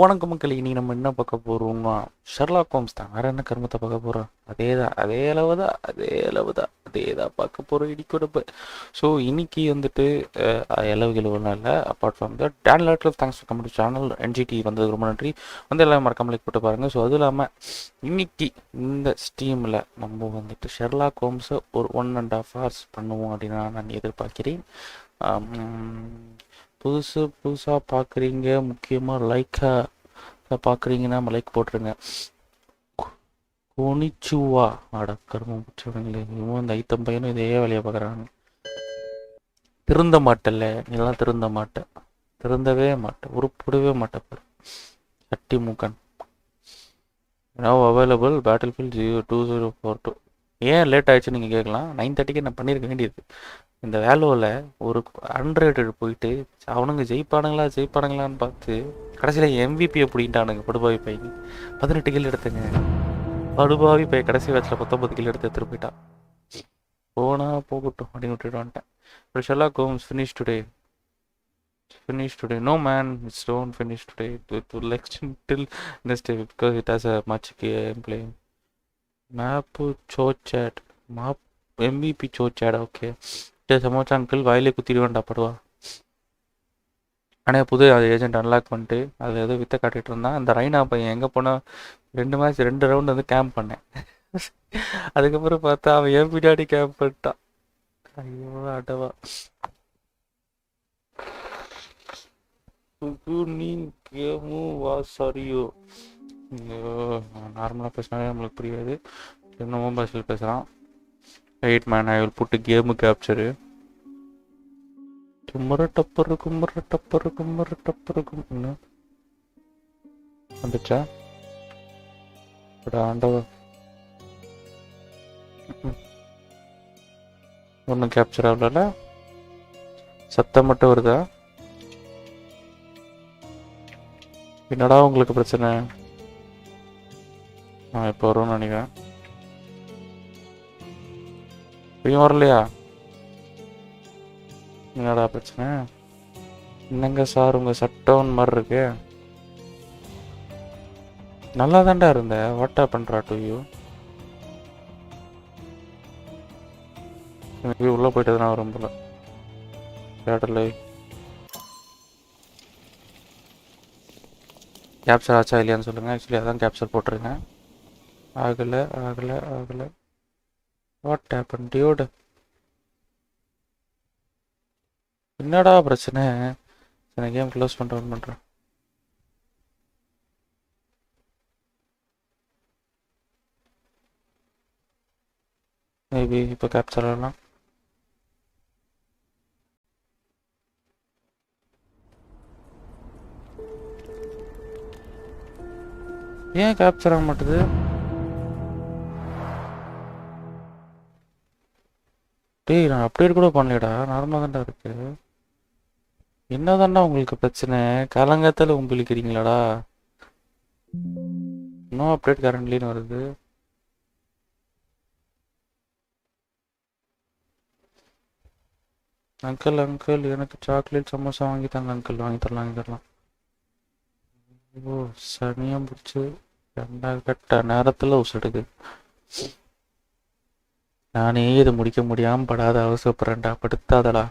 வணக்கம் மக்களே, இனி நம்ம என்ன பார்க்க போகிறோம்னா ஷெர்லாக் ஹோம்ஸ் தான். வேறு என்ன கருமத்தை பார்க்க போகிறோம்? அதே அளவு தான் பார்க்க போகிறோம் இடிக்கூடப்ப. ஸோ இன்னைக்கு வந்துட்டு இளவுகள் ஒன்றும் இல்லை. அப்பார்ட் ஃப்ரம் த டேன்லேட்டில் thanks for comment channel NGT வந்ததுக்கு ரொம்ப நன்றி. வந்து எல்லாம் மறக்காம லைக் போட்டு பாருங்கள். ஸோ அதுவும் இல்லாமல் இன்னைக்கு இந்த ஸ்ட்ரீமில் நம்ம வந்துட்டு ஷெர்லாக் ஹோம்ஸை ஒரு 1.5 hours பண்ணுவோம் அப்படின்னு நான் எதிர்பார்க்கிறேன். புதுசாக பார்க்குறீங்க, முக்கியமாக லைக்காக பார்க்குறீங்கன்னா நம்ம லைக் போட்டுருங்க. கொனிச்சுவா ஆட கருமம் பிடிச்சவங்களே, இவன் இந்த ஐத்தம் பையனும் இதே வேலையை பார்க்குறாங்க. திருந்த மாட்டேல்ல, இதெல்லாம் திருந்தவே மாட்டேன், உருப்பிடவே மாட்டேன். பாரு சட்டி மூக்கன் நவ் அவைலபிள் பேட்டில் ஃபீல்ட் 2042. ஏன் லேட் ஆகிடுச்சுன்னு நீங்கள் கேட்கலாம். 9:30க்கு நான் பண்ணியிருக்க வேண்டியது. இந்த வேலோவில் ஒரு அன்ரேட்டட் போயிட்டு அவனுங்க ஜெயிப்பானுங்களான்னு பார்த்து கடைசியில் எம்விபியை பிடிக்கிட்டானுங்க. படுபாவி பையன் 18 கில் எடுத்துங்க. படுபாவி பையன் கடைசி மேட்ச்சில் 19 கில் எடுத்துட்டு போயிட்டான். போகட்டும் அப்படின்னு விட்டுட்டு வந்துட்டேன். But Sherlock Holmes finish today. No man, it's don't finish today. To election till next day because it has a much gameplay. Map chat. MVP chat. Okay. Samosa uncle வாயிலே குத்திடுவேன்டா படுவா. ஆனால் புது அது ஏஜென்ட் அன்லாக் பண்ணிட்டு அது ஏதோ வித்த காட்டிகிட்டு இருந்தான். அந்த ரைனா பையன் எங்கே போனால் 2 ரவுண்ட் வந்து கேம்ப் பண்ணேன். அதுக்கப்புறம் பார்த்தா அவன் என் பின்னாடி கேம்ப் பண்ணிட்டான். ஐயோ அடவா. நீ கேமும் வா சரியோ. நார்மலாக பேசினாலே நம்மளுக்கு புரியாது. இன்னமும் பாஷையில் பேசுகிறான். Wait man, I will put a game capture. கும்மர டப்பரு வந்துச்சா ஆண்டவ. ஒன்றும் கேப்சர் ஆகல, சத்தம் மட்டும் வருதா? என்னடா உங்களுக்கு பிரச்சனை? இப்போ வரும்னு நினைக்கிறேன். இப்பயும் வரலையா? என்னடா பிரச்சனை? என்னங்க சார் உங்க சட்டோன் மாதிரி இருக்கு. நல்லா தாண்டா இருந்த. வாட்டா பண்றா டு யூ? எனக்கு உள்ள போயிட்டதுனா வரும் போல. கேட்டல கேப்சர் ஆச்சா இல்லையான்னு சொல்லுங்க. ஆக்சுவலி அதான் கேப்சர் போட்டிருக்கேன். ஆகல. What happened, dude? என்னடா பிரச்சனை? நான் கேம் க்ளோஸ் பண்ணுறேன். மேபி இப்போ கேப்சர் ஆகலாம். ஏன் கேப்சர் ஆக மாட்டுது? டேய், நான் அப்டேட் கூட பண்ணலடா. நார்மலாக தான்டா இருக்கு. என்ன தாண்டா உங்களுக்கு பிரச்சனை? காலங்காத்தால உங்களுக்கிறீங்களாடா? நோ அப்டேட் கரண்ட்லின்னு வருது. அங்கிள் எனக்கு சாக்லேட் சமோசா வாங்கி தாங்க அங்கிள். வாங்கி தரலாம். ஓ சனியம் பிடிச்சி 2 கட்ட நேரத்தில் உசடுது. நானே இதை முடிக்க முடியாமல் படாத அவசரப்படுறேன்டா. படுத்தாதடா.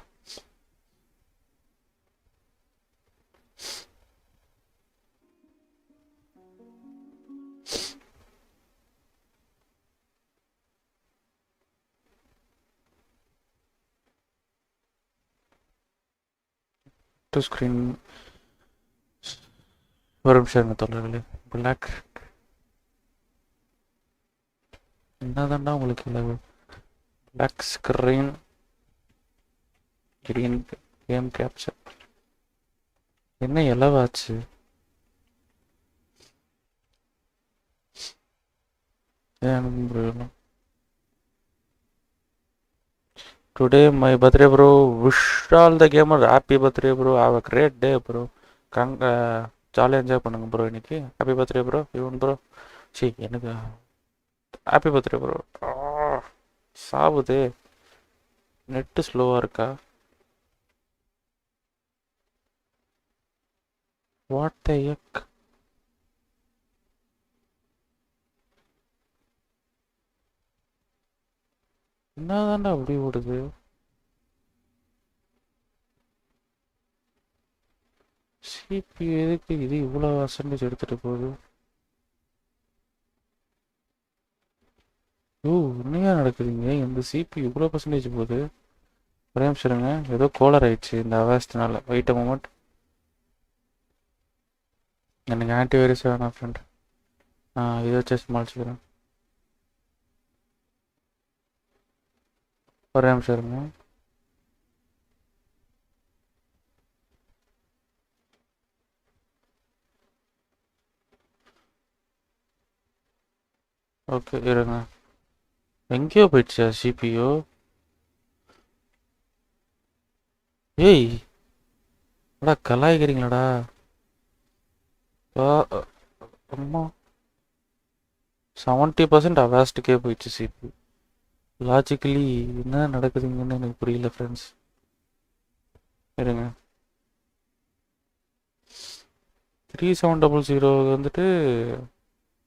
டு ஸ்க்ரீன் ஒரு நிமிஷம் தொல்லை. பிளாக் என்னதாண்டா உங்களுக்கு இல்லை? Black screen green game capture. என்ன எலவாச்சு? எனக்கு புரியல. Today my birthday bro. Wish all the gamer happy birthday bro. Have a great day bro. ஜாலியாக என்ஜாய் பண்ணுங்க ப்ரோ இன்னைக்கு. Happy birthday bro. இவன் ப்ரோ எனக்கு ஹாப்பி பர்த்டே ப்ரோ. சாவுது. நெட்டு ஸ்லோவாக இருக்கா? What the egg? என்னதான்டா அப்படி ஓடுது? CPU எதுக்கு இது இவ்வளோ பர்சன்டேஜ் எடுத்துட்டு போகுது? ஓ, என்னையா நடக்குதுங்க? இந்த CPU இவ்வளோ பர்சன்டேஜ் போகுது? ஒரே நிமிஷம் இருங்க, ஏதோ கோலர் ஆயிடுச்சு இந்த அவஸ்தனால. Wait a moment. எனக்கு ஆன்டிவைரஸ் வேணாம் ஃப்ரெண்ட். இதை வச்சு சமாளிச்சுக்கிறேன். ஒரே நிமிஷம் இருங்க. ஓகே இருங்க. எங்கேயோ போயிடுச்சா CPU? ஏய், அடா கலாய்க்கிறீங்களாடா? அம்மா 70% அவாஸ்ட்டுக்கே போயிடுச்சு CPU. லாஜிக்கலி என்ன நடக்குதுங்கன்னு எனக்கு புரியல ஃப்ரெண்ட்ஸ். இருங்க. 3700 வந்துட்டு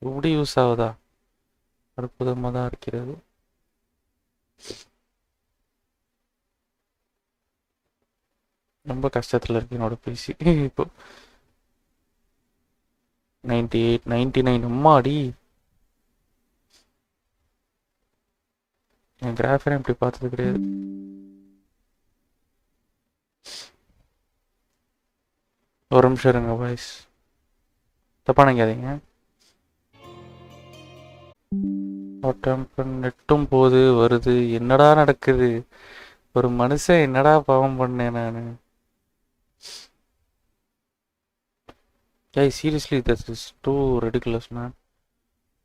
இப்படி யூஸ் ஆகுதா? அற்புதமாக தான் இருக்கிறது. ரொம்ப கஷ்டத்தில் இருக்கு என்னோட பிசி. இப்போ 98 99 அம்மாடி. என் கிராஃபரை இப்படி பார்த்தது கிடையாது. ஒரு நிமிஷம் இருங்க வாய்ஸ், தப்பா நினைக்காதீங்க. நெட்டும் போது வருது. என்னடா நடக்குது? ஒரு மனுஷன் என்னடா பாவம் பண்ணேன் நான்? ஏய் seriously this is too ridiculous man.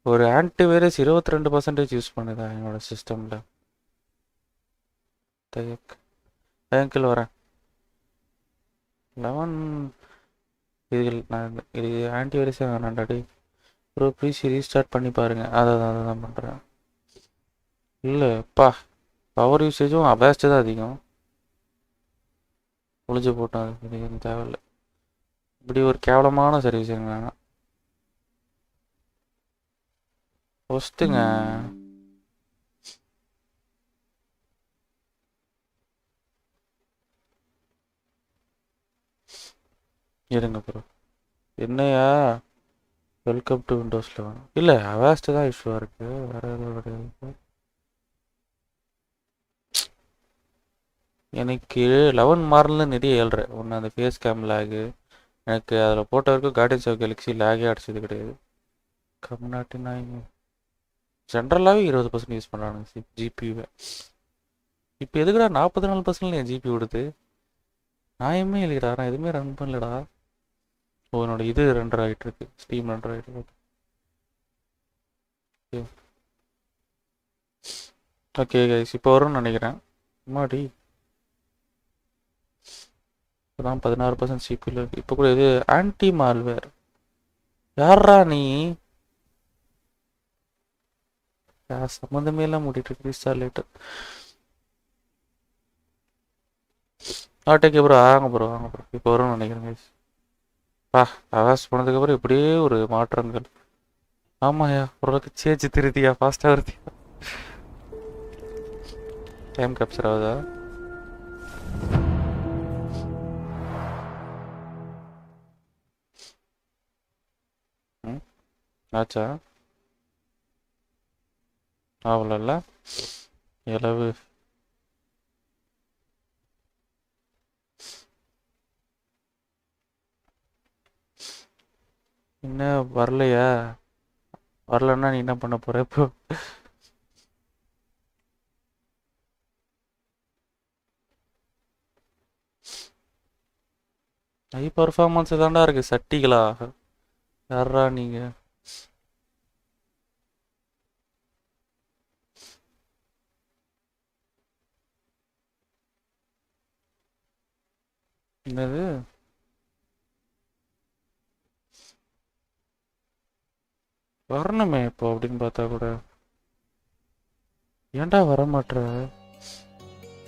ஒரு ஆன்டிவைரஸ் 22% யூஸ் பண்ணுதா என்னோட சிஸ்டமில்? தயக்கில் வரேன் 11 இது. நான் இது ஆன்டிவைரஸே வேணாண்டாடி ப்ரோ, ப்ளீஸ் ரீஸ்டார்ட் பண்ணி பாருங்கள். அதை தான் பண்ணுறேன். இல்லைப்பா, பவர் யூசேஜும் அபேஸ்ட்டு தான் அதிகம். ஒழிஞ்சு போட்டோம், இது எனக்கு தேவையில்லை. இப்படி ஒரு கேவலமான சர்வீஸ் எனக்கு வேணாம். ஃபஸ்ட்டுங்க இருங்க ப்ரோ. என்னையா வெல்கம் டு விண்டோஸ் 11. இல்லை அவாஸ்ட்டு தான் இஷ்யூவாக இருக்குது, வேறு எதுவும் கிடையாது. எனக்கு 11 மாடல்னு நிறைய ஏழ்றேன். ஒன்று அந்த ஃபேஸ் கேம் லேகு. எனக்கு அதில் போட்ட வரைக்கும் கார்டியன்ஸ் ஆஃப் கேலக்ஸி லேகே அடிச்சது கிடையாது. கம்நாட்டு நாய்ங்க ஜென்ரலாகவே 20% யூஸ் பண்ணுறானுங்க ஜிபியூவை. இப்போ எதுக்குடா 44% என் ஜிபி விடுது? நியாயமே இல்லைடா, நான் எதுவுமே ரன் பண்ணலடா. ஓ, என்னோட இது ரெண்டர் ஆகிட்டு இருக்கு, ஸ்டீம் ரெண்டர் ஆகிட்டு இருக்கு. ஓகே கைஸ், இப்போ வரும்னு நினைக்கிறேன். மாடி இப்போதான் 16% சிபியில் இருக்கு. இப்போ கூட இது ஆன்டி மால்வேர். யாரா நீ? சம்மந்தமே எல்லாம் மூடிட்டு இருக்கு. Restart later. டேக் ப்ரோ, வாங்க ப்ரோ, வாங்க ப்ரோ. இப்போ வரும்னு நினைக்கிறேன் கைஸ். அவாஸ் போனதுக்கப்புறம் இப்படியே ஒரு மாற்றங்கள். ஆமாயா, ஓரளவுக்கு சேச்சு திருத்தியா, ஃபாஸ்ட்டாக வருத்தியா? டைம் கேப்சர் ஆகுதா? ஆச்சா? ஆகல எளவு. என்ன வரலையா? வரலன்னா நீ என்ன பண்ண போற இப்போ? ஹை பர்ஃபார்மன்ஸ் தாண்டா இருக்கு. சட்டிகளா யாரா நீங்க? என்னது? வரணுமே இப்போ அப்படின்னு பார்த்தா கூட ஏன்டா வர மாட்டேற?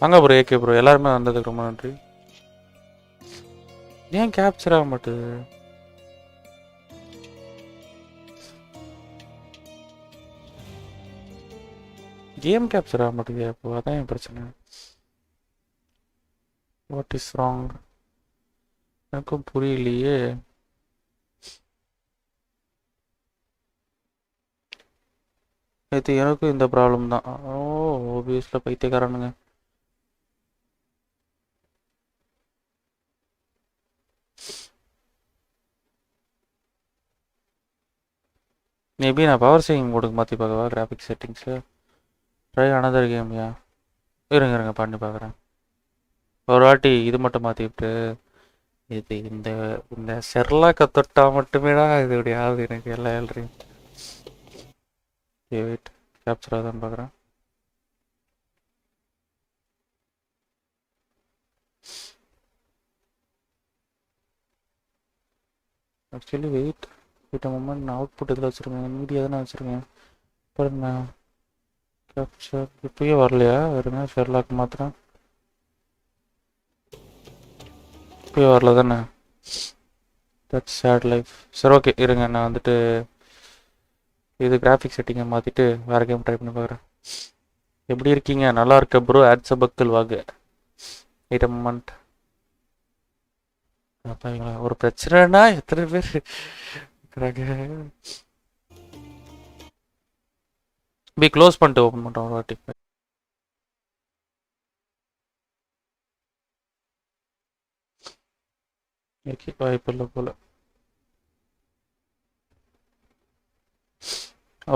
வாங்க ப்ரோ, ஏகே ப்ரோ, எல்லாருமே வந்ததுக்கு ரொம்ப நன்றி. ஏன் கேப்சர் ஆக மாட்டுது? கேம் கேப்சர் ஆக மாட்டேங்குது அப்போ அதான் என் பிரச்சனை. வாட் இஸ் ராங் எனக்கும் புரியலையே. நேற்று எனக்கும் இந்த ப்ராப்ளம் தான். ஓ ஓபிஎஸ்ல பைத்தியக்காரனுங்க. மேபி நான் பவர் சேவிங் மோடுக்கு மாற்றி பார்க்கவா graphic settings. Try another game yeah. இருங்க பண்ணி பார்க்குறேன். ஒரு வாட்டி இது மட்டும் மாற்றிவிட்டு இது இந்த இந்த ஷெர்லாக்கை தொட்டா மட்டுமே தான் இது இப்படி ஆகுது எனக்கு எல்லா ஏழ்றையும். வெயிட் கேப்சர் ஆகுதான்னு பார்க்குறேன். ஆக்சுவலி வெயிட் மூமெண்ட் நான் அவுட்புட் இதில் வச்சுருக்கேன், மீடியா தானே வச்சுருக்கேன். அப்புறம் நான் கேப்சர் இப்போயே வரலையா? இருங்க ஷெர்லாக் மாத்திரம் இப்போயே வரல தானே. That's sad life. சரி ஓகே இருங்க நான் வந்துட்டு இது கிராஃபிக் செட்டிங்கை மாற்றிட்டு வேறு கேம் ட்ரை பண்ணி பார்க்குறேன். எப்படி இருக்கீங்க? நல்லா இருக்க ப்ரோ. ஆட்ஸ பக்கல் வாங்க. Wait a moment. ஒரு பிரச்சனைனா எத்தனை பேர் பி க்ளோஸ் பண்ணிட்டு ஓப்பன் பண்ணுறோம் ஒரு வாட்டி. ஓகே வாய்ப்பு இல்லை போல்.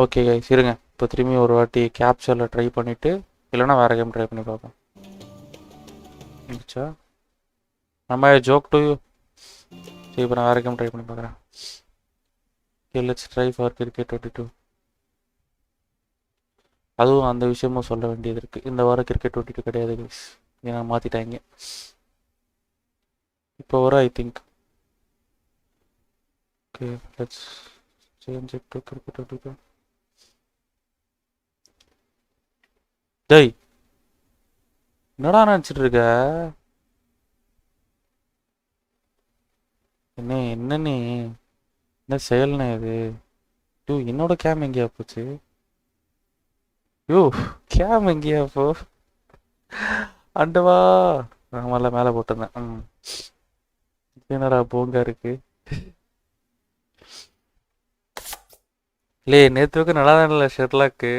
ஓகே கைஸ் இருங்க இப்போ திரும்பி ஒரு வாட்டி கேப்சரில் ட்ரை பண்ணிவிட்டு இல்லைனா வேறு கேம் ட்ரை பண்ணி பார்ப்போம். இருந்துச்சா நம்ம ஜோக் டு யூ. சரி இப்போ நான் வேறு கேம் ட்ரை பண்ணி பார்க்குறேன். Okay let's try for cricket 22. அதுவும் அந்த விஷயமும் சொல்ல வேண்டியது இருக்குது. இந்த வாரம் கிரிக்கெட் 22 கிடையாது கைஸ், ஏன்னா மாற்றிட்டாங்க இப்போ வர I think. Okay let's change it to cricket 22. டேய் என்னடா நினச்சிட்டு இருக்க? என்னண்ணே என்ன செயல்ண்ணே இது? யூ என்னோட கேம் எங்கேயா போச்சு? யூ கேம் எங்கேயா போ? அண்டவா ஆமால மேலே போட்டிருந்தேன். என்னடா போங்க இருக்கு. இல்லையே நேற்றுக்கு நல்லா தான் இல்லை ஷெர்லாக்கு.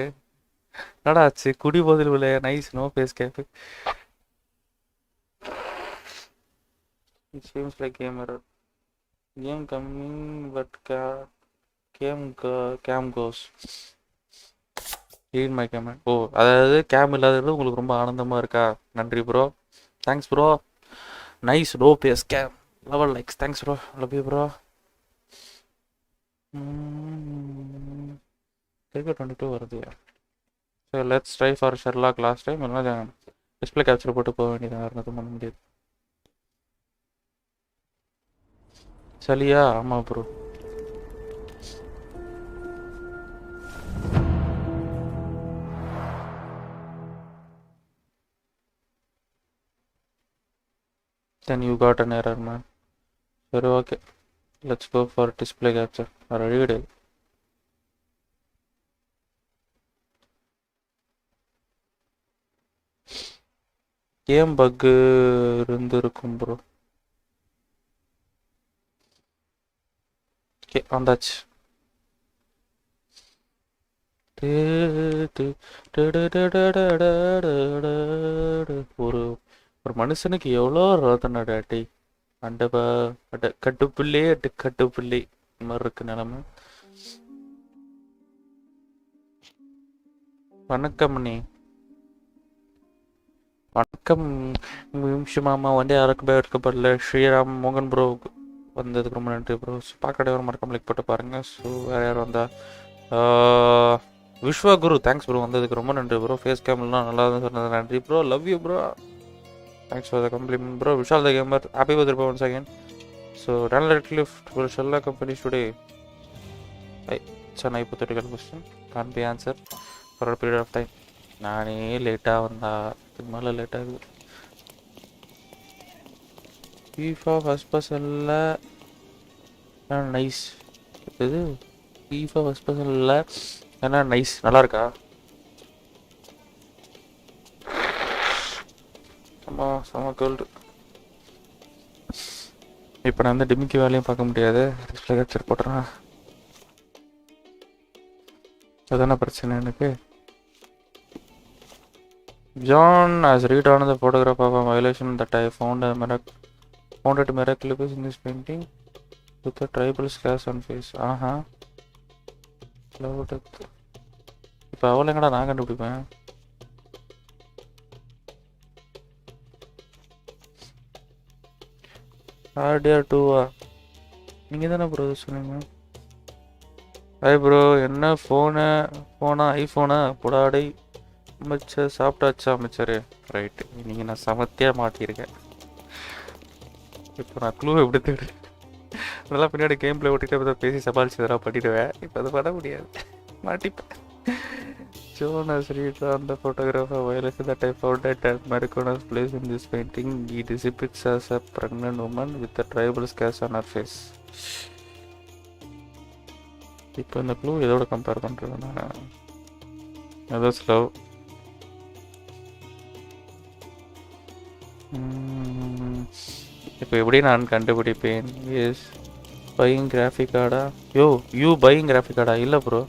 என்னடா ஆச்சு? குடி போதில் உள்ள nice no face cap. It seems like game error. Game coming but cam goes. Read my comment. ஓ அதாவது கேம் இல்லாதது உங்களுக்கு ரொம்ப ஆனந்தமாக இருக்கா? நன்றி bro. Thanks bro. Nice no face game. Level likes. Thanks bro. Love you bro. Cricket 22 வருது. So let's try for Sherlock last time. இல்லைனா டிஸ்பிளே கேப்சர் போட்டு போக வேண்டியது, வேறு எதுவும் பண்ண முடியாது. சலியா? ஆமாம் bro. Then you got an error man. சரி okay let's go for display capture. Ready கிடையாது. கேம் பக்கு இருந்திருக்கும் ப்ரோ. ஓகே வந்தாச்சு. ஒரு ஒரு மனுஷனுக்கு எவ்வளோ ரோதனை டாட்டி. அண்டபா அட கட்டுப்புள்ளே அட்டு கட்டுப்புள்ளி இந்த மாதிரி இருக்கு நிலமை. வணக்கம் அண்ணே. வணக்கம் மாமா வந்து யாருக்கும் போய் எடுக்கப்படல. ஸ்ரீராம் மோகன் ப்ரோ வந்ததுக்கு ரொம்ப நன்றி ப்ரோ. பார்க்கறதே ஒரு மறக்காம லைக் போட்டு பாருங்க. ஸோ வேறு யார் வந்தா? விஸ்வா குரு தேங்க்ஸ் ப்ரோ, வந்ததுக்கு ரொம்ப நன்றி ப்ரோ. ஃபேஸ் கேம்லாம் நல்லா தான் சொன்னது நன்றி bro. Love you bro. Thanks for the compliment bro. Vishal the gamer happy birthday once again. So talent lift will Sherlock companies today? It's an hypothetical question. Can't be answered for a period of time. நானே லேட்டாக வந்தா இதுக்கு மேலே late ஆகுது. FIFA first பர்சனில் nice. இது FIFA first பர்சனில் ஏன்னா நைஸ் நல்லா இருக்கா? செம கோல்டு. இப்போ நான் வந்து டிமிக்கி வேலையும் பார்க்க முடியாது. டிஸ்பிளே கேப்சர் போட்டுறேன். அதான பிரச்சனை எனக்கு. John has read on the photograph of a violation that I found it miraculous in this painting with a tribal scars on face. Love it. இப்போ அவளை எங்கடா நான் கண்டுபிடிப்பேன். RDR 2 நீங்கள் தானே ப்ரோ சொன்னீங்க? ஹாய் ப்ரோ, என்ன ஃபோனா ஐஃபோனா புடாடை அமைச்சர் சாப்பிட்டாச்சா அமைச்சர்? ரைட்டு, நீங்கள் நான் சமத்தியாக மாட்டியிருக்கேன். இப்போ நான் க்ளூ எப்படி தேடு? அதெல்லாம் பின்னாடி கேம் பிளே ஓட்டிட்டு பேசி சமாளிச்சு இதெல்லாம் பண்ணிடுவேன். இப்போ அதை பண்ண முடியாது, மாட்டிப்பேன். John has read on the photograph of violence that I found at Maricona's place in this painting. He depicts as a pregnant woman with a tribal scars on her face. இப்போ இந்த க்ளூ எதோட compare பண்ணுறதுன்னா ஏதோ slow. இப்போ எப்படி நான் கண்டுபிடிப்பேன்? Yes buying graphic கார்டா? யூ பையிங் கிராஃபிக் கார்டா? இல்லை ப்ரோ,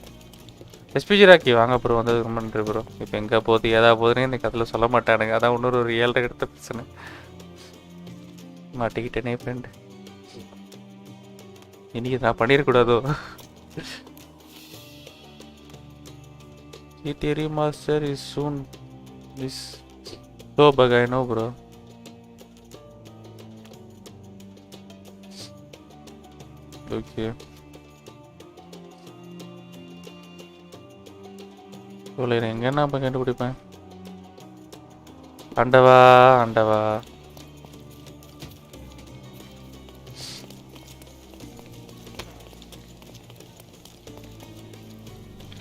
எஸ்பிஜி ராக்கி வாங்க ப்ரோ, வந்தது ரொம்ப நன்றி ப்ரோ. இப்போ எங்கே போகுது ஏதா போகுதுன்னு எனக்கு அதில் சொல்ல மாட்டானுங்க. அதான் இன்னொரு 7 எடுத்த பிரச்சனை. மாட்டிக்கிட்டேனே ஃப்ரெண்டு. இன்னைக்கு நான் பண்ணிடக்கூடாதோ. GTA Master is soon. This so bug I know bro. Okay. சொல்லுறேன், எங்க நான் இப்போ கண்டுபிடிப்பேன்? ஆண்டவா ஆண்டவா.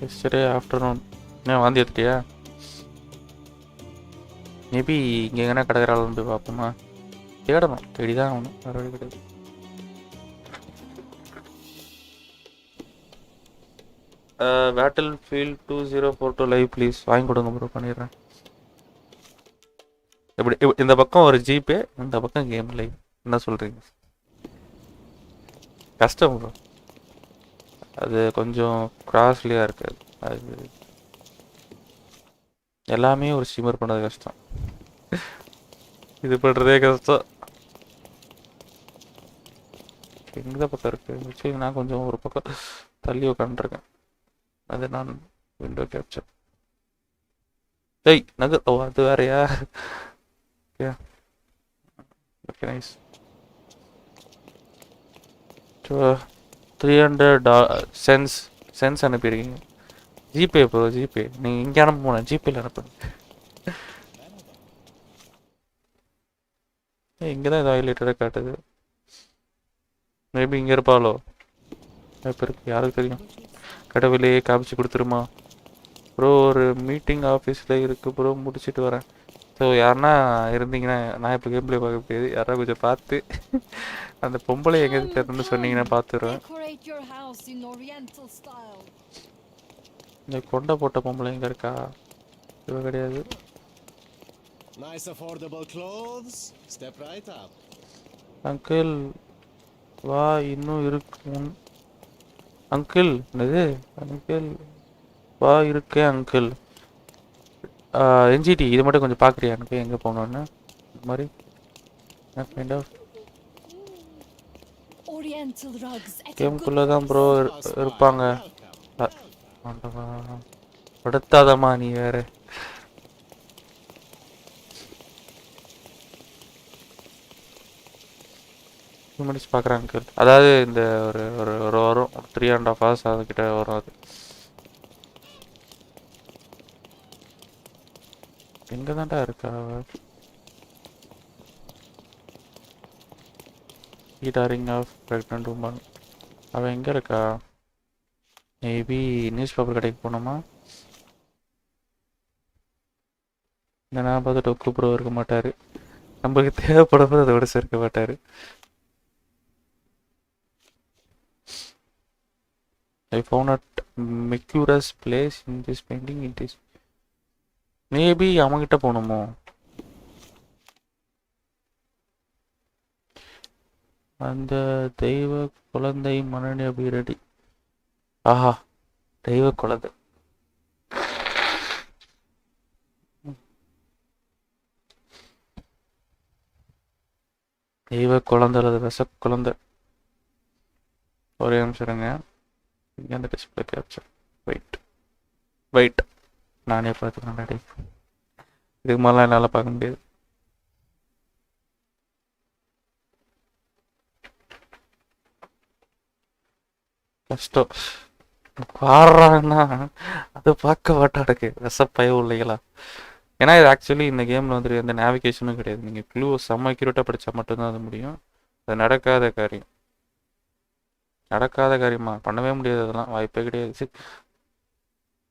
எஸ்டர்டே ஆஃப்டர்நூன் ஏன் வாந்தி எடுத்துட்டியா? மேபி இங்கே எங்கன்னா கடற்கராலும் போய் பார்ப்போமா? தேடணும், தேடிதான் ஆகணும், வேறு வழி கிடையாது. பேட்டில் ஃபீல்ட் 2042 லைவ் ப்ளீஸ் வாங்கி கொடுங்க ப்ரோ, பண்ணிடுறேன். எப்படி இந்த பக்கம் ஒரு ஜிபே, இந்த பக்கம் கேம் லைவ், என்ன சொல்கிறீங்க? கஷ்டம் ப்ரோ, அது கொஞ்சம் காஸ்ட்லியாக இருக்காது. அது எல்லாமே ஒரு ஸ்ட்ரீமர் பண்ணது கஷ்டம், இது பண்ணுறதே கஷ்டம். எந்த பக்கம் இருக்குது? சரி, நான் கொஞ்சம் ஒரு பக்கம் தள்ளி உட்காந்துருக்கேன். அது நான் விண்டோ கேப்சர். நகர். ஓ, அது வேறையா? Okay nice. 300 சென்ஸ் அனுப்பிடுறீங்க. ஜிபே ப்ரோ, ஜிபே நீங்கள் இங்கே அனுப்ப போனேன், ஜிபேயில் அனுப்புங்க. இங்கே தான் இது ஹைலைட்டடாக காட்டுது. மேபி இங்கே இருப்பாளோ? இப்போ இருக்கு, யாருக்கு தெரியும்? கடவுளே காமிச்சு கொடுத்துருமா ப்ரோ? ஒரு மீட்டிங் ஆஃபீஸில் இருக்குது ப்ரோ, முடிச்சுட்டு வரேன். ஸோ யாருன்னா இருந்தீங்கன்னா, நான் இப்போ கேம் பிளே பார்க்க முடியாது, யாராவது கொஞ்சம் பார்த்து அந்த பொம்பளை எங்கே தெரியுன்னு சொன்னீங்கன்னா பார்த்துருவேன். இந்த கொண்டை போட்ட பொம்பளை எங்கே இருக்கா? இவ கிடையாது. அங்கிள் வா, இன்னும் இருக்கு அங்கிள். என்னது அங்கிள்? வா இருக்கேன் அங்கிள். என்ஜிடி இது மட்டும் கொஞ்சம் பார்க்குறியா எனக்கு எங்கே போகணுன்னு? இது மாதிரி கைண்ட் ஆஃப் கேமுக்குள்ளே தான் ப்ரோ இருப்பாங்க. படுத்தாதம்மா நீ வேறு. மினிட்ஸ் பார்க்குறேன் அங்கிள். அதாவது இந்த ஒரு வரும் 3.5 hours அதுக்கிட்ட வரும். அது எங்கே தான்டா இருக்கா? டாரிங் ஆஃப் ப்ரெக்னென்ட் உமன். அவள் எங்கே இருக்கா? மேபி நியூஸ் பேப்பர் கடைக்கு போனோமா? இந்த நான் பார்த்துட்டு ஒக்கு ப்ரோ இருக்க மாட்டார், நம்மளுக்கு தேவைப்படும் அதை விட சேர்க்க மாட்டார். I found at Mercurius place in this painting. It is maybe அவங்கிட்ட போகணுமோ? அந்த தெய்வ குழந்தை மனநி ரெடி. ஆஹா, தெய்வ குழந்தை. தெய்வ குழந்தை அல்லது விச குழந்தை. ஒரே நிமிஷம் இருங்க. இங்கே அந்த டிஸ்பிளே கேப்சர். வெயிட் நானே பார்த்துக்கிறேன் டாடி. இதுக்கு மேலாம் என்னால் பார்க்க முடியாது. கஷ்டம் பாடுறாங்கன்னா அது பார்க்க மாட்டாடுக்கு விசப்பய இல்லைங்களா. ஏன்னா இது ஆக்சுவலி இந்த கேமில் வந்துட்டு எந்த நேவிகேஷனும் கிடையாது. நீங்கள் க்ளூ செம்ம அக்யூரேட்டாக படித்தா மட்டும்தான் அது முடியும். அது நடக்காத காரியமா பண்ணவே முடியாது. அதெல்லாம் வாய்ப்பே கிடையாது.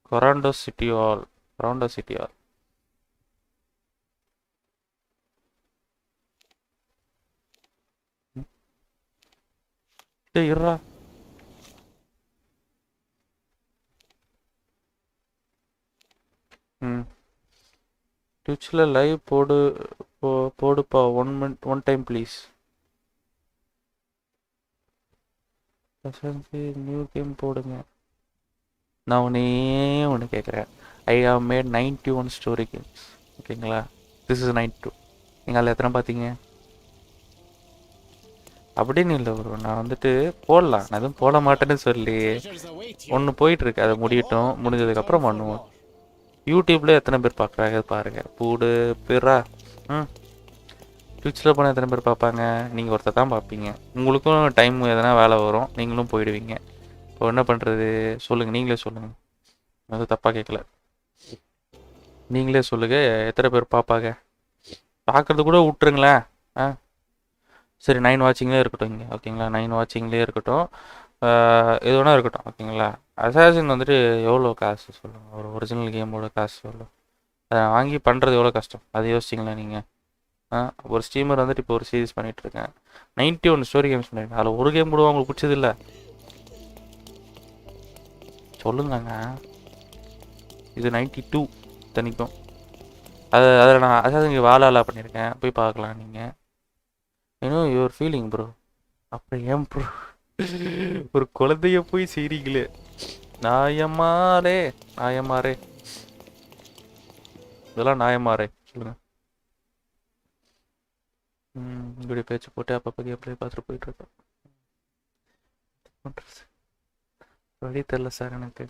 கொராண்டோ சிட்டி ஆல் இருறா. ட்விட்ச்சில் லைவ் போடுப்பா. 1 minute 1 time please. New game போடுங்க. நான் ஒன்று கேட்குறேன். I have made 91 story games. ஓகேங்களா, திஸ் இஸ் 92. நீங்கள் அதில் எத்தனை பார்த்தீங்க? அப்படின்னு இல்லை ப்ரோ, நான் வந்துட்டு போடலாம். நான் எதுவும் போட மாட்டேன்னு சொல்லி ஒன்று போயிட்டுருக்கு. அதை முடியட்டும். முடிஞ்சதுக்கப்புறம் பண்ணுவோம். யூடியூப்பில் எத்தனை பேர் பார்க்குறாங்க பாருங்கள். பூடு பேரா. ட்விட்ச்சில் போனால் எத்தனை பேர் பார்ப்பாங்க? நீங்கள் ஒருத்தர் தான் பார்ப்பீங்க. உங்களுக்கும் டைம் எதனா வேலை வரும், நீங்களும் போயிடுவீங்க. இப்போ என்ன பண்ணுறது சொல்லுங்கள், நீங்களே சொல்லுங்கள். அது தப்பாக கேட்கல, நீங்களே சொல்லுங்கள். எத்தனை பேர் பார்ப்பாங்க? பார்க்குறது கூட விட்டுருங்களேன். சரி, 9 வாட்சிங்லேயே இருக்கட்டும் இங்கே. ஓகேங்களா, 9 வாட்சிங்லேயே இருக்கட்டும். எது வேணா இருக்கட்டும். ஓகேங்களா, அசாசின் வந்துட்டு எவ்வளோ காசு சொல்லுங்கள்? ஒரு ஒரிஜினல் கேமோட காசு எவ்வளோ? அதை வாங்கி பண்ணுறது எவ்வளோ கஷ்டம், அதை யோசிச்சிங்களா நீங்கள்? ஒரு ஸ்ட்ரீமர் வந்துட்டு இப்போ ஒரு சீரிஸ் பண்ணிகிட்ருக்கேன். 91 ஸ்டோரி கேம்ஸ் பண்ணியிருக்கேன். அதில் ஒரு கேம் கூட உங்களுக்கு பிடிச்சது இல்லை சொல்லுங்கங்க. இது 92 தனிக்கும். அதில் நான் அசாசின் வாலாலா பண்ணியிருக்கேன். போய் பார்க்கலாம் நீங்கள். இன்னும் யுவர் ஃபீலிங் ப்ரோ. அப்புறம் ஏன் ப்ரோ ஒரு குழந்தைய போய் செய்றீங்களே? நாயமாரே இதெல்லாம் நாயமாரே சொல்லுங்க. இப்படி பேச்சு போட்டு அப்பப்போ அப்படியே பார்த்துட்டு போயிட்டு இருக்கோம். வழி தெரியல சார் எனக்கு.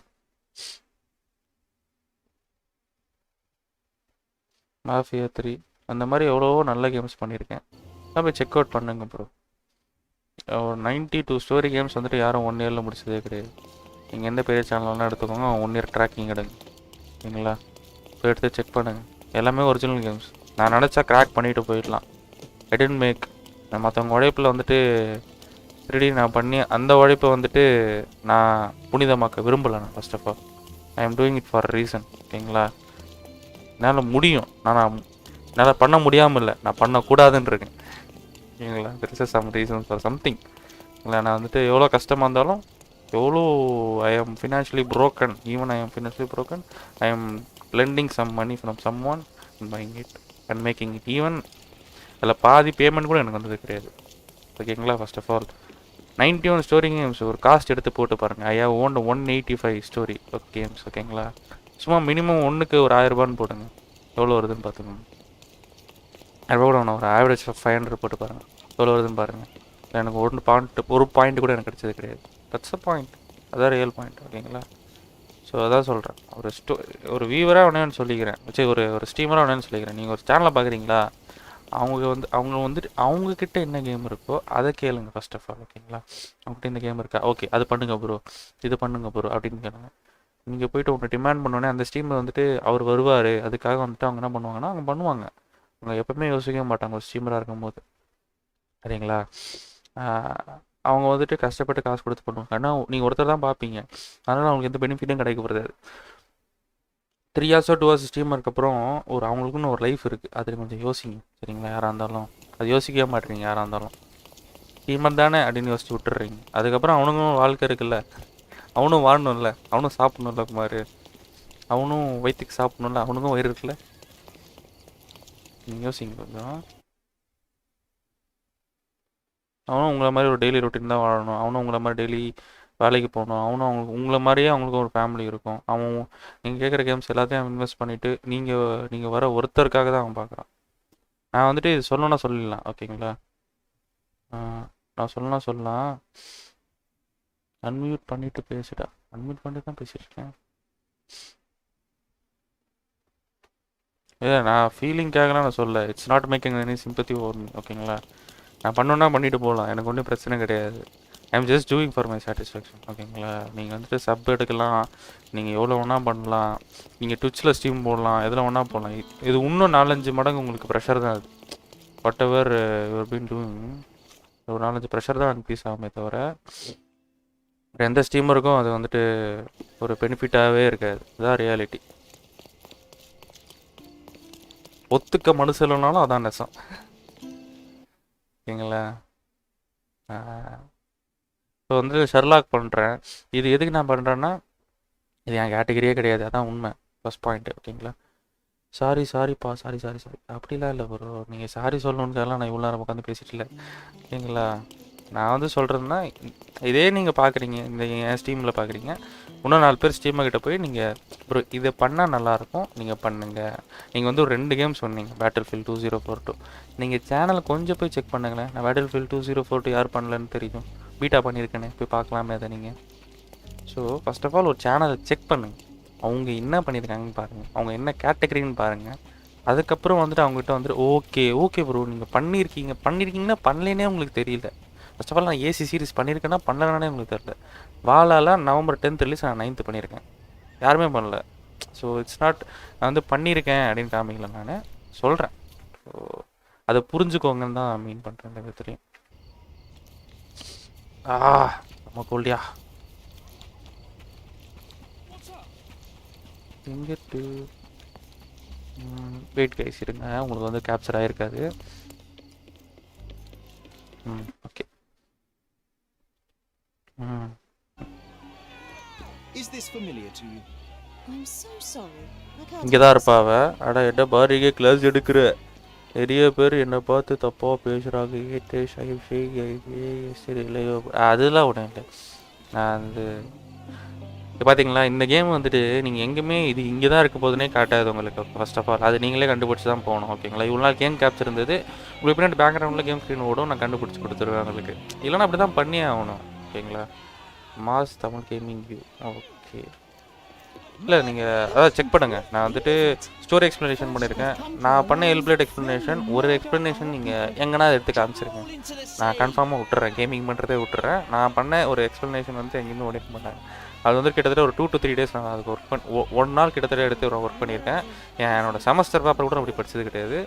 மாஃபியா 3 அந்த மாதிரி எவ்வளவோ நல்ல கேம்ஸ் பண்ணியிருக்கேன். போய் செக் அவுட் பண்ணுங்க ப்ரோ. ஒரு 92 ஸ்டோரி கேம்ஸ் வந்துட்டு யாரும் 1 இயரில் முடிச்சதே கிடையாது. நீங்கள் எந்த பெரிய சேனல்லாம் எடுத்துக்கோங்க, 1 இயர் ட்ராக்கிங் எடுங்க. ஓகேங்களா, போய் எடுத்து செக் பண்ணுங்கள். எல்லாமே ஒரிஜினல் கேம்ஸ். நான் நினச்சா கிராக் பண்ணிவிட்டு போயிடலாம். ஐ டென்ட் மேக். நான் மற்றவங்க உழைப்பில் வந்துட்டு திருடி நான் பண்ணி அந்த உழைப்பை வந்துட்டு நான் புனிதமாக்க விரும்பலை. நான் first of all I am doing it for reason. ஓகேங்களா, என்னால் முடியும். என்னால் பண்ண முடியாமல் இல்லை, நான் பண்ணக்கூடாதுன்னு இருக்கேன். ஓகேங்களா, there is some reasons for something. இல்லை, நான் வந்துட்டு எவ்வளோ கஷ்டமாக இருந்தாலும், எவ்வளோ ஐ ஆம் ஃபினான்ஷியலி ப்ரோக்கன், ஈவன் ஐ ஆம் financially broken, I am lending some money from some one and buying it and making it. Even அதில் பாதி பேமெண்ட் கூட எனக்கு வந்தது கிடையாது. ஓகேங்களா, first of all 91 story games ஒரு காஸ்ட் எடுத்து போட்டு பாருங்கள். I have owned 185 story games. ஓகேங்களா, சும்மா மினிமம் ஒன்றுக்கு ஒரு 1000 ரூபான்னு போடுங்க, எவ்வளோ வருதுன்னு பார்த்துக்கோங்க. 1000 ரூபா கூட ஒரு ஆவரேஜ் 500 போட்டு பாருங்கள், எவ்வளோ வருதுன்னு பாருங்கள். எனக்கு ஒரு பாயிண்ட் கூட எனக்கு கிடைச்சது கிடையாது. தட்ஸ் அ பாயிண்ட், அதான் ரியல் பாயிண்ட். ஓகேங்களா, ஸோ அதான் சொல்கிறேன். ஒரு வியூவராக ஒன்றேன்னு சொல்லிக்கிறேன். சரி, ஒரு ஸ்ட்ரீமராக ஒன்றேன்னு சொல்லிக்கிறேன். நீங்கள் ஒரு சேனலை பார்க்குறீங்களா, அவங்க வந்துட்டு அவங்கக்கிட்ட என்ன கேம் இருக்கோ அதை கேளுங்க ஃபர்ஸ்ட் ஆஃப் ஆல். ஓகேங்களா, அவங்ககிட்ட இந்த கேம் இருக்கா, ஓகே அது பண்ணுங்க ப்ரோ, இது பண்ணுங்க ப்ரோ அப்படின்னு கேளுங்க. நீங்கள் போய்ட்டு ஒன்று டிமாண்ட் பண்ணோன்னே அந்த ஸ்ட்ரீமர் வந்துட்டு அவர் வருவார், அதுக்காக வந்துட்டு அவங்க என்ன பண்ணுவாங்கன்னா அவங்க பண்ணுவாங்க. அவங்க எப்பவுமே யோசிக்கவே மாட்டாங்க ஒரு ஸ்ட்ரீமராக இருக்கும்போது. சரிங்களா, அவங்க வந்துட்டு கஷ்டப்பட்டு காசு கொடுத்து பண்ணுவாங்க. ஆனால் நீங்கள் ஒருத்தர் தான் பார்ப்பீங்க, அதனால் அவங்களுக்கு எந்த பெனிஃபிட்டும் கிடைக்க போகிறது. 3 years 2 years ஸ்ட்ரீமருக்கு அப்புறம் அவங்களுக்குன்னு ஒரு லைஃப் இருக்குது. அது கொஞ்சம் யோசிங்க. சரிங்களா, யாராக இருந்தாலும் அது யோசிக்கவே மாட்டேறீங்க. யாராக இருந்தாலும் ஸ்ட்ரீமர் தானே அப்படின்னு யோசிச்சு விட்டுறீங்க. அதுக்கப்புறம் அவனுக்கும் வாழ்க்கை இருக்குல்ல, அவனும் வாழணும்ல, அவனும் சாப்பிடணும்ல குமார், அவனும் வயிற்றுக்கு சாப்பிடணும்ல, அவனுக்கும் வயிறு இருக்குல்ல. நீங்கள் யோசிங்க கொஞ்சம். அவனும் உங்களை மாதிரி ஒரு டெய்லி ரொட்டீன் தான் வாழணும். அவனும் உங்களை மாதிரி டெய்லி வேலைக்கு போகணும். அவனும் உங்களை மாதிரியே அவங்களுக்கு ஒரு ஃபேமிலி இருக்கும். அவன் நீங்கள் கேட்குற கேம்ஸ் எல்லாத்தையும் இன்வெஸ்ட் பண்ணிவிட்டு நீங்கள் வர ஒருத்தருக்காக தான் அவன் பார்க்குறான். நான் வந்துட்டு இது சொல்லணும்னா சொல்லிடலாம், ஓகேங்களா? நான் சொல்லலாம். அன்மியூட் பண்ணிட்டு பேசுடா. அன்மியூட் பண்ணிட்டு தான் பேசிட்டு இருக்கேன். நான் ஃபீலிங்காகலாம் நான் சொல்ல. It's not making any sympathy over me, ஓகேங்களா? நான் பண்ணணுன்னா பண்ணிட்டு போகலாம், எனக்கு ஒன்றும் பிரச்சனை கிடையாது. I am just doing for my satisfaction, ஓகேங்களா? நீங்கள் வந்துட்டு சப் எடுக்கலாம், நீங்கள் எவ்வளோ வேணா பண்ணலாம், நீங்கள் ட்விட்ச்சில் ஸ்ட்ரீம் போடலாம், எதில் வேணா போடலாம். இது இன்னும் 4-5 மடங்கு உங்களுக்கு ப்ரெஷர் தான். அது whatever your been doing, ஒரு 4-5 ப்ரெஷர் தான் இன்க்ரீஸ் ஆகுமே தவிர எந்த ஸ்ட்ரீமருக்கும் அது வந்துட்டு ஒரு பெனிஃபிட்டாகவே இருக்காது. இதுதான் ரியாலிட்டி. ஒத்துக்க மனசு இல்லைனாலும் அதான் நெசம், ஓகேங்களா? இப்போ வந்து ஷெர்லாக் பண்ணுறேன். இது எதுக்கு நான் பண்ணுறேன்னா, இது என் கேட்டகரியே கிடையாது, அதான் உண்மை. ஃபஸ்ட் பாயிண்ட்டு, ஓகேங்களா? சாரிப்பா, சாரி அப்படிலாம் இல்லை ப்ரோ. நீங்கள் சாரி சொல்லணுன்றதெல்லாம் நான் இவ்வளோ நேரம் உட்காந்து பேசிட்டு இல்லை, ஓகேங்களா? நான் வந்து சொல்கிறேன்னா, இதே நீங்கள் பார்க்குறீங்க, இந்த என் ஸ்டீமில் பார்க்குறீங்க, இன்னும் 4 பேர் ஸ்டீமர்கிட்ட போய் நீங்கள் ப்ரோ இதை பண்ணால் நல்லாயிருக்கும், நீங்கள் பண்ணுங்கள். நீங்கள் வந்து ஒரு 2 கேம் சொன்னீங்க, பேட்டில்ஃபீல்ட் 2042. நீங்கள் சேனலை கொஞ்சம் போய் செக் பண்ணுங்களேன். நான் பேட்டில்ஃபீல்ட் 2042 யார் பண்ணலன்னு தெரியும், பீட்டா பண்ணியிருக்கேனே, போய் பார்க்கலாமே அதை நீங்கள். ஸோ ஃபஸ்ட் ஆஃப் ஆல் ஒரு சேனலை செக் பண்ணுங்கள், அவங்க என்ன பண்ணியிருக்காங்கன்னு பாருங்கள், அவங்க என்ன கேட்டகரின்னு பாருங்கள். அதுக்கப்புறம் வந்துட்டு அவங்ககிட்ட வந்துட்டு ஓகே ப்ரோ நீங்கள் பண்ணியிருக்கீங்கன்னா பண்ணலேனே உங்களுக்கு தெரியல. ஃபஸ்ட் ஆஃப் ஆல் நான் ஏசி சீரிஸ் பண்ணியிருக்கேன்னா பண்ணலனானே உங்களுக்கு தெரியல. வாலாலாம் நவம்பர் 10th ரிலீஸ், நான் 9th பண்ணியிருக்கேன், யாருமே பண்ணல. ஸோ இட்ஸ் நாட் நான் வந்து பண்ணியிருக்கேன் அப்படின்னு காமிக்கல, நான் சொல்கிறேன். ஸோ அதை புரிஞ்சுக்கோங்கன்னு தான் மீன் பண்ணுறேன் இந்த விதத்துலையும். நம்ம கோல்டியா எங்கிட்டு வெயிட் கைஸ் இருங்க, உங்களுக்கு வந்து கேப்சர் ஆகிருக்காது. Okay. Is this familiar to you? I'm so sorry. இங்கே தான் இருப்பாவ. அட என்ன பாருங்க கிளாஸ் எடுக்கிற, நிறைய பேர் என்னை பார்த்து தப்பாக பேசுகிறாங்க. சரி இல்லையோ அதெல்லாம் ஒன்றும் இல்லை. நான் வந்து பார்த்தீங்களா, இந்த கேம் வந்துட்டு நீங்கள் எங்கேயுமே இது இங்கே தான் இருக்க போதுனே காட்டாது உங்களுக்கு. ஃபர்ஸ்ட் ஆஃப் ஆல் அது நீங்களே கண்டுபிடிச்சி தான் போகணும், ஓகேங்களா? இவ்வளோ நாள் கேம் கேப்சர் இருந்தது, உங்களுக்கு பின்னாடி பேக்ரவுண்டில் கேம் ஸ்க்ரீன் ஓடும், நான் கண்டுபிடிச்சி கொடுத்துருவேன் உங்களுக்கு. இல்லைனா அப்படி தான் பண்ணியே ஆகணும், ஓகேங்களா? Mass Tamil gaming view, okay. இல்லை நீங்கள் அதான் செக் பண்ணுங்கள். நான் வந்துட்டு ஸ்டோரி எக்ஸ்ப்ளனேஷன் பண்ணியிருக்கேன். நான் பண்ண எல்பிளேட் எக்ஸ்ப்ளனேஷன் ஒரு எக்ஸ்ப்ளனேஷன் நீங்கள் எங்கன்னா எடுத்து காமிச்சிருக்கேன். நான் கன்ஃபார்மாக விட்டுறேன், கேமிங் பண்ணுறதே விட்டுறேன். நான் பண்ண ஒரு எக்ஸ்ப்ளனேஷன் வந்து எங்கேயுமே ஒர்க் பண்ணேன். அது வந்து கிட்டத்தட்ட ஒரு 2 to 3 days நான் அதுக்கு ஒர்க் பண்ணி 1 நாள் கிட்டத்தட்ட எடுத்து ஒர்க் பண்ணியிருக்கேன். என்னோடய செமஸ்டர் பேப்பர் கூட அப்படி படித்தது கிடையாது.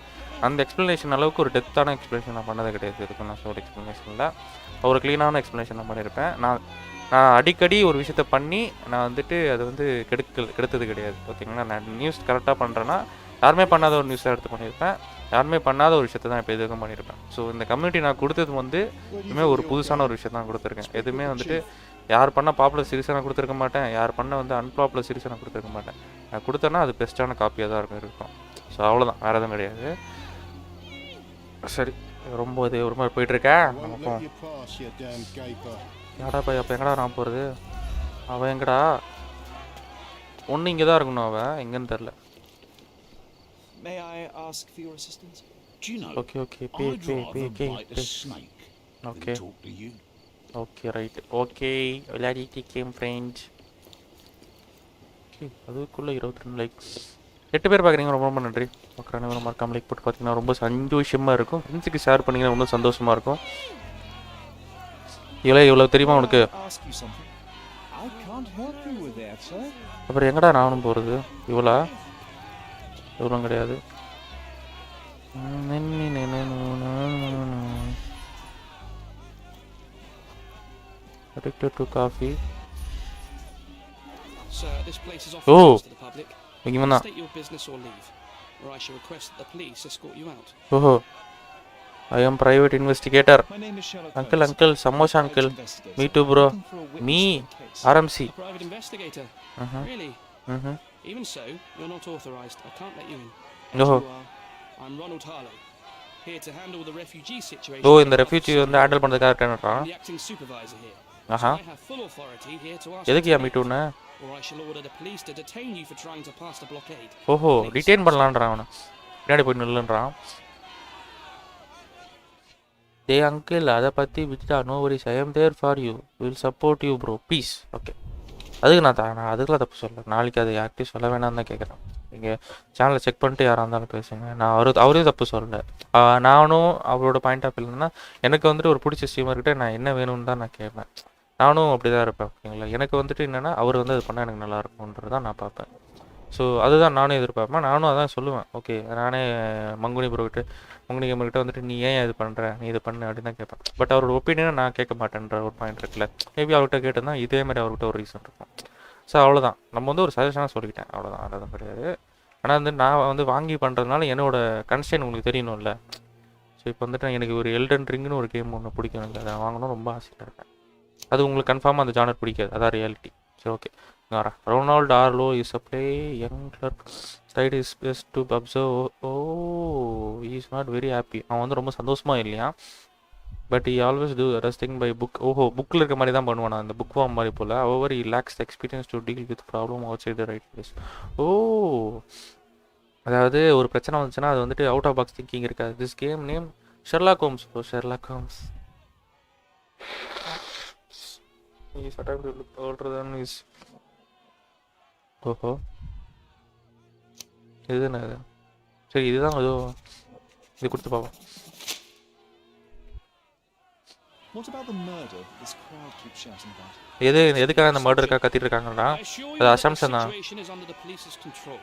அந்த எக்ஸ்ப்ளனேஷன் அளவுக்கு ஒரு டெப்த்தான எக்ஸ்ப்ளனேஷன் நான் பண்ணது கிடையாது. இருக்கும் நான் ஸ்டோரி எக்ஸ்ப்ளனேஷனில் ஒரு க்ளீனான எக்ஸ்ப்ளனேஷன் நான் பண்ணியிருப்பேன். நான் அடிக்கடி ஒரு விஷயத்த பண்ணி நான் வந்துட்டு அது வந்து கெடுத்தது கிடையாது, ஓகேங்களா? நான் நியூஸ் கரெக்டாக பண்ணுறேன்னா யாருமே பண்ணாத ஒரு நியூஸை எடுத்து பண்ணியிருப்பேன், யாருமே பண்ணாத ஒரு விஷயத்தை தான் இப்போ எதுவும் பண்ணியிருப்பேன். ஸோ இந்த கம்யூனிட்டி நான் கொடுத்தது வந்து இதுவுமே ஒரு புதுசான ஒரு விஷயம் தான் கொடுத்துருக்கேன். எதுவுமே வந்துட்டு யார் பண்ண பாப்புலர் சீரிஸை நான் கொடுத்துருக்க மாட்டேன், யார் பண்ண வந்து அன்பாப்புலர் சீரிஸை நான் கொடுத்துருக்க மாட்டேன். நான் கொடுத்தேன்னா அது பெஸ்ட்டான காப்பியாக தான் இருக்கும். ஸோ அவ்வளோதான், வேறு எதுவும் கிடையாது. சரி, ரொம்ப இது ஒரு மாதிரி போயிட்டுருக்கேன். நமக்கும் யாடா போய் அப்போ எங்கடா நான் போகிறது? அவன் எங்கடா? ஒன்று இங்கே தான் இருக்கணும், அவன் எங்கன்னு தெரில. Okay okay right. ஓகே விளையாடிட்டு கேம் ஃப்ரெண்ட்ஸ். ஓகே அதுக்குள்ளே 22 லைக்ஸ், 8 பேர் பார்க்குறீங்க, ரொம்ப ரொம்ப நன்றி. பார்க்குற அனைவரும் மறக்காம லைக் போட்டு பார்த்தீங்கன்னா ரொம்ப சந்தோஷமாக இருக்கும். ஃப்ரெண்ட்ஸுக்கு ஷேர் பண்ணிங்கன்னா ரொம்ப சந்தோஷமாக இருக்கும். இவ்வளோ தெரியுமா உனக்கு? அப்புறம் எங்கடா நானும் போகிறது? இவ்வளோ கிடையாது. Addicted to coffee. Sir, this place is off limits to the public. இங்கேனா State your business or leave, or I shall request that the police escort you out. ஓஹோ, I am private investigator. My name is Sherlock Uncle, samosa uncle. Me too, bro. Me, RMC. A private investigator? Really? Even so, you're not authorized. I can't let you in. No. You are. I'm Ronald Harlow. here to handle the refugee situation. ஓ இந்த refugee வந்து handle பண்றதுக்காக இருக்கானறான். The acting supervisor here. Aha. I have full authority here to ask. எதுக்கு யா மீட்டுன? Or I shall order the police to detain you for trying to pass the blockade. ஓஹோ detain பண்ணலாம்ன்றான் அவன. பின்னாடி போய் நில்லுன்றான். டேய் அங்கிள் அத பத்தி விட்டுடா. No worries I am there for you. Will support you bro. Peace. Okay. அதுக்கு நான் அதுக்குலாம் தப்பு சொல்லல. நாளைக்கு அது யார்கிட்டயும் சொல்ல வேணாம்னு தான் கேட்குறேன். நீங்கள் சேனலை செக் பண்ணிட்டு யாராக இருந்தாலும் பேசுங்க. நான் அவரையும் தப்பு சொல்லலை. நானும் அவரோட பாயிண்ட் ஆஃப் வியூ எனக்கு வந்துட்டு ஒரு பிடிச்ச ஸ்ட்ரீமர்கிட்ட நான் என்ன வேணும்னு தான் நான் கேட்பேன். நானும் அப்படி தான் இருப்பேன். ஓகேங்களா. எனக்கு வந்துட்டு என்னென்னா அவர் வந்து அது பண்ணால் எனக்கு நல்லா இருக்கும்ன்றது தான் நான் பார்ப்பேன். ஸோ அதுதான் நானும் எதிர்பார்ப்பேன். நானும் அதான் சொல்லுவேன். ஓகே நானே மங்குனி கேமர்கிட்ட வந்துட்டு நீ ஏன் இது பண்ணுற, நீ இது பண்ணு அப்படின்னு தான் கேட்பேன். பட் அவரோட ஒப்பீனியனை நான் கேட்க மாட்டேன்ற ஒரு பாயிண்ட் இருக்குல்ல. மேபி அவர்கிட்ட கேட்டிருந்தா இதேமாதிரி அவர்கிட்ட ஒரு ரீசன் இருக்கும். ஸோ அவ்வளோதான். நம்ம வந்து ஒரு சஜஷனாக சொல்லிக்கிட்டேன். அவ்வளோதான். அதுதான் கிடையாது. ஆனால் வந்து நான் வந்து வாங்கி பண்ணுறதுனால என்னோட கன்ஸ்டன்ட் உங்களுக்கு தெரியணும்ல. ஸோ இப்போ வந்துட்டு எனக்கு ஒரு எல்டன் ரிங்னு ஒரு கேம் ஒன்று பிடிக்கும். எனக்கு அதை வாங்கணும் ரொம்ப ஆசையாக இருக்கேன். அது உங்களுக்கு கன்ஃபார்மாக அந்த ஜானர் பிடிக்காது. அதான் ரியாலிட்டி. சரி okay. Ronald Arlo is a play young clerk. Side is best to observe. Oh, he is not very happy. அவன் வந்து ரொம்ப சந்தோஷமா இல்லையா. But he always do resting by book. ஓஹோ புக்கில் இருக்க மாதிரி தான் பண்ணுவானா அந்த புக் ஃபார்ம் மாதிரி போல். however he lacks the experience to deal with problem outside the right place. ஓ அதாவது ஒரு பிரச்சனை வந்துச்சுன்னா அது வந்துட்டு அவுட் ஆஃப் பாக்ஸ் திங்கிங் இருக்காது. This game name Sherlock Holmes. Bro Sherlock Holmes. he is attempting to look older than his. ஓஹோ இதுதானே இது. சரி இதுதான் ஏதோ இது கொடுத்து பார்ப்போம். What about the murder this crowd keeps shouting about? எதுக்காக அந்த மர்டருக்காக கத்திட்டு இருக்காங்கன்னா அது அசம்ஷன் தான்.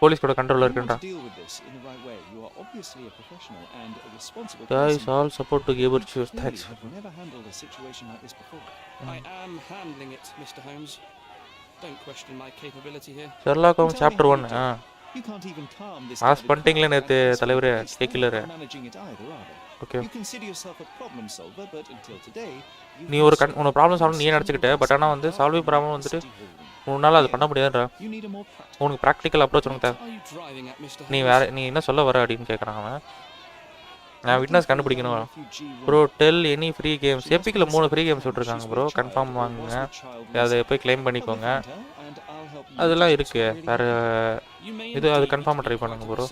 போலீஸ் கூட கண்ட்ரோல்ல இருக்குன்றா. Guys all support to Girirdharan Rs. Thanks. I am handling it, Mr. Holmes. Don't question my capability here. Sherlock Holmes chapter 1. You can't even calm this. ஆஸ் பண்ணிட்டீங்களே நேத்து தலைவரே கேக்கிலரே. Okay. You consider yourself a problem solver, but until today நீ ஒரு உன problem solve நீயே நினைச்சிட்ட. But ஆனா வந்து சால்விங் ப்ராப்ளம் வந்துட்டு உன்னால அது பண்ண முடியாதுடா. உனக்கு பிராக்டிக்கல் அப்ரோச் உனக்கு தேவை. நீ என்ன சொல்ல வர அப்படின்னு கேட்குறான் அவன். நான் விட்னஸ் கண்டுபிடிக்கணும் ப்ரோ. Tell any free games. எப்பிக்கில் 3 ஃப்ரீ கேம்ஸ் விட்ருக்காங்க ப்ரோ. கன்ஃபார்ம் வாங்குங்க. அதை போய் கிளைம் பண்ணிக்கோங்க. அதெல்லாம் இருக்கு. வேறு இது அது கன்ஃபார்மாக ட்ரை பண்ணுங்க ப்ரோ.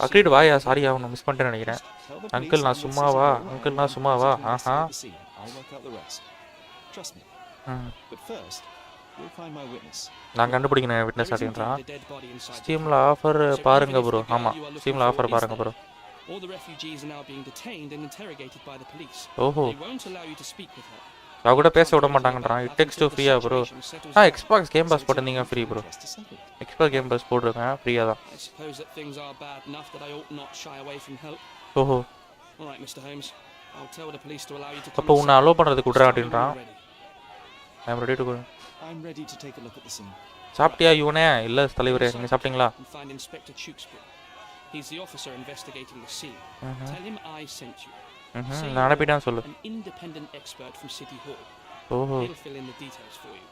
அக்ரீட் வாயா. சாரி அவனை மிஸ் பண்ணிட்டேன்னு நினைக்கிறேன். அங்கிள் நான் சும்மாவா. ஆஹா. நான் கண்டுபிடிக்கணும் விட்னஸ் அப்படின்றான். ஸ்டீமில் ஆஃபர் பாருங்க ப்ரோ. ஆமாம் ஸ்டீமில் ஆஃபர் பாருங்க ப்ரோ. ஓஹோ அவ கூட பேச விட மாட்டாங்கன்றான். இட் டெக்ஸ்ட் டு ஃப்ரீயா ப்ரோ. எக்ஸ்பாக்ஸ் கேம் பாஸ் போட்டிருந்தீங்க free bro. Xbox game pass போட்டுருங்க ஃப்ரீயாக தான். ஓஹோ அப்போ உன்னை அலோவ் பண்ணுறதுக்கு விட்றேன் அப்படின்றான். I am ready to go. சாப்பிட்டியா இவனே? இல்லை தலைவரே நீங்கள் சாப்பிட்டீங்களா? He's the officer investigating the scene. Tell him I sent you. நான் அனுப்பிட்டான்னு சொல்லு. An independent expert from City Hall. ஓஹோ He'll fill in the details for you.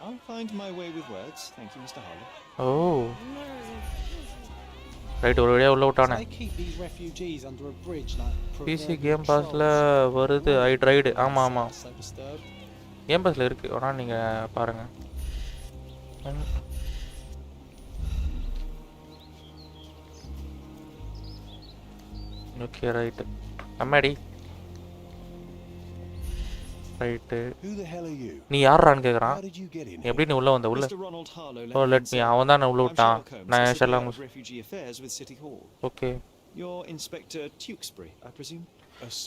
I'll find my way with words. Thank you, Mr. Harlow. Oh right ஒரு வழியாக உள்ள விட்டானே. PC game பாஸில் வருது. ஐ dried. ஆமாம் கேம் பாஸில் இருக்குது. ஆனால் நீங்கள் பாருங்கள். ஓகே ரைட்டு அம்மாடி ரைட்டு. நீ யாரான்னு கேட்குறான். எப்படி நீ உள்ள வந்த உள்ள? ஓ லெட் மீ. அவன் தான் நான் உள்ள விட்டான். நான் ஷெர்லாக் ஓகே.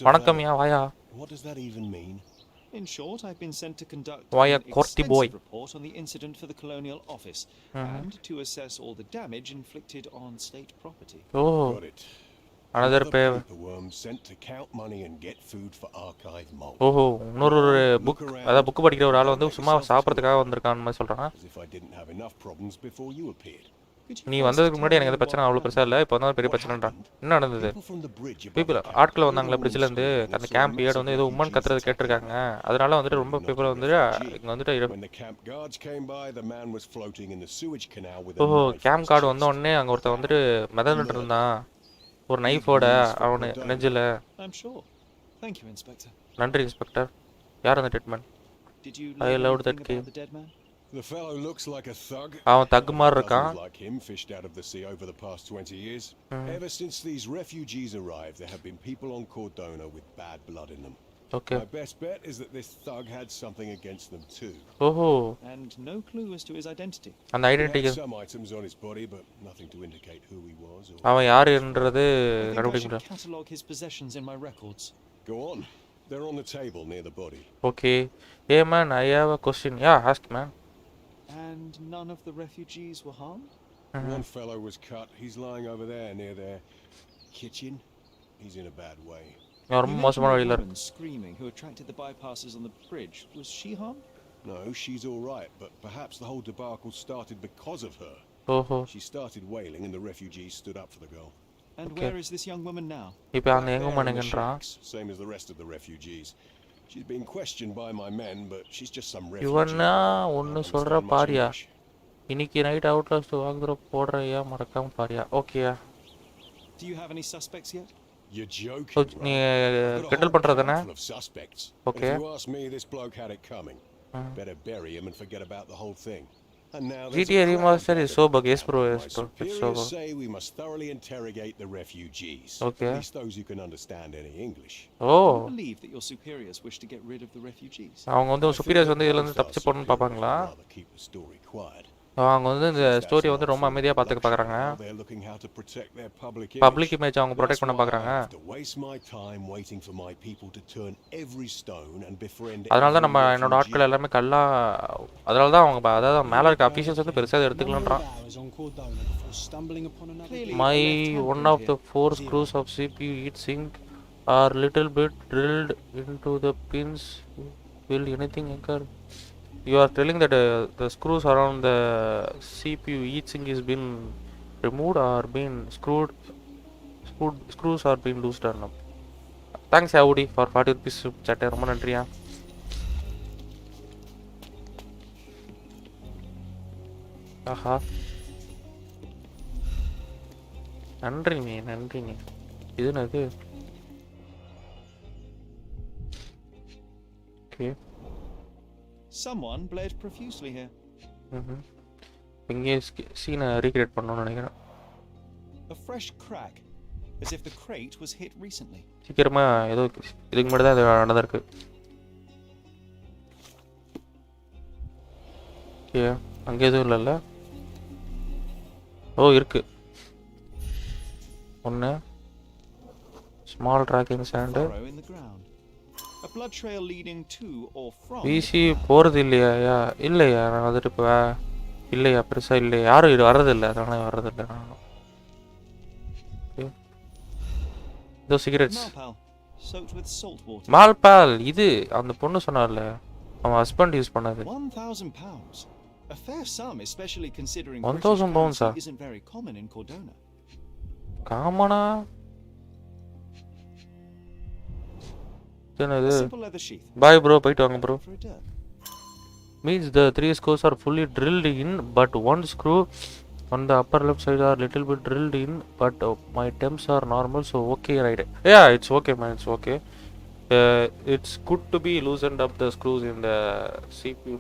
வணக்கம் யா வாயா. In short, I've been sent to conduct Why a an Corti boy report on the incident for the Colonial Office and to assess all the damage inflicted on state property. Oh. Another pay. ஓஹோ இன்னொரு book அதாவது book படிக்கிற ஒரு ஆள் வந்து சும்மா சாப்பிட்றதுக்காக வந்திருக்கான்னு மாதிரி சொல்கிறான். நீ வந்ததுக்கு முன்னாடி எனக்கு எந்த பிரச்சனை அவ்வளோ பெருசாக இல்லை. இப்போ வந்து பெரிய பிரச்சனைன்றான். என்ன நடந்தது? பீப்புள் ஆட்கள் வந்தாங்களே பிரிட்ஜிலேருந்து அந்த கேம்ப் ஏடு வந்து ஏதோ உமன் கத்துறது கேட்டிருக்காங்க. அதனால வந்துட்டு ரொம்ப பீப்புள் வந்துட்டு இங்கே வந்துட்டு ஓஹோ கேம்ப் கார்டு வந்த உடனே அங்கே ஒருத்தன் வந்துட்டு மிதந்துட்டு இருந்தான். ஒரு நைஃபோட அவனு நெஞ்சில. I'm sure. Thank you, Inspector. நன்றி இன்ஸ்பெக்டர். யார் அந்த treatment? Did you I learn loved anything that game. about the dead man? The fellow looks like a thug. அவன் தக் மாதிரி Dozens இருக்கான். like him fished out of the sea over the past 20 years. Ever since these refugees arrived, there have been people on Cordona with bad blood in them. Okay. My best bet is that this thug had something against them too. ஓஹோ. And no clue as to his identity. அந்த He identity had some items on his body, but nothing to indicate who he was or... அவன் யாருன்றது I think I கண்டுபிடிக்க should முடியல. catalogue his possessions in my records. Go on. They're on the table near the body. Okay. Hey man, I have a question. Yeah, ask man. And none of the refugees were harmed? One fellow was cut. He's lying over there near their kitchen. He's in a bad way. நான் ரொம்ப You மோசமான mentioned வழியில the இருக்கு. woman screaming who attracted the bypassers on the bridge. Was she harmed? No, she's all right, but perhaps the whole debacle started because of her. ஓஹோ. She started wailing and the refugees stood up for the girl. And Okay. where is this young woman now? இப்போ அந்த Back எங்க there in the மனைங்கன்றான். shacks, same as the rest of the refugees. She's been questioned by my men, but she's just some refugee. இவன்னா Don't ஒன்னு understand சொல்ற much பாரியா. English. இன்னைக்கு night Outlast வாங்குற போடுறியா மறக்காம பாரியா. ஓகேயா. Do you have any suspects yet? You're joking, So நீ right? I've got a கிண்டல் whole பண்றதானே? camp full of suspects. Okay. If you ask me, this bloke had it coming. Better bury him and forget about the whole thing. And now there's GTA a crowd remaster is gathered. so bug. Yes bro, My yes bro. It's so superiors bug. say we must thoroughly interrogate the refugees. Okay. At least those who can understand any English. I Oh. believe that your superiors wish to get rid of the refugees. அவங்க வந்து I feel superiors that வந்து இதுல both இருந்து our தப்பிச்சு போறணும்னு பாப்பாங்களா? superiors would rather keep the story quiet. அவங்க வந்து இந்த story வந்து ரொம்ப அமைதியா பாத்துக்க பாக்குறாங்க. They're looking how to protect their public public image. Image அவங்க ப்ரொடெக்ட் பண்ண That's why I பாக்குறாங்க. have to waste my time waiting for my people to turn every stone and befriend அதனால தான் every நம்ம என்னோட ஆட்கள் refugee. எல்லாமே கல்லா. அதனால தான் அவங்க அதாவது மேல இருக்க அபிஷியல்ஸ் வந்து பெருசா இதை எடுத்துக்கலன்றான். hours on Cordona before stumbling upon another Clearly, My left-handed one of the here. 4 screws of CPU heat sink are little bit drilled into the pins. Will anything occur? You are telling that the screws around the CPU heat sink is been removed or been screws are been loosened up. Thanks Howdy for 40 rupees chat. ரொம்ப நன்றியா. ஆஹா. நன்றி நீ. இது என்னது? Okay. Someone bled profusely here. இங்கே சீனை recreate பண்ணணும்னு நினைக்கிறேன். A fresh crack, as if the crate was hit recently. சீக்கிரமா ஏதோ இதுக்கு முன்னாடி தான் இது நடந்திருக்கு. ஓகே. அங்கே எதுவும் இல்லைல்ல? ஓ இருக்கு. ஒன்று small tracking sand. Furrow in the ground. A blood trail leading to or from. வீசி போகிறது இல்லையா? இல்லையா நான் வந்துட்டு இப்போ இல்லையா பெருசாக இல்லையா யாரும் இது வர்றதில்லை அதனால வர்றதில்லை நான். இதோ cigarettes. Malpal, soaked with salt water. மால்பால் இது அந்த பொண்ணு சொன்னார்ல அவன் ஹஸ்பண்ட் யூஸ் பண்ணது. 1,000 pounds. A fair sum, especially considering 1,000 pounds, currency isn't very common in Cordona. காமனா A என்னது? simple leather sheath. Bye bro போயிட்டு வாங்க bro. For a dirt. Means the 3 screws are fully drilled in, but one screw on the upper left side are little bit drilled in, but my temps are normal, so okay, right? Yeah, it's okay, man. It's okay. It's good to be loosened up the screws in the CPU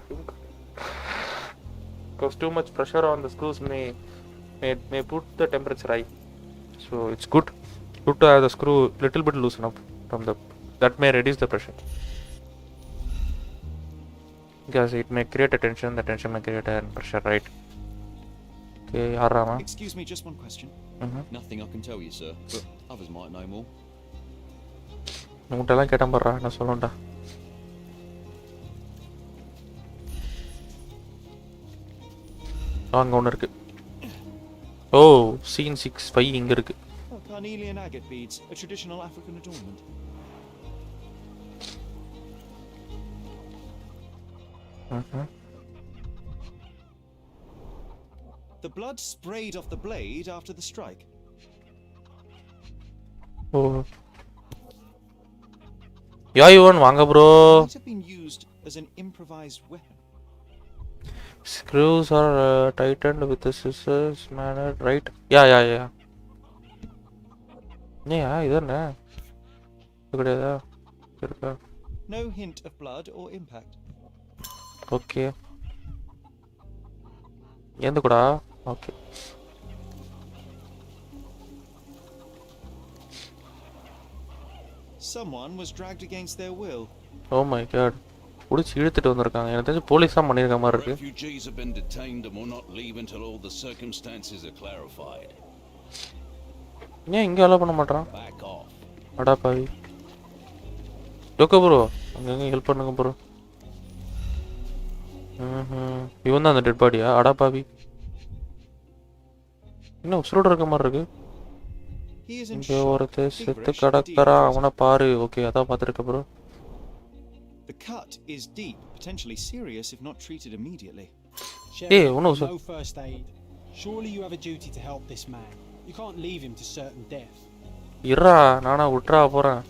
because too much pressure on the screws may put the temperature high. So it's good to have the screw little bit loosen up from the that may reduce the pressure. Because it may create a tension, the tension may create a pressure, right? Okay, Arama. Excuse me, just one question. Nothing I can tell you, sir, but others might know more. உங்கள்கிட்டலாம் கேட்டான் பாடுறா நான் சொல்லணும்டா. அங்கே ஒன்று இருக்கு. ஓ scene 6 இங்கே இருக்கு. Oh, carnelian agate beads, a traditional African adornment. The blood sprayed off the blade after the strike. ஓ யாயுவன் வாங்க bro. Might have been used as an improvised weapon. Screws are tightened with the scissors manner, right? Yeah. ஏயா இதென்ன இது கிடையாதா இருக்கா No hint of blood or impact. Okay எந்த கூடா okay Someone was dragged against their will. Oh my God புடிச்சு இழுத்துட்டு வந்திருக்காங்க எனக்கு தெரிஞ்சு போலீஸ் தான் பண்ணிருக்க மாதிரி இருக்கு Refugees have been detained and will not leave until all the circumstances are clarified. ஏன் இங்க அலோ பண்ண மாட்டான் Back off. அடா பாவி டோக்கோ ப்ரோ அங்க ஹெல்ப் பண்ணுங்க ப்ரோ இவன் தான் அந்த டெட் பாடியா அடா பாவி இன்னும் உசுரோட இருக்க மாதிரி இருக்கு He is in இங்க shock, ஒருத்தர் செத்து feverish, கிடக்குறான் dehydrated. அவனை பாரு ஓகே அதான் பார்த்துருக்க bro The cut is deep, potentially serious if not treated immediately. Sheriff, no, no first aid. Surely you have a duty to help this man. You can't leave him to certain death. இருடா நானா விட்டுறா போறேன்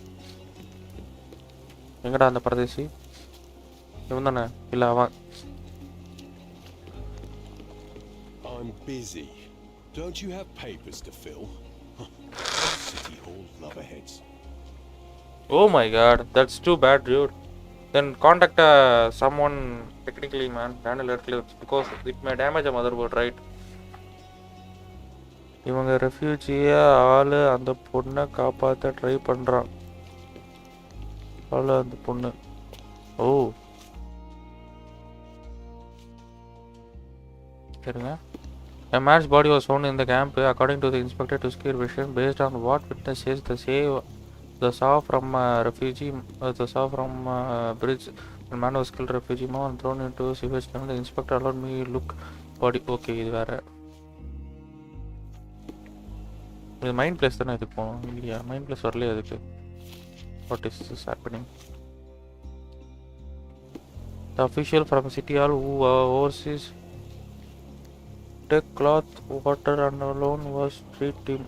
எங்கடா அந்த பரதேசி இவன் தானே இல்ல அவன் I'm busy. Don't you have papers to fill? City Hall lubberheads. Oh my god, that's too bad, dude. Then contact someone technically, man. Handle it because it may damage a motherboard, right? இவங்க ரெஃப்யூஜியை ஆளு அந்த பொண்ணை காப்பாற்ற try பண்ணுறான் ஆளு அந்த பொண்ணு ஓ சரிங்க A man's body was found in the camp according to the inspector to scare vision based on what witness says the saw from refugee the saw from bridge the man was killed refugee man thrown into sewage tank the inspector allowed me look body okay இது வேற இது mind place தானே இதுக்கு போகணும் இல்லையா mind place வரலையே அதுக்கு what is this happening the official from city hall who oversees take cloth water and alone was treat him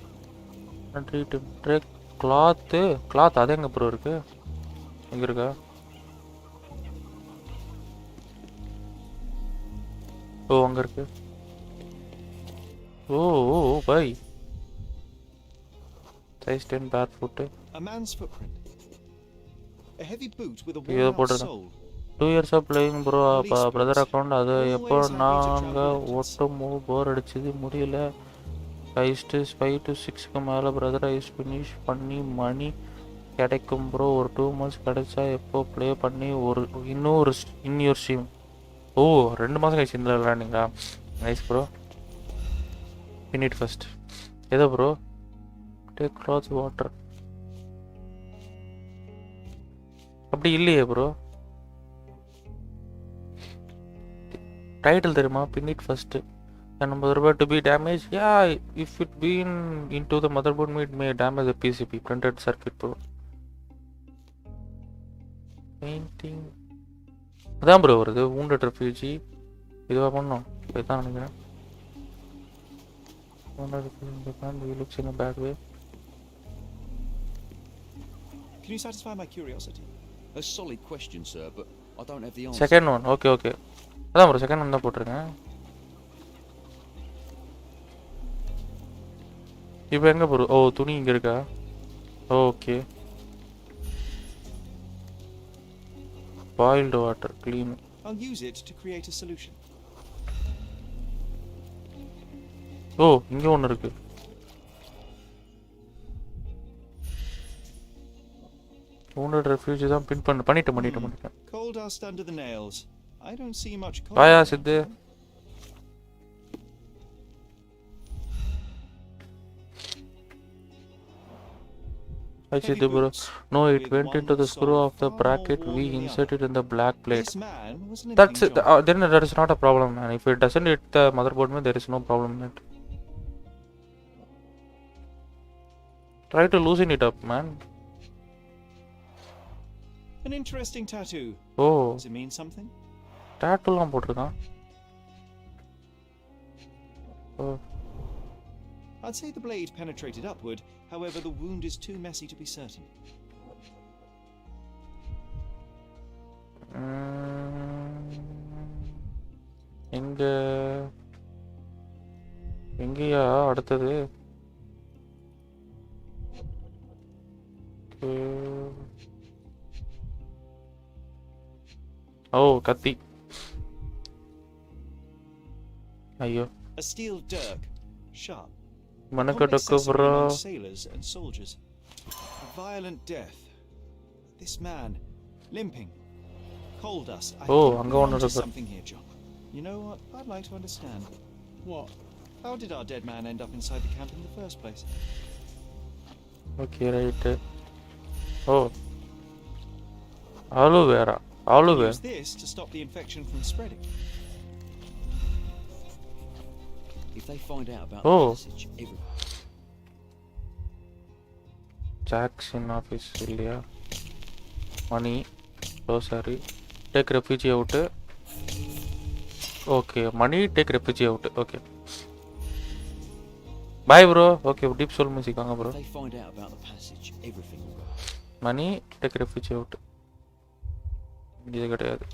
take cloth அது எங்க ப்ரோ இருக்கு எங்க இருக்கா ஓ அங்க இருக்கு ஓ by size 10 barefoot A man's footprint. A heavy boot with a இத worn-out போட்டுறேன் sole. 2 years of playing bro brother account அது எப்போ நாங்க ஒட்டு மூவ் போர் அடிச்சது முடியல 5 to 6 க்கு மேல பிரதர் ஐஸ் ஃபினிஷ் பண்ணி மணி கிடைக்கும் ப்ரோ ஒரு 2 months கிடைச்சா எப்போ ப்ளே பண்ணி ஒரு இன்னொரு இன்னியர் ஸ்ட்ரீம் ஓ 2 மாசம் கழிச்சு இந்த விளையாடுங்களா நைஸ் ப்ரோ பினிட் ஃபர்ஸ்ட் ஏதோ ப்ரோ டேக் க்ளாத் வாட்டர் அப்படி இல்லையே ப்ரோ title தெரியுமா pin it first and motherboard to be damaged yeah if it been into the motherboard it may damage the PCB printed circuit bro painting அதான் bro வருது wounded refugee இதுவா பண்ணோம் இதான் நினைக்கிறேன் wounded refugee looks in a bad way Can you satisfy my curiosity? A solid question, sir, but I don't have the answer. second one okay அதான் bro second one தான் போட்டிருக்கேன் இப்போ எங்கே ப்ரோ ஓ துணி இங்கே இருக்கா okay boiled water clean I'll use it to create a solution. ஓ இங்கே ஒன்று இருக்கு wounded refugee தான் பின் பண்ணிட்டேன் Coal dust under the nails. I don't see much coal. வாயா சித்து Hi Siddhu bro. No, it went into the screw of the bracket we inserted in the black plate. This man was an That's it. Then that is not a problem, man. If it doesn't hit the motherboard, man, there is no problem in it. Try to loosen it up, man. An interesting tattoo. Oh, Does it mean something? tattoo லாம் போட்டுருக்கான். Oh. I'd say the blade penetrated upward, however the wound is too messy to be certain. எங்கயா அடுத்தது ஓ கத்தி ஐயோ A steel dirk, sharp. மனக்கடக்கு Common bro accessory among sailors and soldiers. A violent death. This man, limping, coal dust. I Oh, think I'm we're going onto to the- something here, John. You know what? I'd like to understand. What? How did our dead man end up inside the camp in the first place? Okay right ஓ aloe vera ஆலுவே Use this to stop the infection from spreading. If they find out about Oh. the passage, Jack's in office இல்லையா மணி ஓ sorry take refugee out okay மணி take refugee out okay bye bro okay deep soul music வாங்க bro if they find out about the passage, everything will go. Money take refugee out இது கிடையாது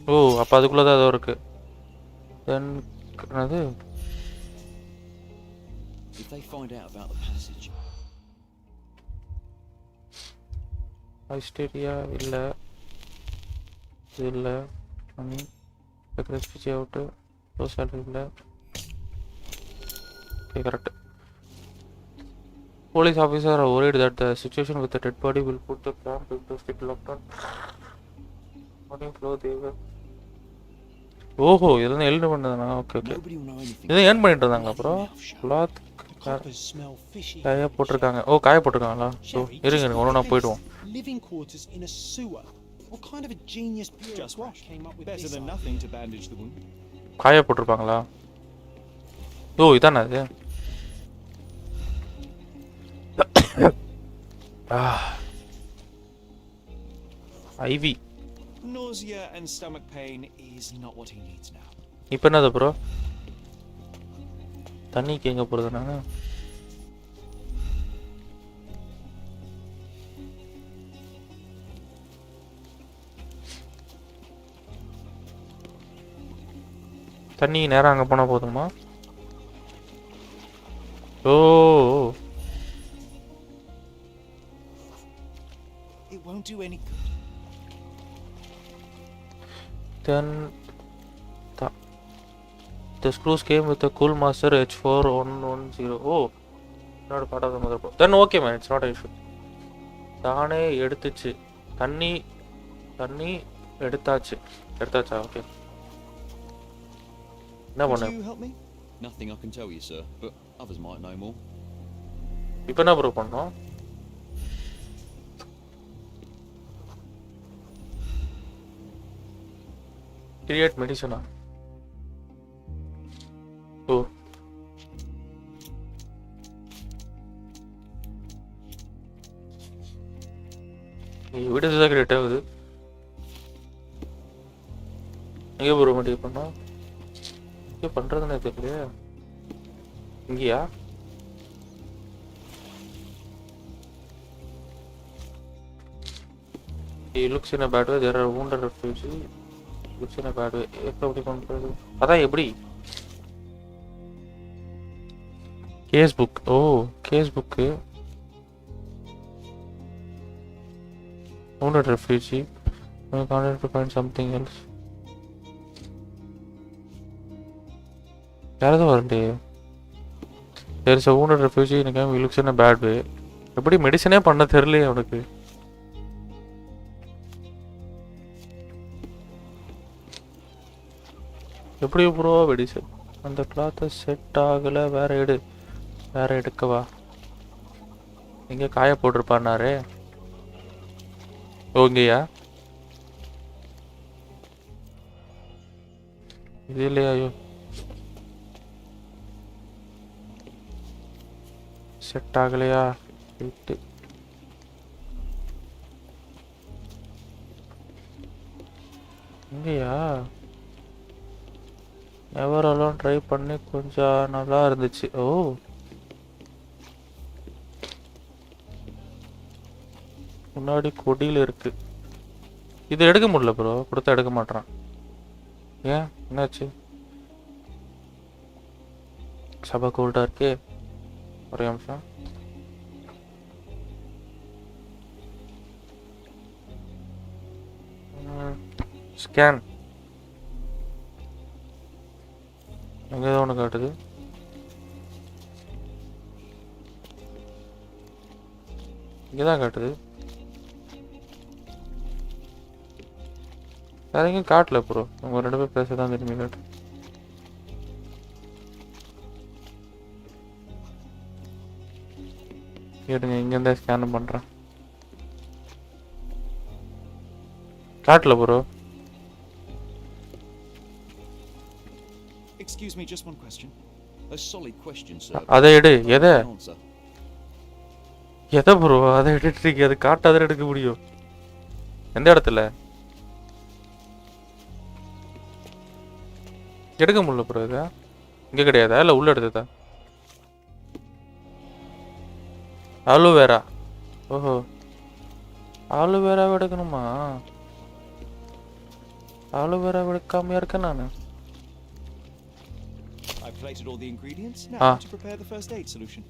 ஓ அப்போ அதுக்குள்ளே தான் ஏதோ இருக்கு தென் என்னது If they find out about the passage, ஐஸ்டேரியா இல்லை இது இல்லை மணி ரெஃப்யூஜி அவுட்டு லோ சேலரி இல்லை okay correct Police officer are worried that the situation with the dead body will put the camp into strict lockdown. Money flow they were. ஓஹோ இதெல்லாம் எழுந்து பண்ணதுனா okay okay nobody will know anything. இதை ஏன் பண்ணிட்டு இருந்தாங்களா bro cloth The coppers smell fishy. காய போட்டிருக்காங்க ஓ காய போட்டிருக்காங்களா ஸோ Jerry, இருங்க just ஒன்று நான் போயிடுவோம் living quarters in a sewer. What kind of a genius Just bureaucrat wash. came up with Better this than idea? nothing to bandage the wound. காய போட்டிருப்பாங்களா ஓ இதானே அது IV Nausea and stomach pain is not what he needs now. இப்போ என்னது bro தண்ணிக்கு எங்கே போகிறது நான் தண்ணி நேரம் அங்கே போனால் போதுமா ஓ It won't do any good. then the screws came with a cool master H4110 oh not part of the motherboard then okay man it's not an issue தானே எடுத்துச்சு தண்ணி எடுத்தாச்சா ஓகே என்ன பண்ண Could you help me? Nothing I can tell you, sir, but others might know more. இப்போ என்ன prove பண்ணோம் create மெடிசனா ஓ video தான் create ஆகுது எங்கே ப்ரூவ் மெடிக்கல் பண்ணோம் இங்கே பண்ணுறதுன்னு தெரியலையே இங்கேயா He looks in a bad way. There are wounded refugee. Looks in a bad way. எப்படி பண்றது அதான் எப்படி case book oh case book wounded refugee. I can't to find something else. யாரது வரண்டே There is a wounded refugee in a camp. He looks in a bad way. எப்படி மெடிசனே பண்ண தெரியலையே அவனுக்கு எப்படி ப்ரோ மெடிசன் அந்த கிளாத்தை செட் ஆகலை வேற எடுக்கவா எங்கே காய போட்டிருப்பான்னாரே ஓங்கேயா இது இல்லையா ஐயோ செட் ஆகலையா விட்டு இங்கேயா எவரெல்லாம் ட்ரை பண்ணி கொஞ்சம் நல்லா இருந்துச்சு ஓ முன்னாடி கொடியில் இருக்கு இது எடுக்க முடியல ப்ரோ கொடுத்தா எடுக்க மாட்டான் ஏன் என்னாச்சு? சபா கோல்டா இருக்கே. ஒரே நிமிஷம். ஸ்கேன் எங்கே தான் ஒன்று காட்டுது. இங்கே தான் காட்டுது. வேற எங்கேயும் காட்டல ப்ரோ. உங்கள் 2 பேர் பேச தான் திரும்பி காட்டு. கேட்டுங்க, இங்கேருந்தே ஸ்கேன் பண்ணுறேன். காட்டல bro. Excuse me, just one question. A solid question, sir. அதை எடு. எதை Answer. எதை ப்ரோ? அதை எடுத்துருக்கு. அது காட்டாத எடுக்க முடியும். எந்த இடத்துல எடுக்க முடியல ப்ரோ? இதா இங்கே கிடையாதா? இல்லை உள்ள எடுத்ததா? ஆலோவேரா. ஓஹோ, ஆலோவேராவை எடுக்கணுமா? ஆலோவேராவை எடுக்காமையா இருக்கேன் நான். I've plated all the ingredients now to prepare the first aid solution.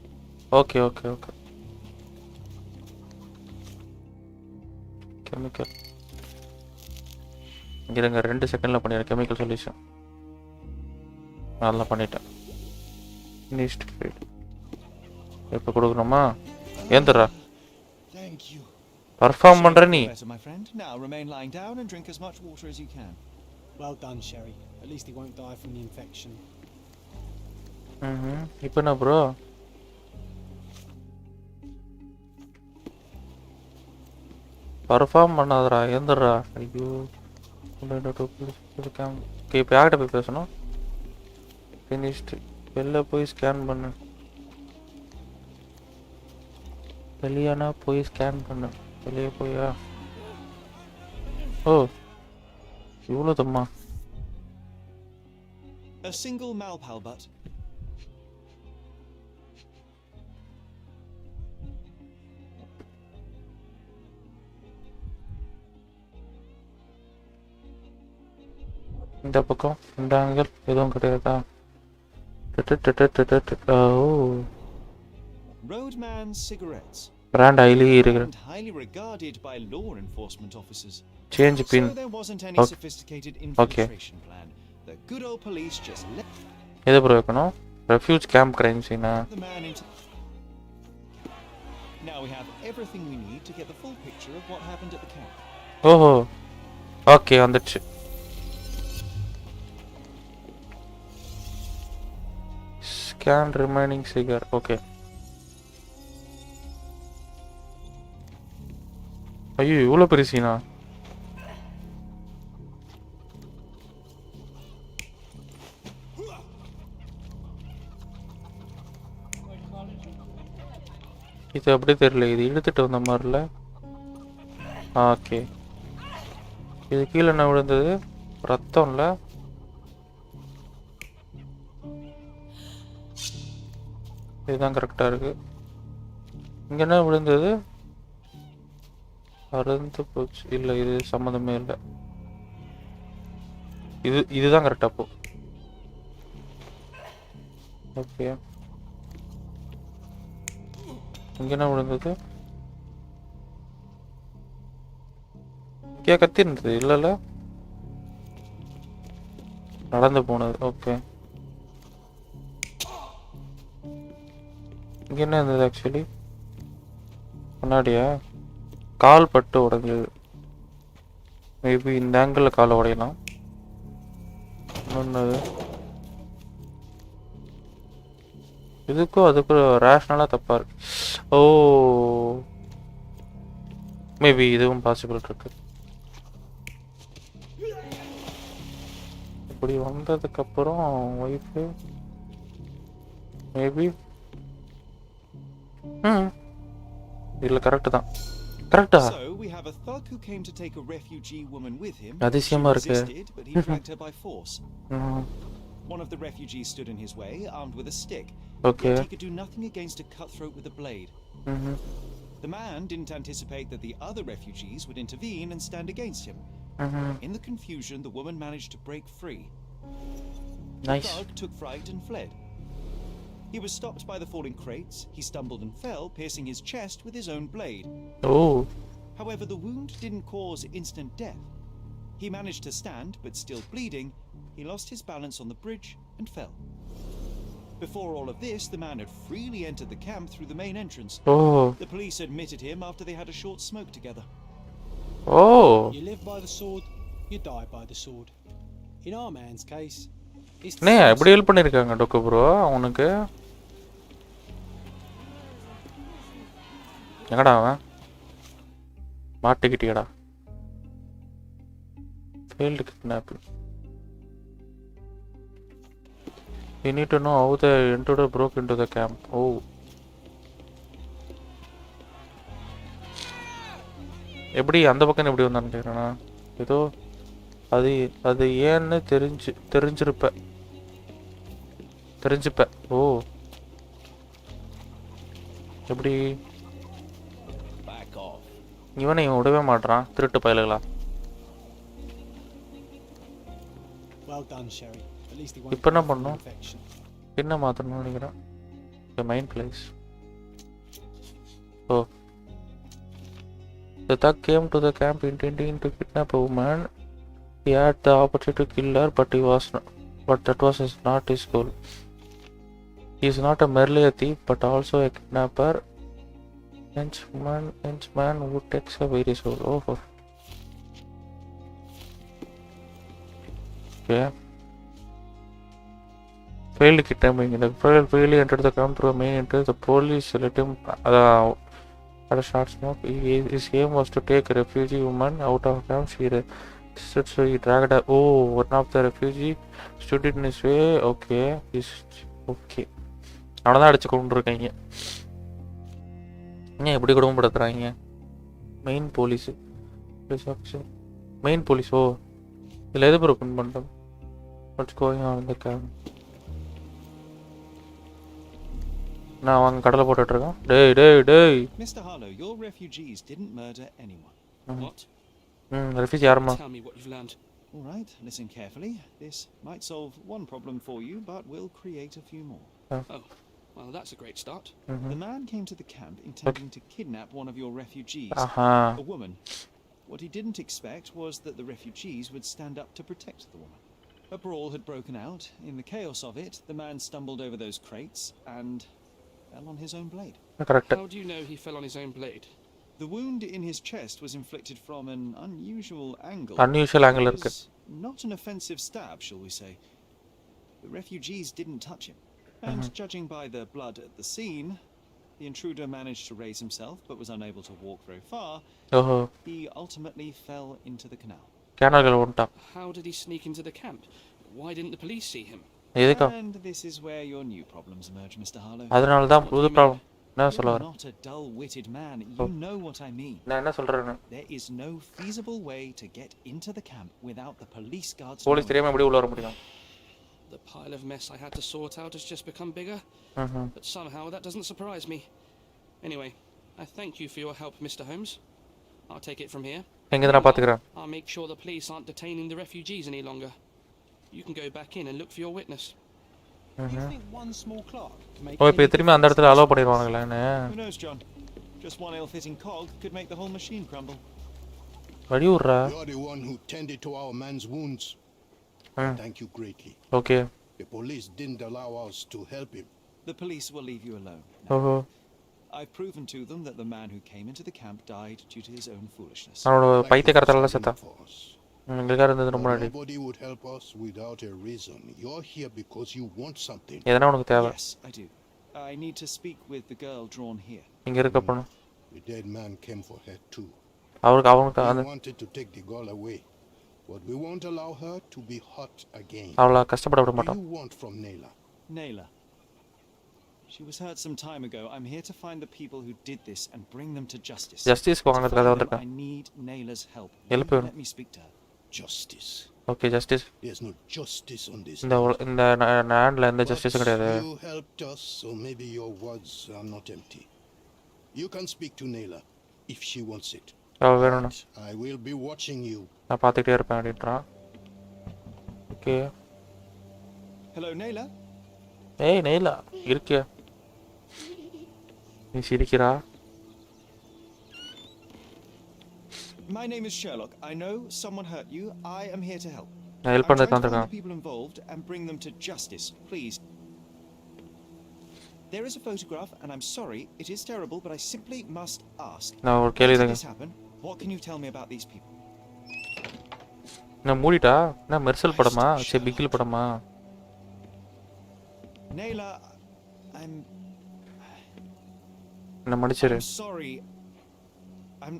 Okay okay okay. Chemical இங்க 2 செகண்ட்ல பண்ணிடுறேன். கெமிக்கல் சொல்யூஷன் நல்லா பண்ணிட்டேன். நெக்ஸ்ட் ஃபீட் எப்போ கொடுக்கணுமா? ஏந்துடா. Thank you. பர்ஃபார்ம் பண்ற நீ. Better, my friend. Now remain lying down and drink as much water as you can. Well done, Sherry. At least he won't die from the infection. இப்போ என்ன bro? Perform பண்ணாதடா. ஏந்துடா. ஐயோ, okay. இப்போ யார்கிட்ட போய் பேசணும்? Finished. வெளில போய் ஸ்கேன் பண்ணு. வெளியானா போய் ஸ்கேன் பண்ணு. வெளியே போயா? ஓ, இவ்வளோ தம்மா. A single Malpal butt. இந்த பக்கம் இந்த ஆங்கிள் எதுவும் கிடையாதா? Roadman cigarettes. Brand highly regarded by law enforcement officers. Change pin. So there wasn't any sophisticated infiltration plan. The good old police just let எது ப்ரோ வைக்கணும்? Refuge camp crime China? the man into. Now we have everything we need to get the full picture of what happened at the camp. ஓஹோ, okay வந்துடுச்சு. Scan remaining cigar. Okay. ஐயோ, இவ்வளோ பெரிய சீனா? இது அப்படியே தெரியல. இது இழுத்துட்டு வந்த மாதிரில. ஓகே, இது கீழே என்ன விழுந்தது? ரத்தம் இல்லை. இதுதான் கரெக்டாக இருக்கு. இங்கே என்ன விழுந்தது? அறுந்து போச்சு. இல்லை, இது சம்மந்தமே இல்லை. இதுதான் கரெக்டாக போ. ஓகே, இங்கே என்ன விழுந்தது? இங்கே கத்தி இருந்தது. இல்லைல்ல, நடந்து போனது. ஓகே, இங்கே என்ன இருந்தது? ஆக்சுவலி முன்னாடியா கால் பட்டு உடைஞ்சது. மேபி இந்த ஆங்கிளில் காலை உடையலாம். இன்னொன்று இதுக்கும் அதுக்கும் ரேஷ்னலாக தப்பாக இருக்கு. ஓ, மேபி இதுவும் பாசிபிள் இருக்கு. இப்படி வந்ததுக்கப்புறம் ஒய்ஃபு மேபி இல்ல கரெக்ட் தான். கரெக்ட்டா? So we have a thug who came to take a refugee woman with him. அதிசயமா இருக்கு. But he dragged her by force. One of the refugees stood in his way, armed with a stick. Okay. He could do nothing against a cutthroat with a blade. The man didn't anticipate that the other refugees would intervene and stand against him. In the confusion, the woman managed to break free. Nice. The thug took fright and fled. He was stopped by the falling crates. He stumbled and fell, piercing his chest with his own blade. Oh. However, the wound didn't cause instant death. He managed to stand, but still bleeding, he lost his balance on the bridge and fell. Before all of this, the man had freely entered the camp through the main entrance. Oh. The police admitted him after they had a short smoke together. Oh. You live by the sword, you die by the sword. In our man's case, it's நே எப்படி help பண்ணிருக்காங்க டொக்கு bro அவனுக்கு. எங்கடா அவன் மாட்டிக்கிட்டியடா. Failed kidnap. You need to know how the intruder broke into the camp. Oh. எப்படி அந்த பக்கம் எப்படி வந்தான்னு கேக்குறேனா? ஏதோ அது ஏன்னு தெரிஞ்சிருப்ப. ஓ. எப்படி Back off. இவனை விடவே மாட்றான் திருட்டு பயலுகளா. Well done, Sherry. At least he won't இப்போ என்ன die from பண்ணோம்? infection. என்ன மாத்தணும்னு நினைக்கிறேன். The main place. Oh. The thug came to the camp intending to kidnap a woman. He had the opportunity to kill her, but that was not his goal. He is not merely a thief, but also a kidnapper. Henchman who takes a very soul. Oh. Okay. Failed kidnapping. The failed entered the camp through a main entrance. The police let him at a short smoke. His aim was to take a refugee woman out of camp. She resisted, so he dragged her. Oh, one of the refugee stood in his way. Okay. Okay. அவனதான் அடிச்சு கொண்டு இருக்காங்க. ஏன் எப்படி குடும்பப்படுத்துறாங்க? Main police. Main police. ஓ இதில் எது bro pin பண்ணுறோம்? வாட்ஸ் கோயிங் ஆன் இந்த கேம்? நான் அவங்க கடலை போட்டுட்டு இருக்கேன். டேய் Mr. Harlow, your refugees didn't murder anyone. What? Refugee யாருமா? Tell me what you've learned. All right, listen carefully. This might solve one problem for you, but will create a few more. Oh, well, that's a great start. The man came to the camp intending to kidnap one of your refugees, a woman. What he didn't expect was that the refugees would stand up to protect the woman. A brawl had broken out. In the chaos of it, the man stumbled over those crates and fell on his own blade. Correct. How do you know he fell on his own blade? The wound in his chest was inflicted from an unusual angle. Unusual angle It இருக்கு. was not an offensive stab, shall we say. The refugees didn't touch him. And judging by the blood at the scene, the intruder managed to raise himself but was unable to walk very far. ஓஹோ. He ultimately fell into the canal. கேனல்கள் வந்துட்டான். How did he sneak into the camp? Why didn't the police see him? எதுக்கா? And this is where your new problems emerge, Mr. Harlow. அதனால தான் புது problem. என்ன சொல்ல You're வரேன்? not a dull-witted man. You know what I mean. நான் என்ன சொல்றேன்னு? There is no feasible way to get into the camp without the police guards. Police தெரியாம எப்படி உள்ள வர முடியும்? The pile of mess I had to sort out has just become bigger, but somehow that doesn't surprise me. Anyway, I thank you for your help, Mr. Holmes. I'll take it from here. எங்க நான் பாத்துக்கறேன். I'll make sure the police aren't detaining the refugees any longer. You can go back in and look for your witness. You think one small clock can make ஓ இப்போ any திரும்பி அந்த இடத்துல allow பண்ணிடுவாங்களான்னு? Who knows, John? Just one ill-fitting cog could make the whole machine crumble. வழி விடுறா. You're the one who tended to our man's wounds. Thank you greatly. Okay. The police didn't allow us to help him. The police will leave you alone. ஓஹோ. I've proven to them that the man who came into the camp died due to his own foolishness. அவனோட பைத்தியக்காரத்தால செத்தான். For us. எங்களுக்காக இருந்தது ரொம்ப நன்றி. Nobody would help us without a reason. You're here because you want something. எதனா உனக்கு தேவை. Yes, I do. I need to speak with the girl drawn here. இங்க இருக்க போணும். The dead man came for her too. அவனுக்கு We அந்த wanted to take the girl away, but we won't allow her to be hurt again. அவளை கஷ்டப்பட விட What do மாட்டான். you want from Naila? Naila. She was hurt some time ago. I'm here to find the people who did this and bring them to justice. ஜஸ்டிஸ்க்கு To வாங்குறதுக்காக find them, வந்திருக்கேன். I need Naila's help. Help Will you வேணும். let me speak to her? Justice. Okay justice. There's no justice on this. இந்த நாட்ல எந்த ஜஸ்டிஸும் கிடையாது. You helped us, so maybe your words are not empty. You can speak to Naila if she wants it. வேணும் I will be watching you. நான் பார்த்துக்கிட்டே இருப்பேன் அப்படின்றான். Okay. Hello, Naila. ஏய் நெய்லா இருக்கியா? நீ சிரிக்கிறா? My name is Sherlock. I know someone hurt you. I am here to help. நான் ஹெல்ப் I'm trying பண்ணுறதுக்கு to find வந்திருக்கேன். the people involved and bring them to justice, please. There is a photograph, and I'm sorry, it is terrible, but I simply must ask. நான் ஒரு Why கேள்வி did தான். this happen? What can you tell me about these people? நான் மூடிட்டா? நான் மெர்சல் படமா? சரி பிகில் படமா? Naila, I'm நான் மன்னிச்சிரு. sorry. I'm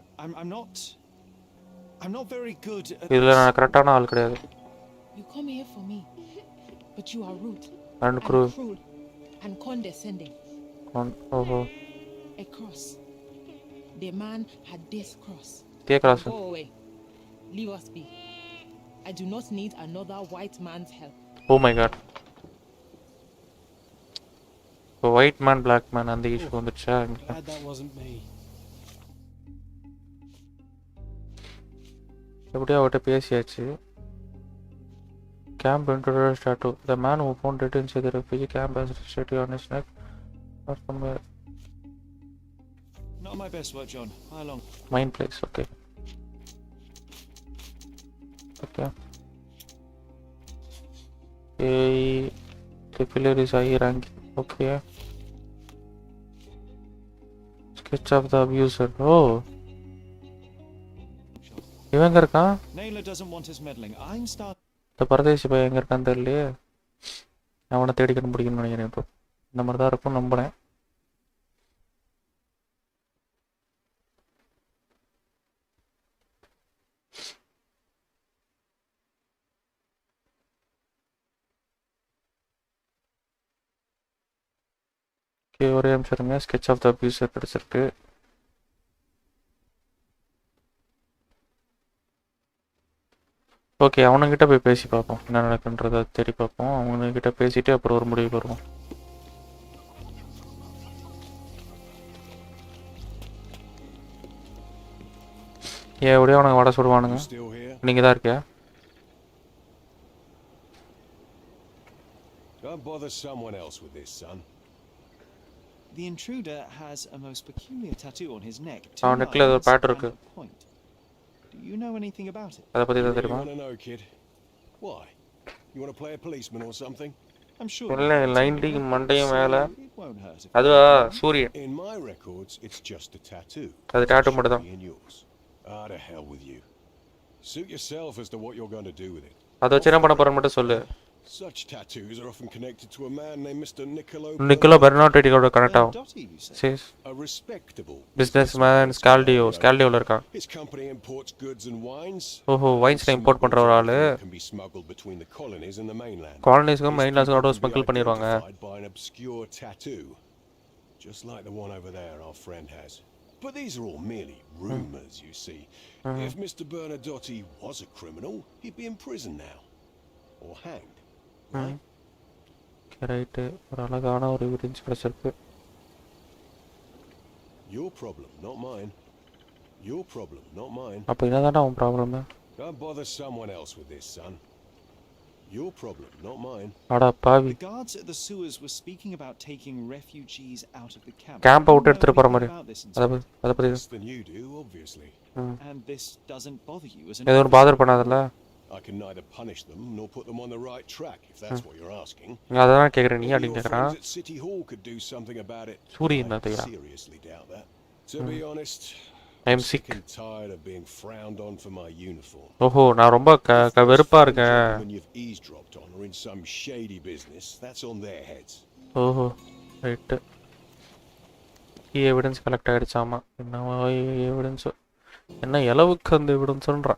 not very good at இதில் நான் கரெக்டான ஆள் கிடையாது. You come here for me, but you are rude And cruel and condescending. ஓஹோ. A cross. The man had this cross. தேக்கராசு. Go away. Leave us be. I do not need another white man's help. Oh my God. இப்போ white man black man அந்த issue வந்துடுச்சா? Glad that wasn't me. எப்படியோ அவர்கிட்ட பேசியாச்சு. Camp introduced tattoo. The man who found it inside the refugee camp has a tattoo on his neck or somewhere. Not my best work, John. How long? Mine place, okay. Okay. The filler is high ranking. Okay. Sketch of the abuser. Oh. இவன் எங்க இருக்கான்? Naila doesn't want us meddling. I'm starting. இந்த பரதேசி பையன் எங்கே இருக்கான்னு தெரியலையே. அவனை தேடி கண்டுபிடிக்கணும்னு நினைக்கிறேன். இப்போ இந்த மாதிரி தான் இருக்கும் நம்புறேன். ஓகே ஒரே நிமிஷம் இருங்க. ஸ்கெட்ச் ஆஃப் த அபியூசர் கிடச்சிருக்கு. ஓகே அவனுங்கிட்ட போய் பேசி பார்ப்போம். என்ன நடக்குன்றதை தேடி பார்ப்போம். அவங்கக்கிட்ட பேசிட்டு அப்புறம் ஒரு முடிவுக்கு வருவோம். ஏன் எப்படியோ அவனுக்கு வடை சுடுவானுங்க. நீங்கள் தான் இருக்கியா? Don't bother someone else with this, son. The intruder has a most peculiar tattoo on his neck. அவன் நெக்கில் ஏதோ ஒரு பேட் இருக்கு. Do you know anything about it? அதை பற்றி தான் தெரியுமா? You want to know, kid? Why? You want to play a policeman or something? I'm sure. இல்லை லைன்டி மண்டையும் மேலே. It won't hurt. அதுவா சூரியன். In my records, it's just a tattoo. அது டாட்டூ மட்டும் தான். In yours. Ah, to hell with you. Suit yourself as to what you're going to do with it. அதை வச்சு என்ன பண்ண போறேன்னு மட்டும் சொல்லு. Such tattoos are often connected to a man named Mr.nk Niccolo பெர்னாட்டோட கனெக்ட் ஆகும். சேஸ் a respectable பிசினஸ்மேன் ஸ்கால்டியோல இருக்கான். his company imports goods and wines. ஓஹோ வைன்ஸ்ல இம்போர்ட் பண்ற ஒரு ஆளு. Can be smuggled between the colonies and the mainland. காலனிஸ்க்கும் மெயின்லாண்ட்ஸ்க்கும் நடுவுல ஸ்மக்கிள் பண்ணிடுவாங்க. By an obscure tattoo, just like the one over there our friend has. But these are all merely rumors, you see. If Mr. Bernadotte was a criminal, he'd be in prison now or hanged. Right ஒரு அழகான ஒரு evidence கிடைச்சிருக்கு. Your problem, not mine. Your problem, not mine. அப்ப என்னதான்டா உன் problem? Don't bother someone else with this, son. Your problem, not mine. அட பாவி. The guards at the sewers were speaking about taking refugees out of the camp. Camp out எடுத்துட்டு போற மாதிரி. அத பத்தி Less than you do, obviously. And this doesn't bother you as an ஏதோ ஒரு father பண்ணாதல்ல? I can neither punish them nor put them on the right track, if that's what you're asking. அதான் கேக்குறேன் நீ அப்படி கேக்குறான். City Hall could do something about it. சூரியன் தான் தெரியா. Seriously doubt that. To be honest, I'm sick and tired of being frowned on for my uniform. ஓஹோ நான் ரொம்ப வெறுப்பா இருக்கேன். When you've eavesdropped on or in some shady business, that's on their heads. ஓஹோ right. Evidence collect ஆயிடுச்சாமா. என்ன evidence? என்ன அளவுக்கு அந்த எவிடன்ஸ் சொல்றா?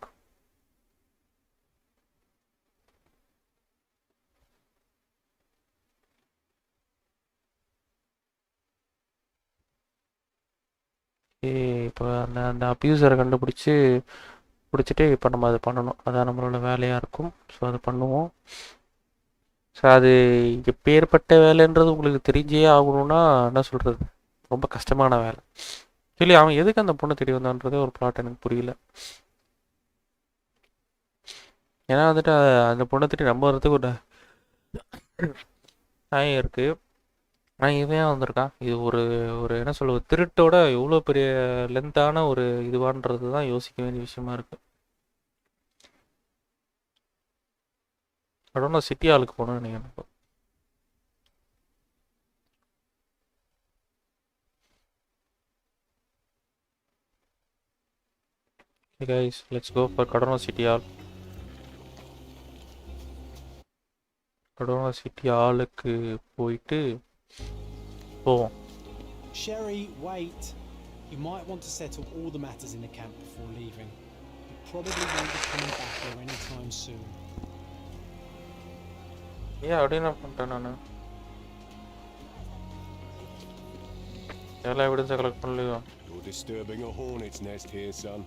இப்போ அந்த அப்யூசரை பிடிச்சிட்டு இப்போ நம்ம அது பண்ணணும். அதான் நம்மளோட வேலையாக இருக்கும். ஸோ அது பண்ணுவோம். ஸோ அது எப்பேற்பட்ட வேலைன்றது உங்களுக்கு தெரிஞ்சே ஆகணும்னா என்ன சொல்கிறது, ரொம்ப கஷ்டமான வேலை. இல்லை அவன் எதுக்கு அந்த பொண்ணை தேடி வந்தான்றதே ஒரு பிளாட் எனக்கு புரியல. ஏன்னா வந்துட்டு அந்த பொண்ணை தேடி நம்ம வரதுக்கு ஒரு நியாயம் இருக்கு. ஆனால் இவன் ஏன் வந்திருக்கான்? இது ஒரு ஒரு என்ன சொல்லுவது, திருட்டோட எவ்வளோ பெரிய லென்த்தான ஒரு இதுவான்றது தான் யோசிக்க வேண்டிய விஷயமா இருக்கு. அதோட நான் சிட்டி ஆளுக்கு போகணும்னு நினைக்கிறேன். Hey guys, let's go for Kadona City Hall. Kadona City Hallக்கு போயிட்டு போவோம். Sherry, wait. You might want to settle all the matters in the camp before leaving. You probably won't be coming back here anytime soon. Yeah, அப்படி என்ன பண்ணிட்டேன் நான்? எல்லா எவிடன்ஸை collect பண்ணலையோ? You're disturbing a hornet's nest here, son.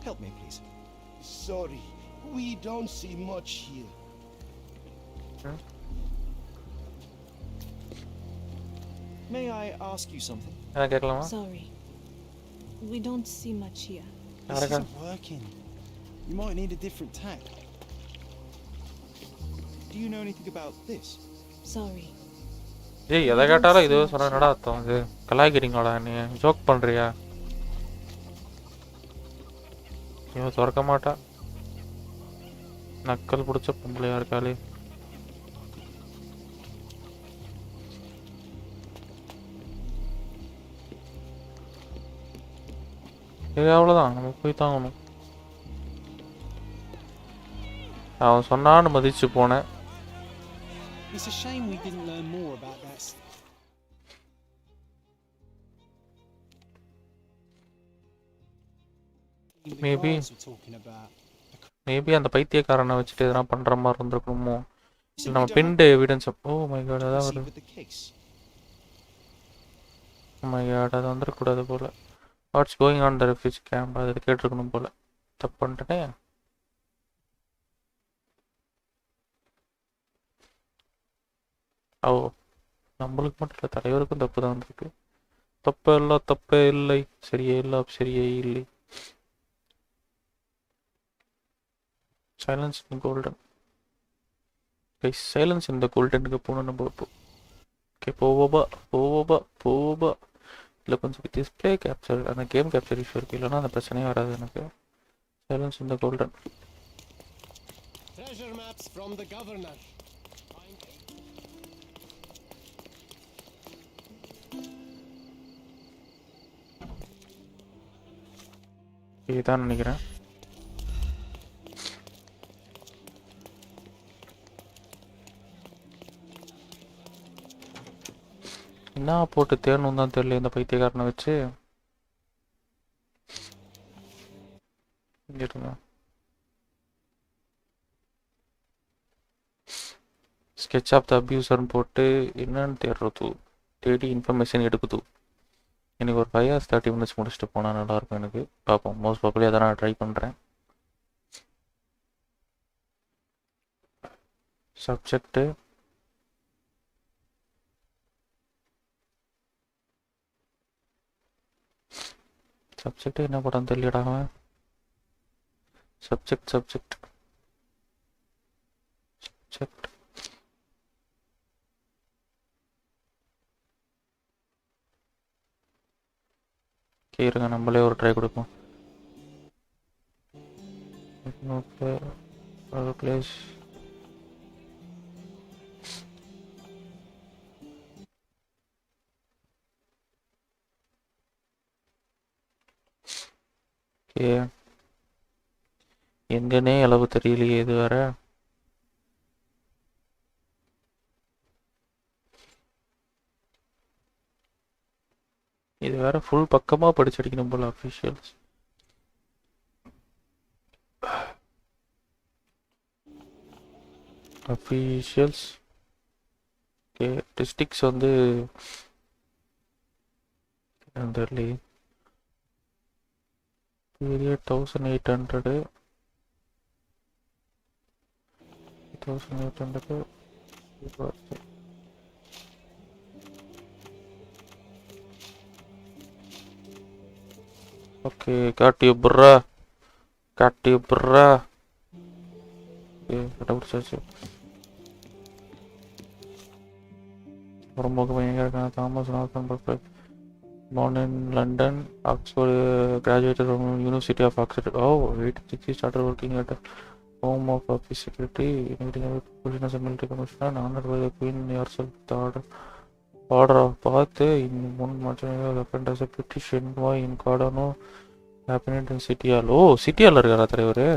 Help me, please. Sorry, we don't see much here. May I ask you something? என்ன கேட்கலாமா? Sorry. We don't see much here. This isn't working. You might need a different tack. Do you know anything about this? Sorry. ஏய் எதை கேட்டாலும் இதுவே சொன்னா என்னடா அர்த்தம்? இது கலாய்க்கிறீங்களா? நீ ஜோக் பண்ணுறியா? இவன் திறக்க மாட்டா. நக்கல் பிடிச்ச பொம்பளையா இருக்காளே. சரி அவ்வளோதான், நம்ம போய் தாங்கணும். அவன் சொன்னான்னு மதிச்சு போனேன். It's a shame we didn't learn more about that. Maybe அந்த பைத்தியக்காரனை வச்சுட்டு எதனா பண்ற மாதிரி இருந்திருக்கணுமோ? இல்லை நம்ம பின்டு எவிடன்ஸ். ஓ மை காட், அதான் வருது. ஓ மை காட், அது வந்துடக்கூடாது போல. Watts going on the refugee camp, அதை கேட்டிருக்கணும் போல. தப்பு பண்ணிட்டேனே. ஓ நம்மளுக்கு மட்டும் இல்லை, தலைவருக்கும் தப்பு தான் வந்திருக்கு. தப்பே இல்லை, சரியே இல்லை, சரியே இல்லை. சைலன்ஸ் இன் கோல்டன். கைஸ், சைலன்ஸ் இந்த கோல்டனுக்கு போகணும் நம்ம இப்போ. ஓகே, போவோபா. இல்லை கொஞ்சம் டிஸ்பிளே கேப்சர், அந்த கேம் கேப்சர் இஷ்யூ இருக்குது. இல்லைன்னா அந்த பிரச்சனையே வராது எனக்கு. சைலன்ஸ் இந்த golden. Treasure maps from the governor. இதுதான் நினைக்கிறேன். என்ன போட்டு தேடணும் தான் தெரியல இந்த பைத்தியக்காரனை வச்சு. ஸ்கெட்ச் ஆஃப் த அபியூசர்னு போட்டு என்னன்னு தேடுறது, தேடி இன்ஃபர்மேஷன் எடுக்குது. எனக்கு ஒரு 5 hours 30 minutes முடிச்சுட்டு போனால் நல்லாயிருக்கும் எனக்கு. பார்ப்போம், மோஸ்ட் ப்ராபப்லி அதை நான் ட்ரை பண்ணுறேன். சப்ஜெக்ட்டு என்ன படம் தெரியலடா அவன். சப்ஜெக்ட் இருங்க, நம்மளே ஒரு ட்ரை கொடுப்போம். ஓகே, ஒரு பிளேஸ். ஓகே, எங்கன்னே அளவு தெரியலையே இது வேற. இது வேற ஃபுல் பக்கமாக படிச்சடிக்கணும் போல. அஃபிஷியல்ஸ் ஓகே, டிஸ்ட்ரிக்ஸ் வந்து தெரியலையே. பீரியட் 1800 1800 ஓகே காட்டிய புர்ரா கண்டுபிடிச்சாச்சு. ஒரு முக பையன் இருக்காங்க. Thomas northern perfect. Born in London, Oxford, graduated from University of Oxford. Oh, 86 he started working at the Home of Office Security, meeting a position as a military commissioner, honored by the Queen herself, the order of Bath in one maternal happened as a British envoy in Cardano, happened in City Hall. Oh, City Hall இருக்காரா தலைவரு?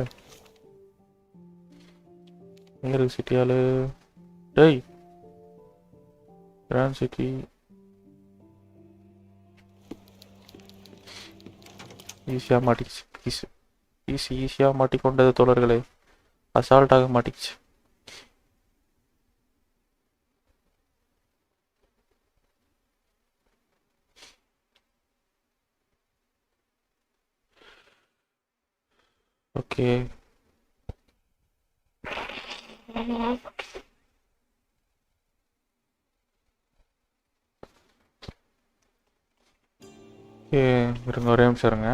எங்க இருக்கு City Hall? டேய் Grand City. ஈஸியா மாட்டிக்கொண்டது தோழர்களே. அசால்ட்டாக மாட்டிச்சு. Okay இருங்க ஒரே நிமிஷம் இருங்க.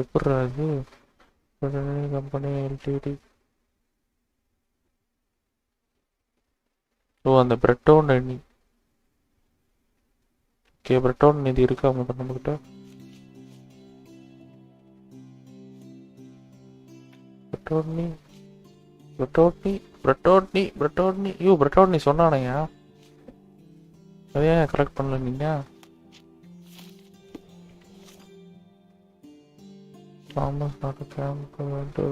எப்படிரா இது கம்பெனி எல்டிடி. ஓ அந்த பிரெட்டோன் எண்ணி. ஓகே பிரெட்டோன் இது இருக்கா நம்மகிட்ட? பிரெட்டோனி ஐயோ பிரெட்டோனி சொன்னானேங்க. அதையே கரெக்ட் பண்ணல நீங்க. Thomas not a camp to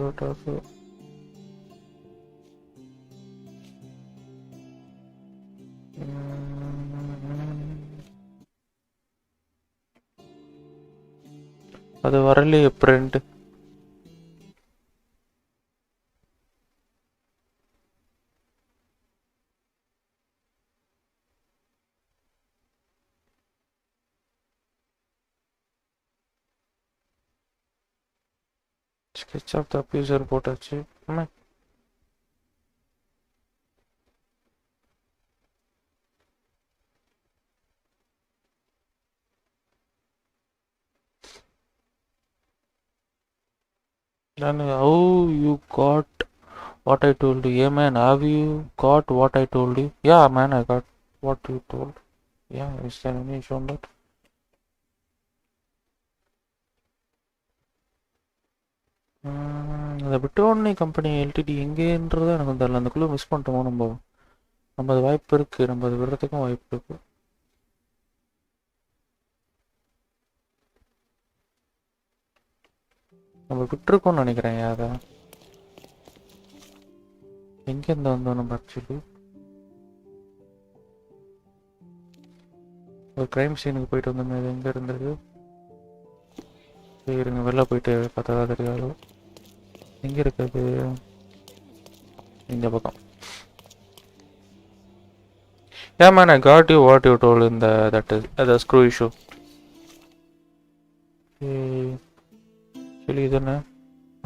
அது வரலையே print. Sketch of the abuser போட்டாச்சு. Then how you got what I told you? Yeah man, have you got what I told you? Yeah man, I got what you told. Yeah, is there any issue on that? அந்த பிட்டோனி company LTD எங்கேன்றதை எனக்கு தெரியல. அந்த குழு miss பண்ணிட்டோமோ நம்ம அது வாய்ப்பு இருக்குது. நம்ம அது விடுறதுக்கும் வாய்ப்பு இருக்குது. நம்ம விட்டுருக்கோம்னு நினைக்கிறேன். அதை எங்கேருந்து வந்தோம் நம்ம ஆக்சுவலி? ஒரு கிரைம் சீனுக்கு போயிட்டு வந்தோம். இது எங்கே இருந்தது? இருங்க வெளில போயிட்டு பார்த்தா தான் தெரியாது. எங்கே இருக்குது? இந்த பக்கம். Yeah man, I got you what you told in the screw issue. சரி இதுதானே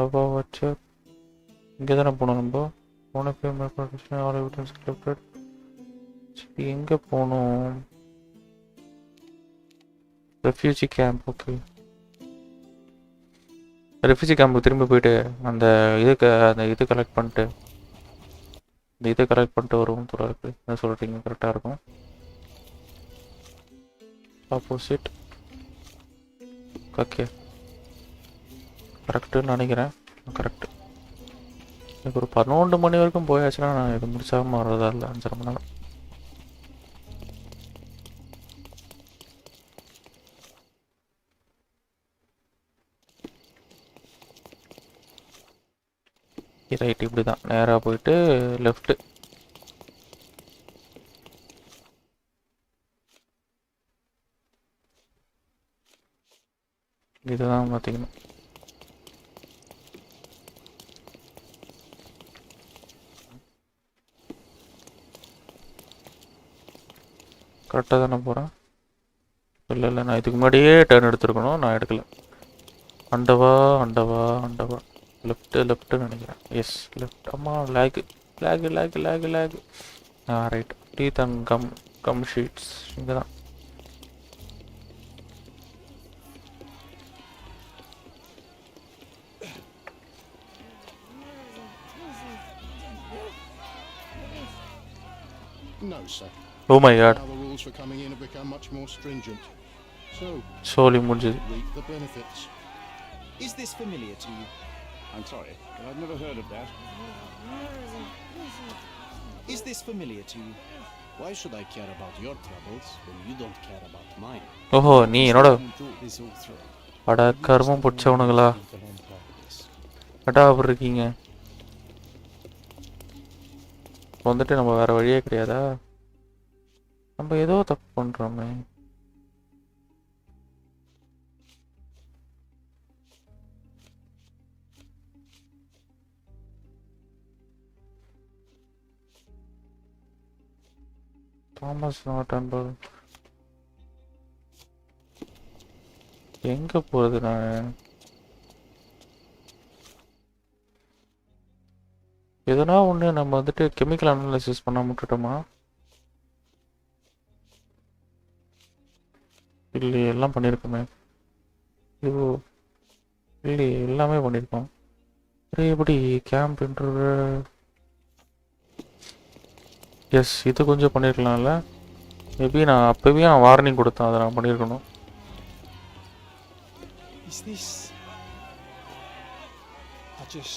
அப்பா வச்சு இங்கே தானே போகணும் நம்ம. Phonepe production all evidence collected. சரி எங்கே போகணும்? Refugee camp. ஓகே ரெஃப்யூஜி கேம்புக்கு திரும்பி போயிட்டு அந்த இது கலெக்ட் பண்ணிட்டு வருவோம். தொடர்பு என்ன சொல்கிறீங்க? கரெக்டாக இருக்கும். ஆப்போசிட். ஓகே கரெக்டுன்னு நினைக்கிறேன். கரெக்டு. எனக்கு ஒரு 11 மணி வரைக்கும் போயாச்சுன்னா நான் இது முடிச்சாமல் வர்றதா இல்லை. 5:30 மணி நேரம். ரைட் இப்படி தான் நேராக போயிட்டு லெஃப்ட்டு. இதுதான் பார்த்தீங்கன்னா கரெக்டாக தானே போகிறேன். இல்லை நான் இதுக்கு முன்னாடியே டர்ன் எடுத்துருக்கணும். நான் எடுக்கல. அண்டவா லெஃப்ட்டு நினைக்கிறேன். Yes left. அம்மா லேகு. Right teeth and gum sheets. இங்க தான். No, sir. Oh my god. Now the rules for coming in have become much more stringent. So, Surely முடிஞ்சது. reap the benefits. Is this familiar to you? I'm sorry, but I've never heard of that. Is this familiar to you? Why should I care about your troubles when you don't care about mine? ஓஹோ நீ என்னோட Thought this all through. அட கர்மம் பிடிச்சவனுங்களா People on purpose. அடா அப்படி இருக்கீங்க வந்துட்டு நம்ம வேற வழியே கிடையாதா நம்ம ஏதோ தப்பு பண்றோமே தாமஸ் நாட் அன்பர் எங்க போறது நான் எதனா ஒன்று நம்ம வந்துட்டு கெமிக்கல் அனாலிசிஸ் பண்ண விட்டுட்டோமா இல்லை எல்லாம் பண்ணியிருக்கோமே இது இல்லை எல்லாமே பண்ணியிருக்கோம் எப்படி கேம்ப் இன்டர்வியூ எஸ் இது கொஞ்சம் பண்ணியிருக்கலாம்ல மேபி நான் அப்போவே நான் வார்னிங் கொடுத்தேன் அதை நான் பண்ணியிருக்கணும் Is this? I just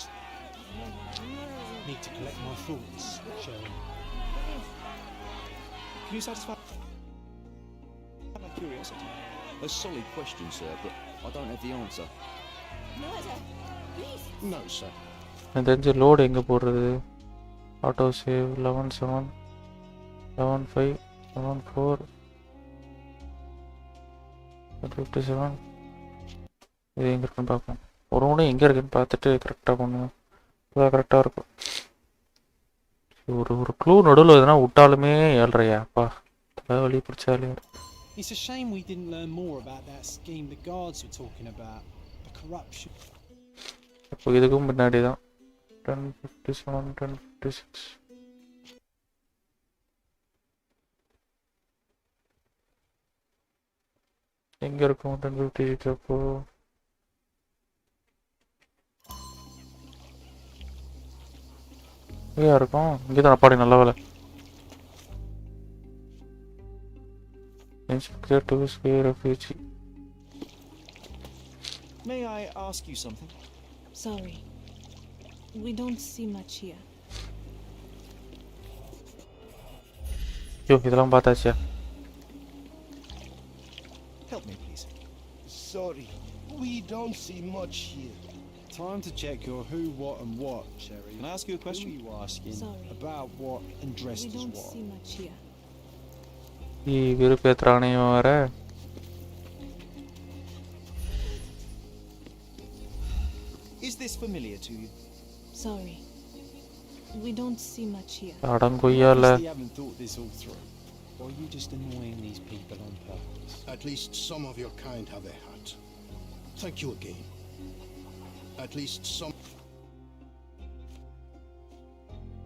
need to collect my thoughts, Sharon. Can you satisfy my curiosity? A solid question, sir, but I don't have the answer. No, sir. எனக்கு தெரிஞ்ச லோடு எங்கே போடுறது ஆட்டோ சேவ் 11-7 11-5 11-4 57 இது எங்கே இருக்குன்னு பார்ப்போம் ஒரு ஒன்று எங்கே இருக்குன்னு பார்த்துட்டு கரெக்டாக பண்ணுவோம் அதான் கரெக்டாக இருக்கும் ஒரு க்ளூ நடுவில் எதுனா விட்டாலுமே ஏழ்றையா அப்பா தலைவலி பிடிச்சாலே It's a shame we didn't learn more about that scheme the guards were talking about. The corruption. இப்போ இதுக்கும் முன்னாடி தான் 10:57 10:56 எங்கே இருக்கும் 10:58 அப்போ எங்கேயா இருக்கும் இங்கே தான் அப்பாடி நல்ல வேலை Inspector to scare refugee. May I ask you something? Sorry. We don't see much here. Yo, இதெல்லாம் பார்த்தாச்சியா Help me, please. Sorry, we don't see much here. Time to check your who, what, and what, Sherry. Can I ask you a question? Who are you asking? Sorry. About what and dressed We as don't what? see much here. விருப்பேத்துறானையும் வர Is this familiar to you? Sorry. We don't see much here. அடங்கொய்யால Obviously you haven't thought this all through. Or are you just annoying these people on purpose? At least some of your kind have a hat. Thank you again. At least some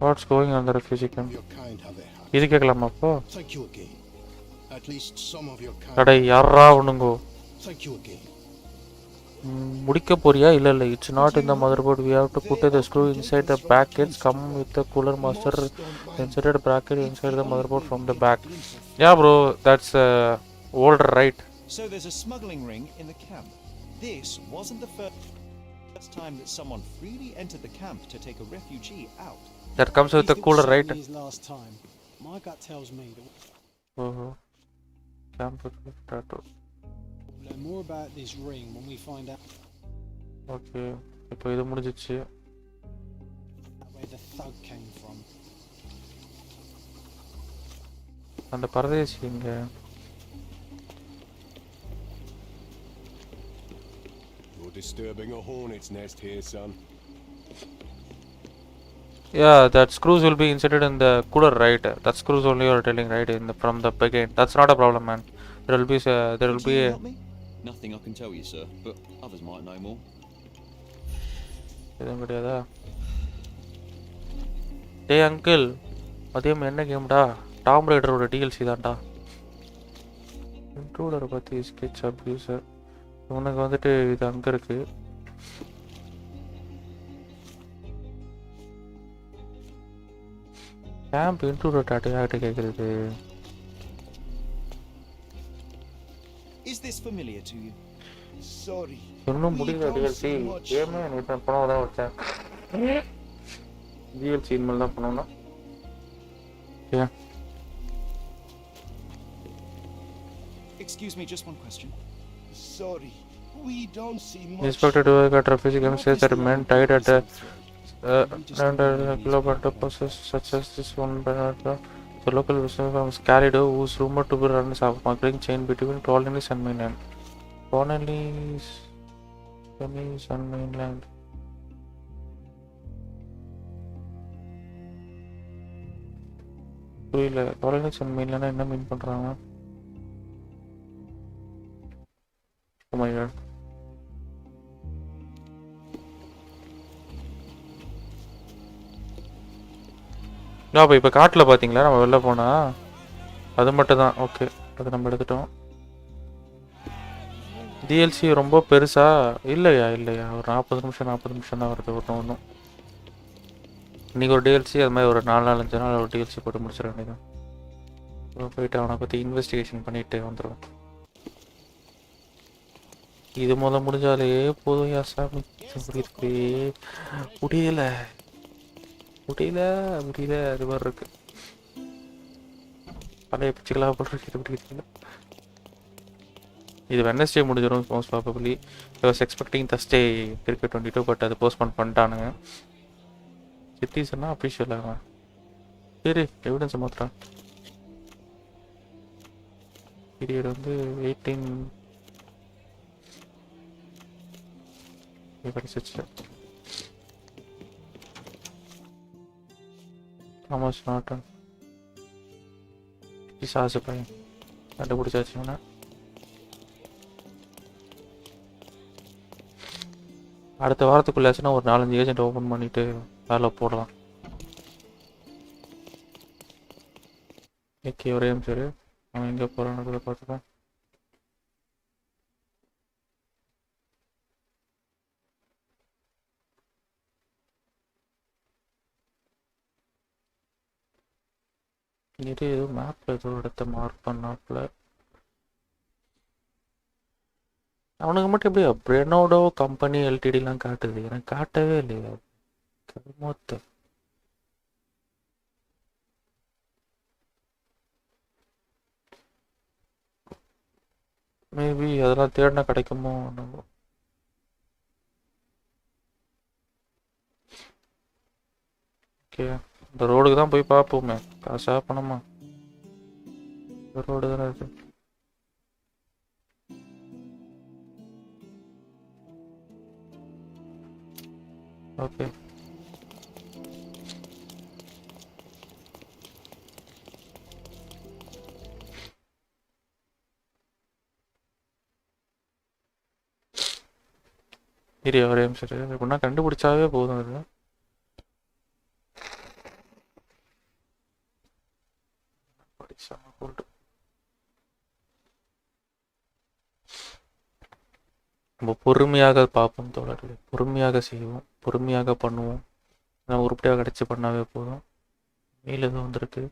What's going on the refugee camp? of your kind have a hat. இது கேட்கலாமா அப்போ Thank you again. At least some of your kind. அடே யாரா ஒண்ணுங்கோ Thank you again. முடிக்க போறியா இல்ல இல்ல it's not in the motherboard we have to put the screw inside the brackets come with the cooler master inserted bracket inside the motherboard from the back yeah bro that's older right So there's a smuggling ring in the camp. This wasn't the first time that someone freely entered the camp to take a refugee out. that comes with the cooler right His last time. My gut tells me that oh camp tattoo we'll learn more about this ring when we find out okay இப்போ இது முடிஞ்சிச்சு where the thug came from. அந்த பரதேசி இங்க You're disturbing a hornet's nest here, son. yeah that screws will be inserted in the cooler right that screws only you are telling right in the, from the beginning that's not a problem man there will be Could you help me? Nothing I can tell you, sir, but others might know more. எதுவும் கிடையாதா டேய் uncle மதியம் என்ன கேம்டா Tom ரைடரோட DLC தான்டா. இன்ட்ரூடரை பற்றி sketch abuser உனக்கு வந்துட்டு இது அங்கே இருக்கு. கேம்ப் இன்ட்ரூடர் டாட்டு கேட்குறது. Is this familiar to you? Sorry. இன்னும் முடியல டிஎல்சி கேமே நேற்று பணம் தான் வச்சேன். டிஎல்சி இனிமேல் தான் பண்ணணும்னா ஏன்? Excuse me, just one question. Sorry. We don't see much. Inspector Venkat Raman says that men died at a kilometer process such as this one by the local business was carried out, whose rumored to be run a smuggling chain between colonies and mainland. Colonies and mainland. புரியல. colonies and mainland என்ன மீன் பண்றாங்க? Oh my god. அப்போ இப்போ காட்டில் பார்த்தீங்களா நம்ம வெளில போனால் அது மட்டும் தான். ஓகே, அது நம்ம எடுத்துட்டோம். டிஎல்சி ரொம்ப பெருசா? இல்லையா ஒரு 40 நிமிஷம் தான் வருது ஒன்றும். இன்றைக்கி ஒரு டிஎல்சி அது மாதிரி ஒரு 4-5 நாள் ஒரு டிஎல்சி போட்டு முடிச்சிட வேண்டியதான். போயிட்டு அவனை பற்றி இன்வெஸ்டிகேஷன் பண்ணிட்டு வந்துடுவோம். இது முடிஞ்சாலே போதும் யா சாமி. முடியல அது மாதிரி இருக்கு. பழைய பிச்சுக்கலா போட்டு இது வெனஸ்டே முடிஞ்சிடும் most probably. I was expecting Thursday cricket 22, but அது போஸ்ட்போன் பண்ணிட்டானுங்க. சிட்டிஸ்னா அஃபிஷியலாக சரி எவிடன்ஸ் மாத்திரம். பீரியட் வந்து 18 கிடைச்சிச்சு. ஆமாம் நாட்டன் சாசு பையன் கண்டுபிடிச்சாச்சுன்னா அடுத்த வாரத்துக்குள்ளாச்சுன்னா ஒரு 4-5 ஏஜென்ட் ஓப்பன் பண்ணிட்டு வேலை போடலாம். ஓகே, ஒரே சரி அவன் எங்கே போகிறான்னு கூட பார்த்துப்பேன். இது ஏதோ மேப்பில் ஏதோ இடத்த மார்க் பண்ணாப்புல. அவனுக்கு மட்டும் எப்படியா பிரெனோடோ கம்பெனி எல்டிடிலாம் காட்டுது? எனக்கு காட்டவே இல்லையா மொத்த. மேபி அதெல்லாம் தேடினா கிடைக்குமோ நம்ம. ஓகே, இந்த ரோடுக்கு தான் போய் பார்ப்போமே. காசா பணமா? இந்த ரோடு தானே இருக்கு. ஓகே, சரி ஒரே சரி எப்படின்னா கண்டுபிடிச்சாவே போதும். அது நம்ம பொறுமையாக பார்ப்போம் தோழர்களே, பொறுமையாக செய்வோம், பொறுமையாக பண்ணுவோம். நான் உருப்படியாக கிடச்சி பண்ணாவே போதும். மெயில் எதுவும் வந்திருக்கு.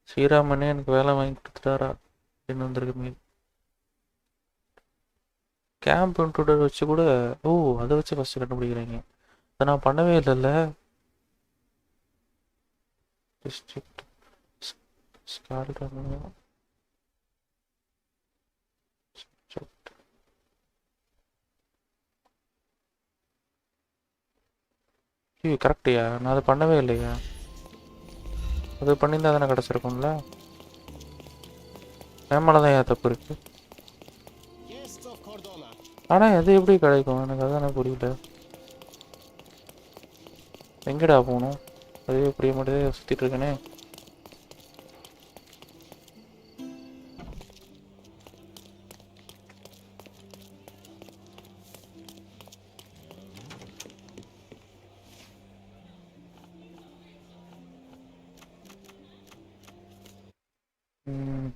ஸ்ரீராமனே எனக்கு வேலை வாங்கி கொடுத்துட்டாரா என்ன வந்திருக்கு மெயில். கேம்ப் இன்ட்ரூடர் வச்சு கூட அதை வச்சு ஃபஸ்ட்டு கண்டுபிடிக்கிறீங்க. அதை நான் பண்ணவே இல்லைல்ல. டிஸ்ட்ரிக்ட் கரெக்டியா? நான் அதை பண்ணவே இல்லையா? அது பண்ணியிருந்தா தானே கிடச்சிருக்கும்ல. மேம்மால தான் ஏன் தப்பு இருக்கு. ஆனால் அது எப்படி கிடைக்கும் எனக்கு அதானே புரியல. எங்கடா போகணும்? அதுவே புரிய மாட்டேதே, சுற்றிட்டு இருக்கேனே.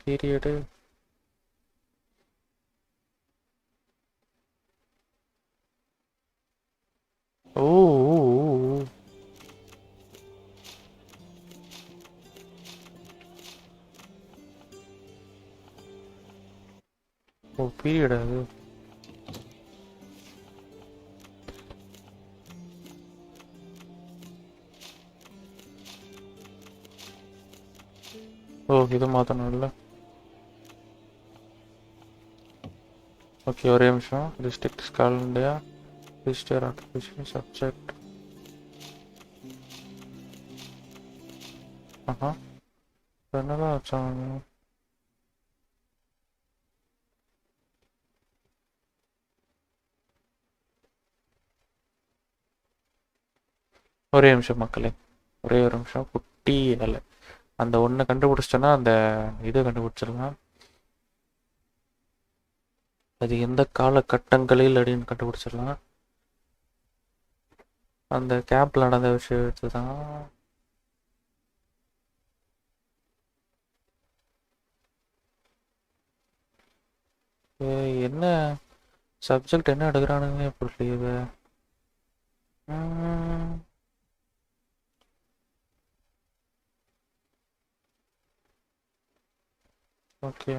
பீரியடு ஓ ஓ பீரியட் அது ஓ இது மாற்றணும் இல்லை ஓகே ஒரே நிமிஷம் district skol India register occupation subject என்னதான் வச்சாங்க ஒரே நிமிஷம் மக்களே ஒரே ஒரு நிமிஷம் குட்டி வேலை அந்த ஒன்றை கண்டுபிடிச்சிட்டோன்னா அந்த இதை கண்டுபிடிச்சிடலாம் அது எந்த காலகட்டங்களில் அப்படின்னு கண்டுபிடிச்சிடலாம் அந்த கேம்ப்ல நடந்த விஷயத்தை தான் என்ன சப்ஜெக்ட் என்ன எடுக்கிறானுங்க புரியல ஓகே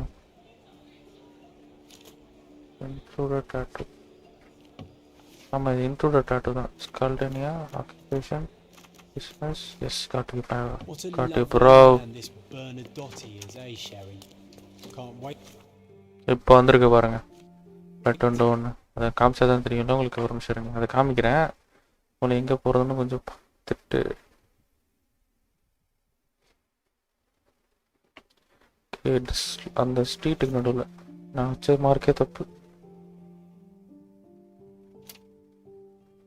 இன்ட்ரூடர் டாட்டூ ஆமாம் இது இன்ட்ரூடர் டாட்டூ தான் ஸ்கால்டனியா ஆக்குபேஷன் பிஸ்னஸ் எஸ் காட்டு காட்டு ப்ரோ இப்போ வந்திருக்கு பாருங்க பட் ஒன்று அதை காமிச்சா தான் தெரியும்ல உங்களுக்கு ஒரு நிமிஷம் இருங்க அதை காமிக்கிறேன் உங்களை எங்கே போகிறதுன்னு கொஞ்சம் பார்த்துட்டு அந்த ஸ்ட்ரீட்டுக்கு நடுவில் நான் வச்ச மார்க்கே தப்பு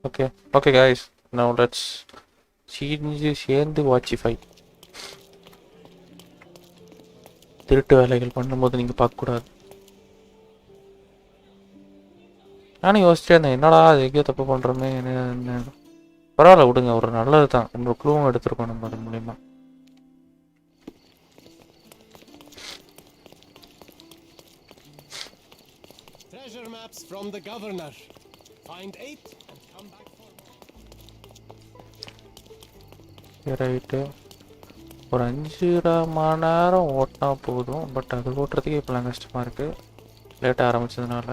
okay okay guys now let's சேர்ந்து வாட்சிஃபை திருட்டு வேலைகள் பண்ணும்போது நீங்கள் பார்க்கக்கூடாது நானும் யோசிச்சே இருந்தேன் என்னடா அது எங்கேயோ தப்பு பண்ணுறோமே என்ன பரவாயில்ல விடுங்க ஒரு நல்லது தான் நம்ம க்ளூவும் எடுத்துருக்கோம் நம்ம அது மூலிமா Treasure maps from the governor. Find 8 and come back for more. Right ஒரு 5 மணி நேரம் ஓட்டினா போதும் பட் அது ஓட்டுறதுக்கே இப்போலாம் கஷ்டமாக இருக்குது லேட்டாக ஆரம்பிச்சதுனால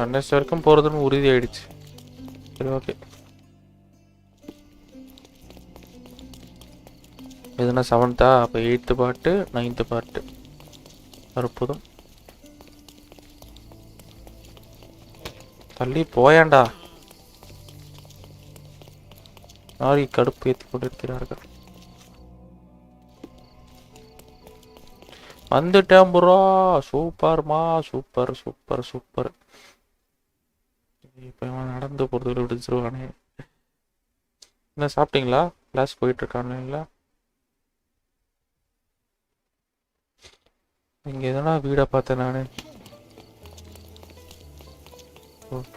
அன்னெஸ்ட் வரைக்கும் போகிறதுன்னு உறுதி ஆயிடுச்சு சரி ஓகே எதுனா 7th அப்போ 8th பார்ட்டு 9th பார்ட்டு அற்புதம் தள்ளி போயாண்டா நாரி கடுப்பு ஏற்றி கொண்டிருக்கிறார்கள் வந்துட்டேன் ப்ரோ சூப்பர்மா சூப்பர் சூப்பர் சூப்பர் இப்போ நடந்து போகிறதுல விடுச்சிருவானே என்ன சாப்பிட்டீங்களா கிளாஸ் போயிட்டு இருக்கானுங்களா இங்கே எதனா வீடை பார்த்தேன் நான்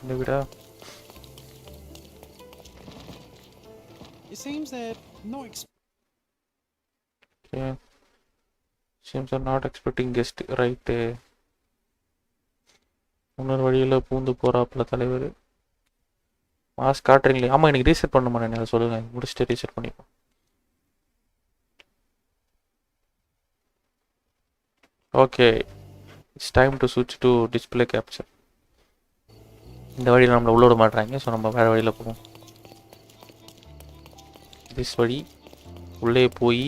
இந்த வீடா It seems they're not okay. Seems are not expecting guest right இன்னொரு வழியில் பூந்து போகிறாப்புல தலைவர் மாஸ்க் காட்டுறீங்களே ஆமாம் எனக்கு ரீசெட் பண்ணுமா நான் அதை சொல்லுங்கள் முடிச்சுட்டு ரீசெட் பண்ணிப்போம் ஓகே இட்ஸ் டைம் டு ஸ்விட்ச் டு டிஸ்பிளே கேப்சர் இந்த வழியில் நம்மளை உள்ள விட மாட்டாங்க ஸோ நம்ம வேறு வழியில் போவோம் திஸ் வழி உள்ளே போய்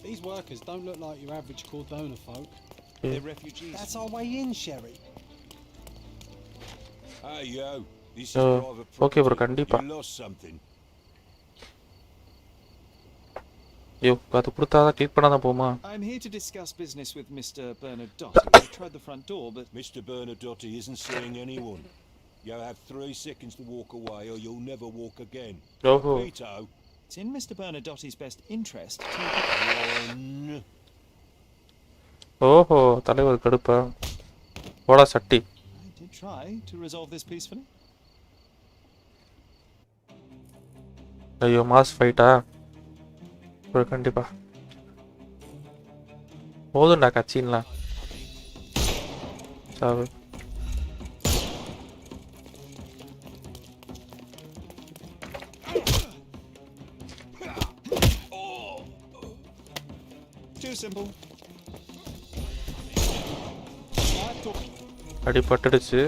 These workers don't look like your average Cordona folk. They're refugees. That's our way in, Sherry. Hey yo, this is So, private okay bro, property. kandipa. You lost something. ஐயோ அது கொடுத்தா தான் கிளிக் பண்ணாதான் போமா I'm here to discuss business with Mr. Bernadotte. I tried the front door, but Mr. Bernadotte isn't seeing anyone. You have 3 seconds to walk away or you'll never walk again. ஓஹோ Vito. it's in Mr. Bernadotte's best interest to... One. ஓஹோ தலைவர் கடுப்பா போடா சட்டி I we try to resolve this peacefully? ஐயோ mass ஃபைட்டா ஒரு கண்டிப்பா போதும்டா கட்சின்லாம் சாவு Too simple. அடி பட்டுடுச்சு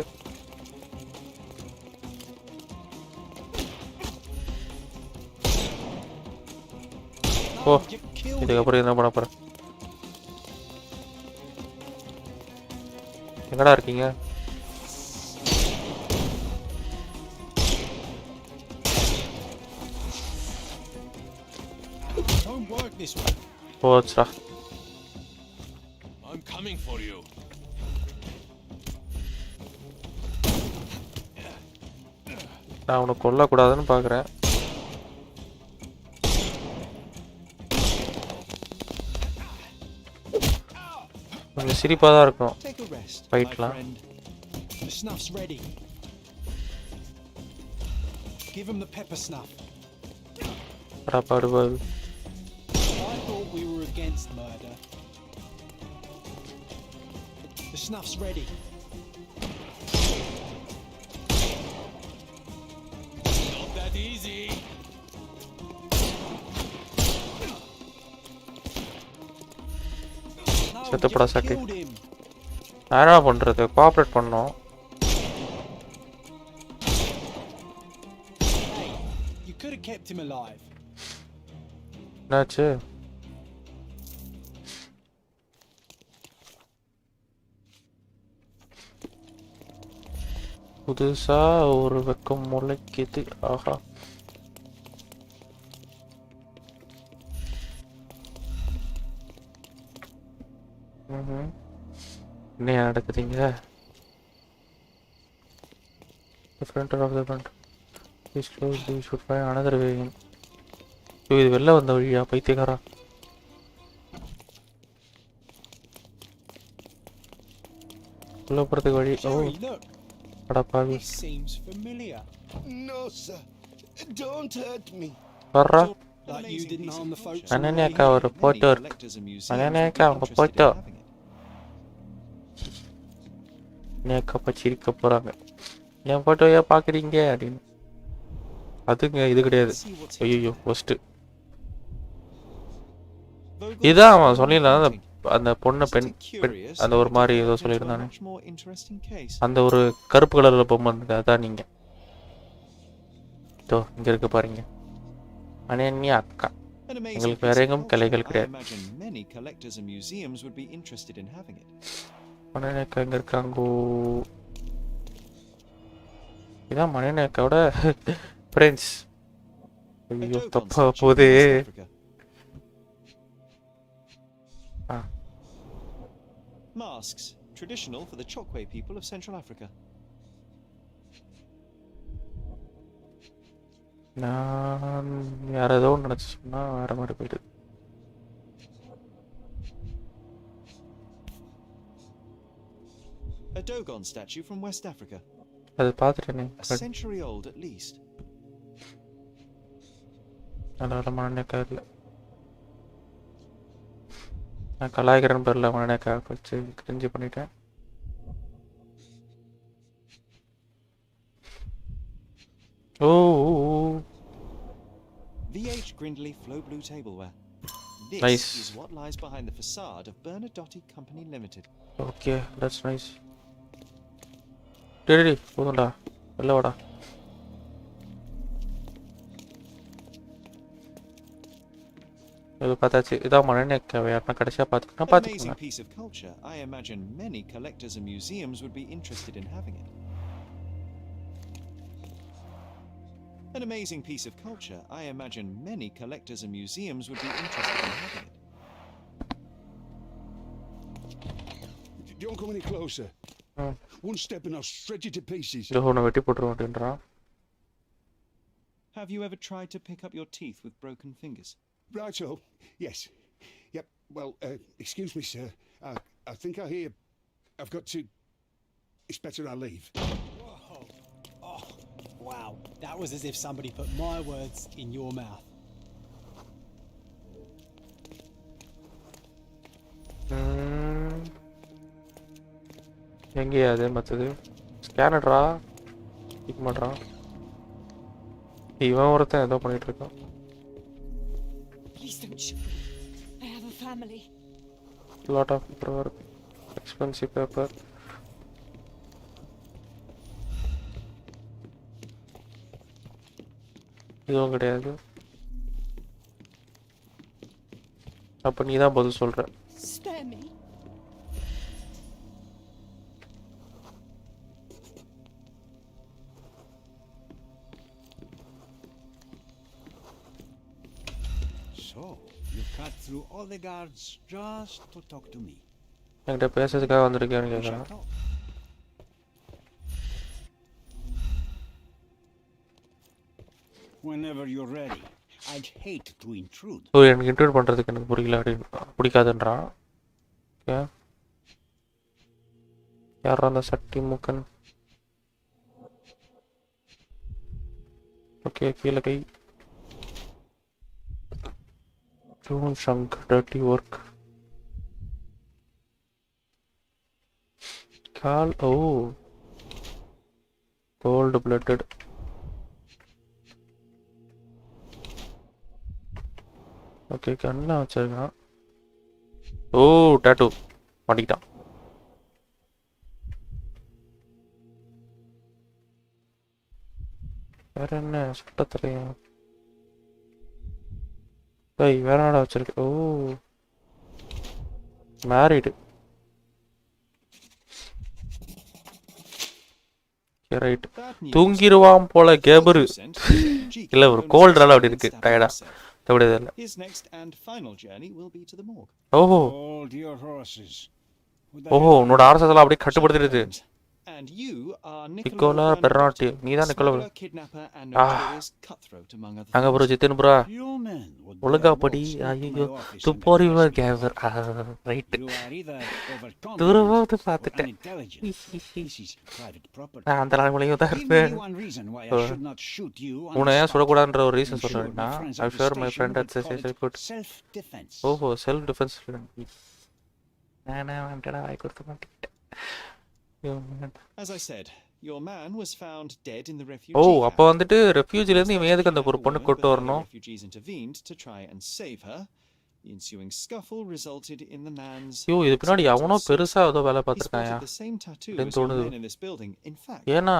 ஓ இதுக்கப்புறம் என்ன பண்ண போறேன் எங்கடா இருக்கீங்க போச்சுடா I'm coming for you. நான் உனக்கு கொல்லக்கூடாதுன்னு பார்க்குறேன் கொஞ்சம் சிரிப்பாக தான் இருக்கும் ஃபைட்லாம் The snuff's ready. Give him the pepper snuff. படுபாடு I thought we were against murder. The snuff's ready. Not that easy. செத்துப்படா சாட்டி நான் என்ன பண்ணுறது கோஆப்ரேட் பண்ணோம் You could have kept him alive. என்னாச்சு புதுசா ஒரு வெக்கம் முளைக்குது ஆஹா என்ன நடக்குதுங்க the front of the front is closed we should find another way in இது வெளில வந்த வழியா பைத்தியக்காரா உள்ள போறதுக்கு வழி ஓ அட பாவி Seems familiar. No, sir. Don't hurt me. வர்றா Like you didn't harm the folks. அண்ணனேக்கா ஒரு போட்டோ அண்ணனேக்கா உங்க போட்டோ நேக்கா பச்சிரிக்க போறாங்க என் போட்டோயா பாக்குறீங்க அப்படின்னு அதுங்க இது கிடையாது ஐயோ ஃபர்ஸ்ட் இதான் அவன் சொல்லிடலாம் அந்த பொண்ணு பெண் அந்த ஒரு மாதிரி ஏதோ சொல்லியிருந்தானே அந்த ஒரு கருப்பு கலர்ல பொம்மை இருந்தது அதான் நீங்க தோ இங்க இருக்கு பாருங்க அனன்யா அக்கா எங்களுக்கு வேற எங்கும் கலைகள் கிடையாது மணிநேக்கா எங்க இருக்காங்கோ இதான் மணிநேக்காவோட ஃப்ரெண்ட்ஸ் ஐயோ தப்பா போதே Masks, traditional for the Chokwe people of Central Africa. நான் வேற ஏதோ நினைச்சு சொன்னா வேற மாதிரி போயிடுது A Dogon statue from West Africa. அது பார்த்துட்டேனே A century old at least. அதனால மணிநேக்கா இல்லை நான் கலாய்கிறேன் பேரில் மணிநேக்கா வச்சு கிரிஞ்சு பண்ணிட்டேன் ஓ VH Grindley Flow Blue Tableware. This Nice. is what lies behind the facade of Bernadotte Company Limited. Okay that's nice daddy போதும்டா வெளில வாடா இது பார்த்தாச்சு இதான் மணிநேக்காவை யாருன்னா கடைசியாக பார்த்துக்கிட்டா An amazing பார்த்துக்கோங்க piece of culture. I imagine many collectors and museums would be interested in having it. An amazing piece of culture. I imagine many collectors and museums would be interested in having it. Don't come any closer. One step and I'll shred you to pieces. இதோ உன்னை வெட்டி போட்டுருவோம் அப்படின்றான் Have you ever tried to pick up your teeth with broken fingers? Righto. Yes. Yep. Well, excuse me, sir. I think I hear I've got to... It's better I leave. Whoa. Oh, wow. That was as if somebody put my words in your mouth. எங்கேயா அது மற்றது ஸ்கேனரா click பண்ணுறான் இவன் ஒருத்தன் ஏதோ பண்ணிட்டு இருக்கான் Please don't shoot me. I have a family. lot of paperwork expensive paper இதுவும் கிடையாது அப்ப நீ தான் பதில் சொல்ற Spare me. So, you cut through all the guards just to talk to me. என்கிட்ட பேசுறதுக்காக வந்திருக்கேன்னு கேட்குறேன் Whenever you're ready. I'd hate to intrude. ஓ எனக்கு இன்ட்ரூட் பண்றதுக்கு எனக்கு புரியல பிடிக்காதுன்றான் ஓகே யாரா அந்த சட்டி மூக்கன் ஓகே கீழே கை Don't shunk, dirty work. Call, oh, cold-blooded. Okay, கண்ணா வச்சிருக்கான் ஓ டாட்டூ மாட்டிக்கிட்டான் வேற என்ன சுட்டத்துறையும் ஏய் வேற என்னடா வச்சிருக்கு ஓ மேரிடு ரைட் தூங்கிடுவான் போல கேபரு இல்ல ஒரு கோல்ட்ரால அப்படி இருக்கு டயர்டா தவிடல His next and final journey will be to the morgue. ஓஹோ ஓஹோ உன்னோட ஆர்எஸ்எஸ்ல அப்படியே கட்டுப்படுத்திடுது And you are Nicola Bernardi. நீ தான் Nicola kidnapper and notorious cutthroat among other அங்க ப்ரோ ஜிதின் ப்ரோ ஒழுங்கா படி ஐயோ துப்போரிவர் கேவர் ரைட் தூரமாவது பார்த்துட்டேன் நான் அந்த நாளையும் தான் இருப்பேன் உன்னை ஏன் சுடக்கூடாதுன்ற ஒரு ரீசன் சொல்றேன்னா I sure my friend at good ஓஹோ செல்ஃப் டிஃபென்ஸ் நானே வந்துட்டா வாய் கொடுத்து மாட்டேன் As I said, your man was found dead in the refugee. Oh, அப்ப வந்துட்டு ரெஃப்யூஜில இருந்து இவன் எதுக்கு அந்த ஒரு பொண்ணு கொண்டு வரணும்? Refugees intervened to try and save her. The ensuing scuffle resulted in the man's யோ இது பின்னாடி அவனோ பெருசா ஏதோ வேலை பார்த்திருக்காயா? the same tattoo அப்படின்னு தோணுது. in this building. In fact, ஏனா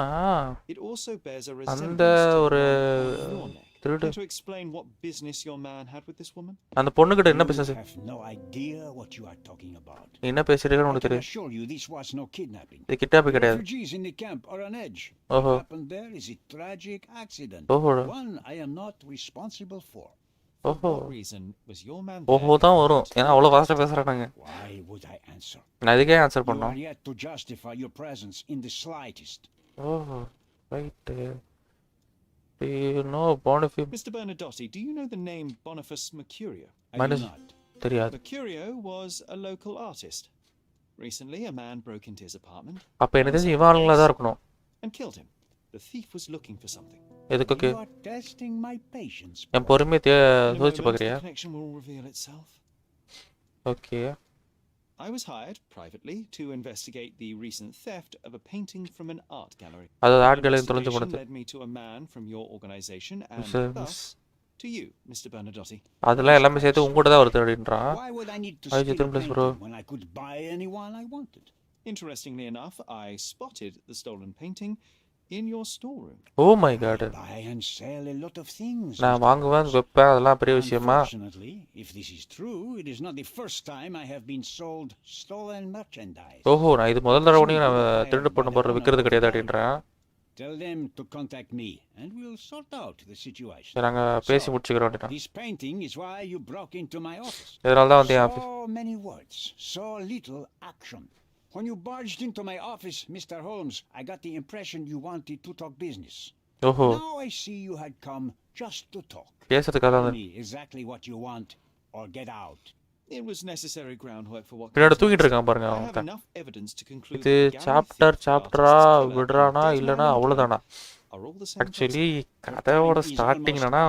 it also bears a அந்த ஒரு திருடு to explain what business your man had with this woman. அந்த பொண்ணு கிட்ட என்ன business? No idea what you are talking about. என்ன பேசுறீங்கன்னு உனக்கு தெரியும்? Sure you this was no kidnapping. இது கிட்னாப் கிடையாது. Refugees in the camp are on edge. ஓஹோ. What happened there is a tragic accident. ஓஹோ. One I am not responsible for. ஓஹோ. What reason was your man ஓஹோ தான் வரும். ஏனா அவ்வளவு ஃபாஸ்டா பேசுறாங்க. Why would I answer? நான் இதுக்கே ஆன்சர் பண்ணனும். You are yet to justify your presence in the slightest. ஓஹோ. Right. Do you know Boniface? Mr. Bernadotti, do you know the name Boniface Mercurio? I do not. தெரியாது. Mercurio was a local artist. Recently, a man broke into his apartment. அப்ப என்ன தெரிஞ்சு இவன் ஆளுங்களா தான் இருக்கணும். And killed him. The thief was looking for something. எதுக்கு? You are testing my patience. என் பொறுமையை சோதிச்சு பார்க்கறியா? The connection will reveal itself. Okay. I was hired privately to investigate the recent theft of a painting from an art gallery. அதாவது art gallery தொலைஞ்சு போனது. Led me to a man from your organization and thus to you, Mr. Bernadotti. அதெல்லாம் எல்லாமே சேர்த்து உங்க கூட தான் வருது அப்படின்றான். Why would I need to Hi Jithin Plays bro. when I could buy anyone I wanted? Interestingly enough, I spotted the stolen painting in your storeroom. Oh my god. Buy and sell a lot of things. நான் வாங்குவேன் வைப்பேன் அதெல்லாம் பெரிய விஷயமா? Unfortunately, if this is true, it is not the first time I have been sold stolen merchandise. ஓஹோ நான் இது முதல் தடவை நான் திருடு பண்ண போற விக்கிறது கிடையாது அப்படின்றான். Tell them to contact me and we'll sort out the situation. நாங்க பேசி முடிச்சுக்கிறோம் அப்படினா. This painting is why you broke into my office. இதனால தான் வந்து office. So many words, so little action. When you barged into my office, Mr. Holmes, I got the impression you wanted to talk business. ஓஹோ. Now I see you had come just to talk. பேசுறதுக்காக Tell தான். me exactly what you want or get out. It was necessary groundwork for what பின்னாடி comes தூங்கிட்டு next. இருக்கான் பாருங்க I have அவன். enough evidence to conclude இது that the gallery chapter thief, the சாப்டரா artist's killer, விடுறானா and the dead இல்லனா man in அவ்வளவுதானா? claim are all the same actually person. கதையோட ஸ்டார்டிங்னா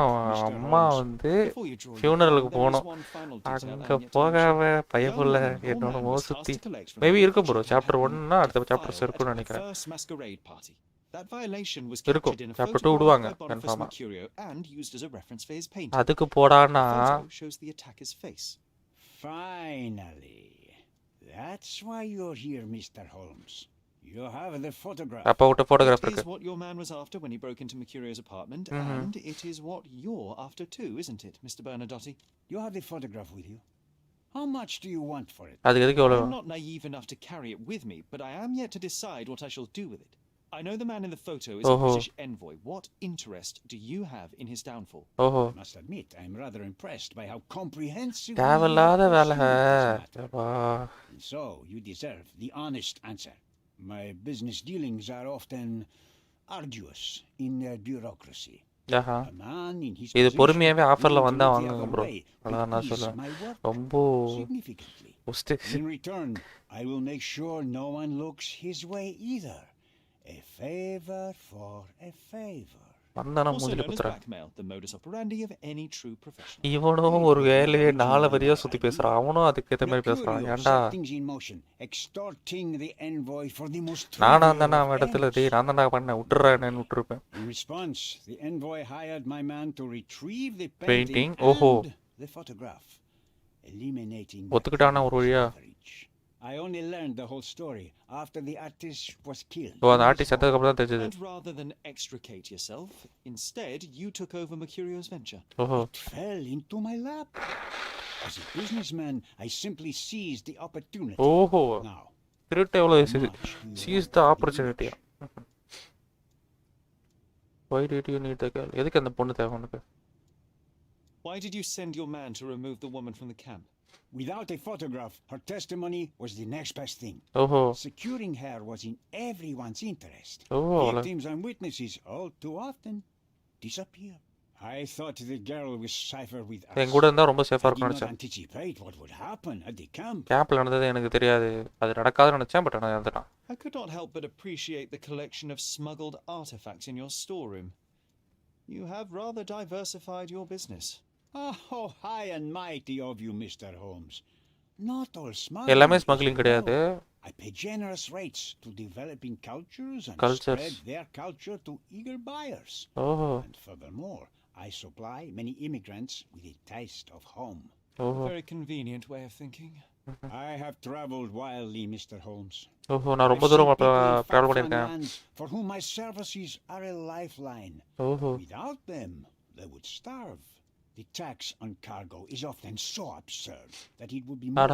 அம்மா வந்து Before you draw your ஃபியூனரலுக்கு line, there is போனோம். one final detail அங்க I am yet to போகாம mention. பயப்புள்ள The young என்னோட man was மோசுத்தி tasked to collect from maybe the இருக்கும் bro. Hotshot chapter had 1னா அடுத்த the chapters file இருக்கும்னு at my நினைக்கிறேன். first masquerade party. That violation was இருக்கும். captured in a chapter 2 photograph விடுவாங்க by Boniface கன்ஃபார்மா. Mercurio and used as a reference for his painting. அதுக்கு போடானா The photo shows the attacker's face. Finally. That's why you're here, Mr. Holmes. You have the photograph. அப்பா விட்ட photograph It இருக்கு. is what your man was after when he broke into Mercurio's apartment, and it is what you're after too, isn't it, Mr. Bernadotte? You have the photograph with you. How much do you want for it? அதுக்கு எதுக்கு எவ்வளவு? I'm not naive enough to carry it with me, but I am yet to decide what I shall do with it. I know the man in the photo is a British envoy. What interest do you have in his downfall? ஓஹோ. I must admit, I'm rather impressed by how comprehensive. தேவையில்லாத வேலை. And so, you deserve the honest answer. My business dealings are often arduous in their bureaucracy. Aha. A man in his இது position பொறுமையாவே ஆஃபர்ல willing to வந்தா look the வாங்குங்க other bro. way அதான் நான் will ease சொல்றேன். my work ரொம்ப significantly. Worst. In return, I will make sure no one looks his way either. A favor for a favor. வந்தானா Also மூஞ்சில known as குத்துறேன். blackmail, the modus operandi of any true professional. இவனும் ஒரு வேலையை 4 வரியா சுத்தி பேசுறான். அவனும் அதுக்கு ஏத்த மாதிரி பேசுறான். Mercurio ஏன்டா set things in motion, extorting the envoy for the most நானா trivial தானே of அவன் இடத்துல ends. டேய் நான் தானே பண்ணேன் விட்டுறா என்னன்னு விட்டுருப்பேன். In response, the envoy hired my man to retrieve the Painting? painting Oho. and the photograph, eliminating ஒத்துக்கிட்டானா ஒரு வழியா? coverage. I only learned the whole story after the artist was killed. ஓ அந்த ஆர்டிஸ்ட் செத்ததுக்கு அப்புறம் தான் தெரிஞ்சது. And rather than extricate yourself, instead you took over Mercurio's venture. ஓஹோ. It fell into my lap. As a businessman, I simply seized the opportunity. ஓஹோ. Now, திருட்டு எவ்வளவு seize the ஆப்பர்ச்சுனிட்டியா? Why did you need the girl? எதுக்கு அந்த பொண்ணு தேவை உனக்கு? Why did you send your man to remove the woman from the camp? without a photograph, her testimony was the next best thing. Oh. Securing her was in everyone's interest. Oh. Victims and witnesses all too often disappear. I thought the girl was safer with us. என் கூட இருந்தா ரொம்ப சேஃபா I did இருக்கும்னு not நினைச்சேன். anticipate what would happen at the camp. கேம்ப்ல நடந்தது எனக்கு தெரியாது. அது நடக்காதுன்னு நினைச்சேன், பட் நான் இறந்துட்டான். I could not help but appreciate the collection of smuggled artifacts in your storeroom. You have rather diversified your business. Oh, high and mighty of you, Mr. Holmes. Not all எல்லாமே smuggling. Smuggling கிடையாது. I pay generous rates to developing cultures and spread their culture to eager buyers. Oh. And furthermore, I supply many immigrants with a taste of home. Oh. A very convenient way of thinking. I have traveled wildly, Mr. Holmes. Oh, நான் ரொம்ப தூரம் travel பண்ணிருக்கேன். For whom my services are a lifeline. Oh. Without them, they would starve. The tax on cargo is often so absurd that it would be more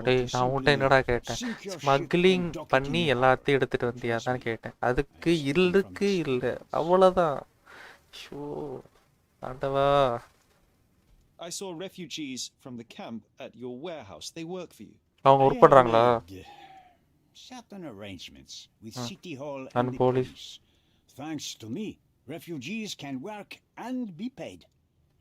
டேய் நான் உன்கிட்ட என்னடா கேட்டேன், smuggling பண்ணி எல்லாத்தையும் எடுத்துட்டு வந்தியா தான் கேட்டேன். அதுக்கு இருக்கு இல்ல அவ்வளவுதான். ஷோ ஆண்டவா. I saw refugees from the camp at your warehouse. They work for you. அவங்க வர்க் பண்றாங்களா? Certain arrangements with City Hall and and the police. Thanks to me, refugees can work and be paid.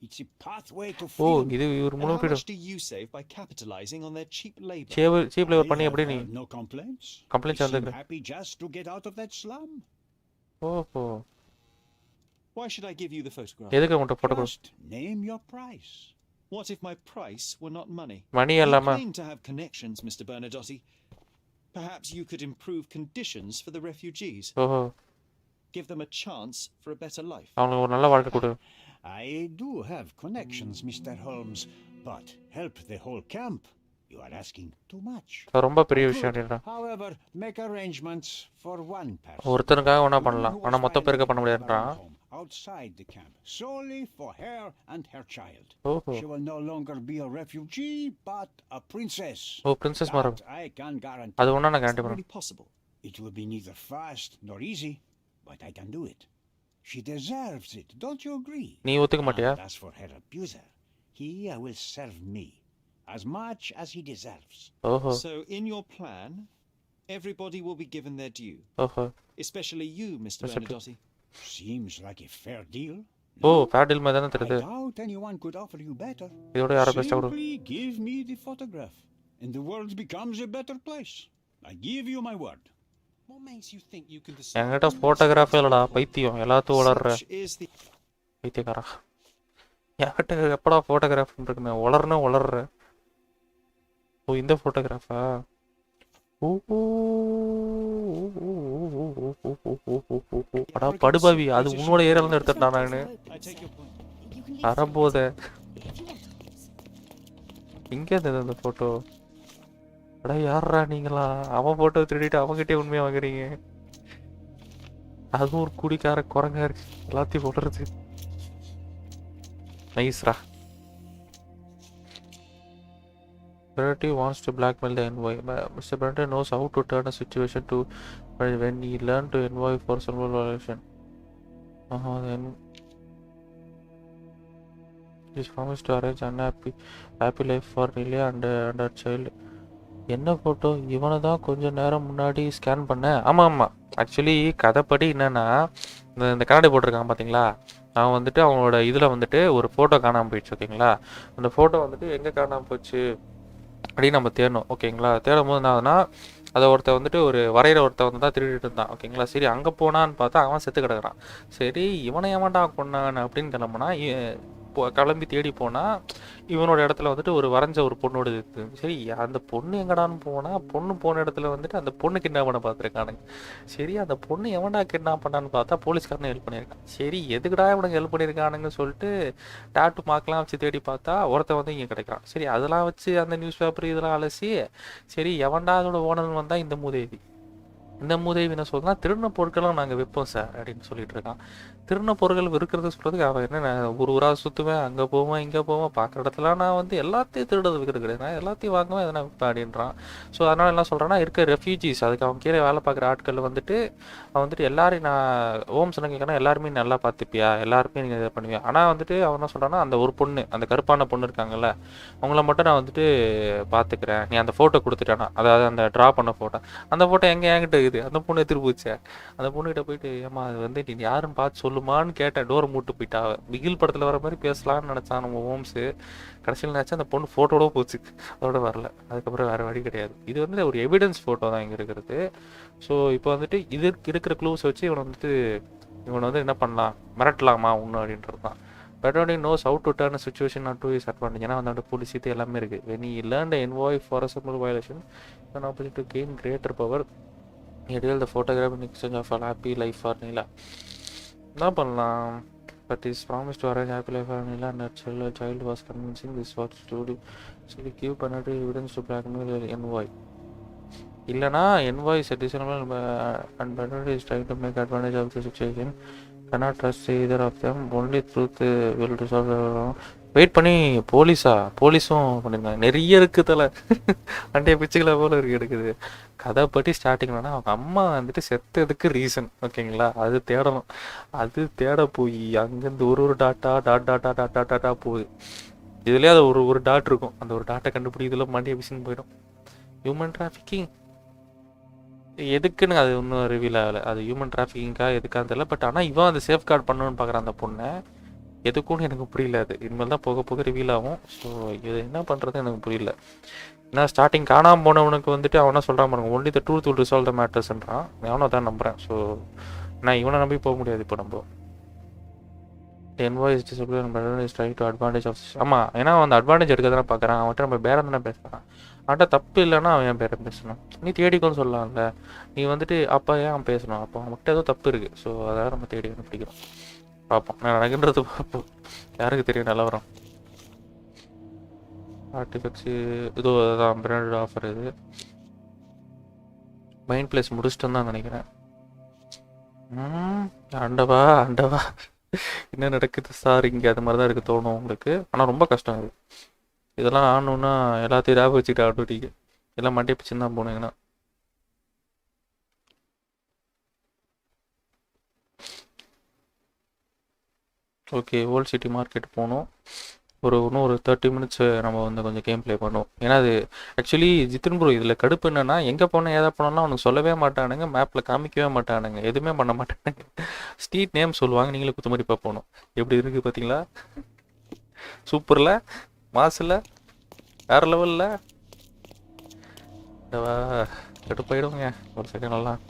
It's a pathway to freedom. இது ஒரு மூணு How much do you save by capitalizing on their cheap labor? cheap labor பண்ணி எப்படி நீ? No complaints. Complaints I'm happy just to get out of that slum. ஓஹோ. Why should I give you the photograph? எதுக்கு உன்கிட்ட photo? Just name your price. What if my price were not money? மணி இல்லாம. You claim to have connections, Mr. Bernadotte. Perhaps you could improve conditions for the refugees. ஓஹோ. Give them a chance for a better life. அவங்களுக்கு ஒரு நல்ல வாழ்க்கை கொடு. I do have connections, Mr. Holmes, but help the whole camp. You are asking too much. ரொம்ப பெரிய விஷயம் இல்ல. However, make arrangements for one person. ஒருத்தனுக்காக ஒண்ணா பண்ணலாம், ஆனா மொத்த பேருக்கு பண்ண முடியாதுன்றான். Outside the camp, solely for her and her child. Oh. She will no longer be a refugee, but a princess. Oh, princess மாறும். I can guarantee. அது ஒண்ணா நான் guarantee Really possible. It will be neither fast nor easy, but I can do it. She deserves it, don't you agree? நீ ஒத்துக்க மாட்டியா? As for her abuser, he will serve me as much as he deserves. Oh. So in your plan, everybody will be given their due. Oh. Especially you, Mr. Bernadotte. Seems like a fair deal. ஓ பேடில் மாதிரி தானே I தெரியுது. doubt anyone could offer you better. இதோட யாரை பெஸ்ட்டாக கொடு. Simply give me the photograph, and the world becomes a better place. I give you my word. What makes you think you can decide? என்கிட்ட ஃபோட்டோகிராஃபே இல்லைடா பைத்தியம், எல்லாத்தையும் வளர்ற Such is the பைத்தியக்காரா. என்கிட்ட எப்படா ஃபோட்டோகிராஃப் இருக்குமே, வளர்ற. ஓ இந்த ஃபோட்டோகிராஃபா. அடா படுபாவி, அது உன்னோட ஏரியால எடுத்துட்டா நானு. I take your point. அறம்போத இங்க இருந்தது அந்த போட்டோ. அடா யாரா நீங்களா, அவன் போட்டோ திருடிட்டு அவன்கிட்டே உண்மையா வாங்குறீங்க. அதுவும் ஒரு குடிக்கார குரங்கா இருக்கு, எல்லாத்தையும் போடுறது. நைஸ்ரா. Bernardi wants to blackmail the envoy. Mr. Bernardi knows how to turn a situation to when he learned to envoy for some violation. Then he promised to arrange happy life for Nelia and her child. என்ன photo இவனை தான் கொஞ்சம் நேரம் முன்னாடி scan பண்ணேன். ஆமாம் actually கதைப்படி என்னன்னா, இந்த கண்ணாடி போட்டிருக்காங்க பார்த்தீங்களா, அவன் வந்துட்டு அவனோட இதில் வந்துட்டு ஒரு ஃபோட்டோ காணாமல் போயிடுச்சு. ஓகேங்களா, அந்த ஃபோட்டோ வந்துட்டு எங்கே காணாமல் போச்சு அப்படின்னு நம்ம தேடணும். ஓகேங்களா, தேடும் போது என்ன ஆகுதுன்னா, அதை ஒருத்தர் வந்துட்டு ஒரு வரைகிற ஒருத்தர் வந்து தான் திருடிட்டு இருந்தான். ஓகேங்களா, சரி அங்கே போனான்னு பார்த்தா அவன் செத்து கிடக்குறான். சரி இவனை ஏமாண்டா கொண்டான் அப்படின்னு கிளம்புனா, கிளம்பி தேடி போனால் இவனோட இடத்துல வந்துட்டு ஒரு வரைஞ்ச ஒரு பொண்ணோட இருக்குது. சரி அந்த பொண்ணு எங்கடான்னு போனால், பொண்ணு போன இடத்துல வந்துட்டு அந்த பொண்ணு கிட்னாப் பண்ண பார்த்துருக்கானுங்க. சரி அந்த பொண்ணு எவன்டா கிட்னாப் பண்ணான்னு பார்த்தா போலீஸ்காரனு ஹெல்ப் பண்ணியிருக்கான். சரி எதுக்குடா இவனுக்கு ஹெல்ப் பண்ணியிருக்கானுங்கன்னு சொல்லிட்டு டேட்டு மார்க்லாம் வச்சு தேடி பார்த்தா ஒருத்தன் வந்து இங்கே கிடைக்கிறான். சரி அதெல்லாம் வச்சு அந்த நியூஸ் பேப்பர் இதெல்லாம் அலசி, சரி எவன்டா அதோட ஓனர் வந்தால் இந்த மூதேவி என்ன சொல்றான், திருடின பொருட்கள்லாம் நாங்கள் விற்போம் சார் அப்படின்னு சொல்லிட்டு இருக்கான். திருடின பொருட்கள் விற்கிறது சொல்றதுக்கு அவன் என்ன, நான் ஒரு ஊராக சுற்றுவேன், அங்கே போவேன் இங்கே போவேன், பார்க்குற இடத்துல நான் வந்து எல்லாத்தையும் திருடுறது விற்கிறது கிடையாது, நான் எல்லாத்தையும் வாங்குவேன் எதனா விற்பேன் அப்படின்றான். ஸோ அதனால் என்ன சொல்கிறான்னா, இருக்க ரெஃப்யூஜிஸ், அதுக்கு அவன் கீழே வேலை பார்க்குற ஆட்கள் வந்துட்டு அவன் வந்துட்டு எல்லாரையும் நான் ஓம் சொன்னீங்கன்னா எல்லாருமே நல்லா பார்த்துப்பியா, எல்லாருமே நீங்கள் இதை பண்ணுவியா. ஆனால் வந்துட்டு அவன் என்ன சொல்கிறான்னா, அந்த ஒரு பொண்ணு, அந்த கருப்பான பொண்ணு இருக்காங்கல்ல, அவங்கள மட்டும் நான் வந்துட்டு பார்த்துக்கிறேன், நீ அந்த ஃபோட்டோ கொடுத்துட்டானா, அதாவது அந்த ட்ரா பண்ண ஃபோட்டோ, அந்த ஃபோட்டோ என்கிட்ட இருக்குது, அந்த பொண்ணு எடுத்துட்டு போச்சு. அந்த பொண்ணுகிட்ட போயிட்டு ஏமா அது வந்து நீ யாருன்னு பார்த்து சொல்லுமான்னு கேட்டேன். டோரை மூட்டு போயிட்டா. பிகில் படத்தில் வர மாதிரி பேசலான்னு நினச்சான் நம்ம ஹோம்ஸு. கடைசியில் நினச்சா அந்த பொண்ணு ஃபோட்டோட போச்சு, அதோட வரல. அதுக்கப்புறம் வேறு வழி கிடையாது. இது வந்து ஒரு எவிடன்ஸ் ஃபோட்டோ தான் இங்கே இருக்கிறது. ஸோ இப்போ வந்துட்டு இது இருக்கிற க்ளூஸ் வச்சு இவனை வந்து என்ன பண்ணலாம், மிரட்டலாமா ஒன்று அப்படின்றது தான். Bernardi knows how to turn a situation to his advantage. ஏன்னா வந்து போலீஸ் இது எல்லாமே இருக்குது. When he learned an envoy for a simple violation, an opportunity to gain greater power. He revealed the photograph in exchange of a happy life for Neela. என்ன பண்ணலாம், but his promise to arrange happy life for Neela and her child was convincing. This was to give Bernardi evidence to blackmail the envoy. இல்லைனா envoy is a dishonorable and Bernardi is trying to make advantage of the situation. Cannot trust either of them. Only truth will resolve the problem. Wait பண்ணி போலீஸும் பண்ணியிருந்தாங்க. நிறைய இருக்குது தலை, அண்டைய பிச்சுக்களை போல இருக்கு எடுக்குது. கதைப்பட்டி ஸ்டார்டிங்னா அவங்க அம்மா வந்துட்டு செத்ததுக்கு ரீசன். ஓகேங்களா, அது தேடணும். அது தேட போய் அங்கேருந்து ஒரு டாட்டா போகுது. இதுலேயே அது ஒரு டாட் இருக்கும். அந்த ஒரு டாட்டை கண்டுபிடிக்கிறதுல மண்டியை பிசின்னு போயிடும். ஹியூமன் டிராஃபிக்கிங் எதுக்குன்னு அது இன்னும் ரிவீல் ஆகலை. அது ஹியூமன் டிராஃபிக்கிங்காக எதுக்கான்னு தெரியல. பட் ஆனால் இவன் அதை சேஃப் கார்டு பண்ணணும்னு பார்க்குறான் அந்த பொண்ணை. எதுக்குன்னு எனக்கு புரியல. அது இனிமேல் தான் போக ரிவீல் ஆகும். ஸோ இது என்ன பண்ணுறது எனக்கு புரியல. ஏன்னா ஸ்டார்டிங் காணாமல் போனவனுக்கு வந்துட்டு அவனா சொல்கிறான் பாருங்க, only the truth will resolve the மேட்டர்ஸ்ன்றான். அவனை தான் நம்புகிறேன். ஸோ நான் இவனை நம்பி போக முடியாது இப்போ நம்ம. Envoys discipline try to advantage off. ஆமாம், ஏன்னா அந்த அட்வான்டேஜ் எடுக்க தானே பார்க்குறான். அவன்கிட்ட நம்ம பேரம் தானே பேசுகிறான். அவன்கிட்ட தப்பு இல்லைன்னா அவன் ஏன் பேரம் பேசணும், நீ தேடிக்கோன்னு சொல்லலாம்ல. நீ வந்துட்டு அப்போ ஏன் அவன் பேசணும், அப்போ அவன்கிட்ட ஏதோ தப்பு இருக்குது. ஸோ அதாவது நம்ம தேடி கண்டுபிடிக்கிறோம். பார்ப்போம், நான் நடக்கின்றது பார்ப்போம். யாருக்கு தெரியும் நிலவரம். ஆர்டிஃபெக்ட்ஸு இதோ தான் பிராண்டட் ஆஃபர். இது மைண்ட் பிளேஸ் முடிச்சிட்டேன்னு தான் நினைக்கிறேன். அண்டவா என்ன நடக்குது சார் இங்கே, அது மாதிரி தான் இருக்குது தோணும் உங்களுக்கு. ஆனால் ரொம்ப கஷ்டம் இது. இதெல்லாம் ஆடணுன்னா எல்லாத்தையும் ரேப் வச்சுக்கிட்டு ஆட்டோட்டிக்கு எல்லாம் மண்டே பிச்சுன்னு தான் போனீங்கன்னா. ஓகே, ஓல்ட் சிட்டி மார்க்கெட் போகணும். இன்னும் ஒரு 30 மினிட்ஸ் நம்ம வந்து கொஞ்சம் கேம் ப்ளே பண்ணுவோம். ஏன்னா அது ஆக்சுவலி ஜித்தின் ப்ரோ இதில் கடுப்பு என்னன்னா எங்கே போனோம் ஏதா போனோம்னா அவனுக்கு சொல்லவே மாட்டானுங்க, மேப்பில் காமிக்கவே மாட்டானுங்க, எதுவுமே பண்ண மாட்டானுங்க. ஸ்ட்ரீட் நேம் சொல்லுவாங்க, நீங்களே குத்துமதிப்பாக போகணும். எப்படி இருக்குது பார்த்தீங்களா? சூப்பரில், மாசில், வேறு லெவலில். கடுப்பாயிடுங்க ஒரு செகண்ட் எல்லாம்.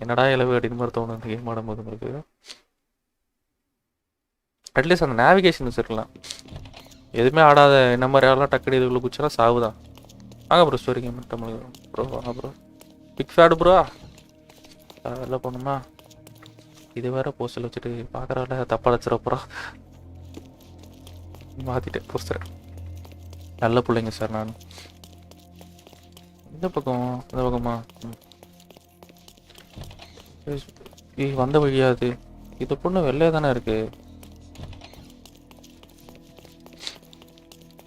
என்னடா இளவு அப்படின்னு மாதிரி தோணும் இந்த கேம் ஆடும்போது உங்களுக்கு. அட்லீஸ்ட் அந்த நேவிகேஷன்ஸ் இருக்கலாம். எதுவுமே ஆடாத என்ன மாதிரி ஆடலாம் டக்குனு இதுக்குள்ள குச்சினா சாவுதான். வாங்க bro story game Tamil bro. வாங்க ப்ரோ பிக் ஃபேடு ப்ரோ. எல்லாம் போகணுமா? இது வேற போஸ்டர் வச்சுட்டு பார்க்குறால தப்பா வச்சுருப்போம். மாற்றிட்டேன் போஸ்டர். நல்ல பிள்ளைங்க சார். நான் இந்த பக்கம் இந்த பக்கமா வந்த வழியாது. இது பொண்ணு வெள்ளையா தானே இருக்கு.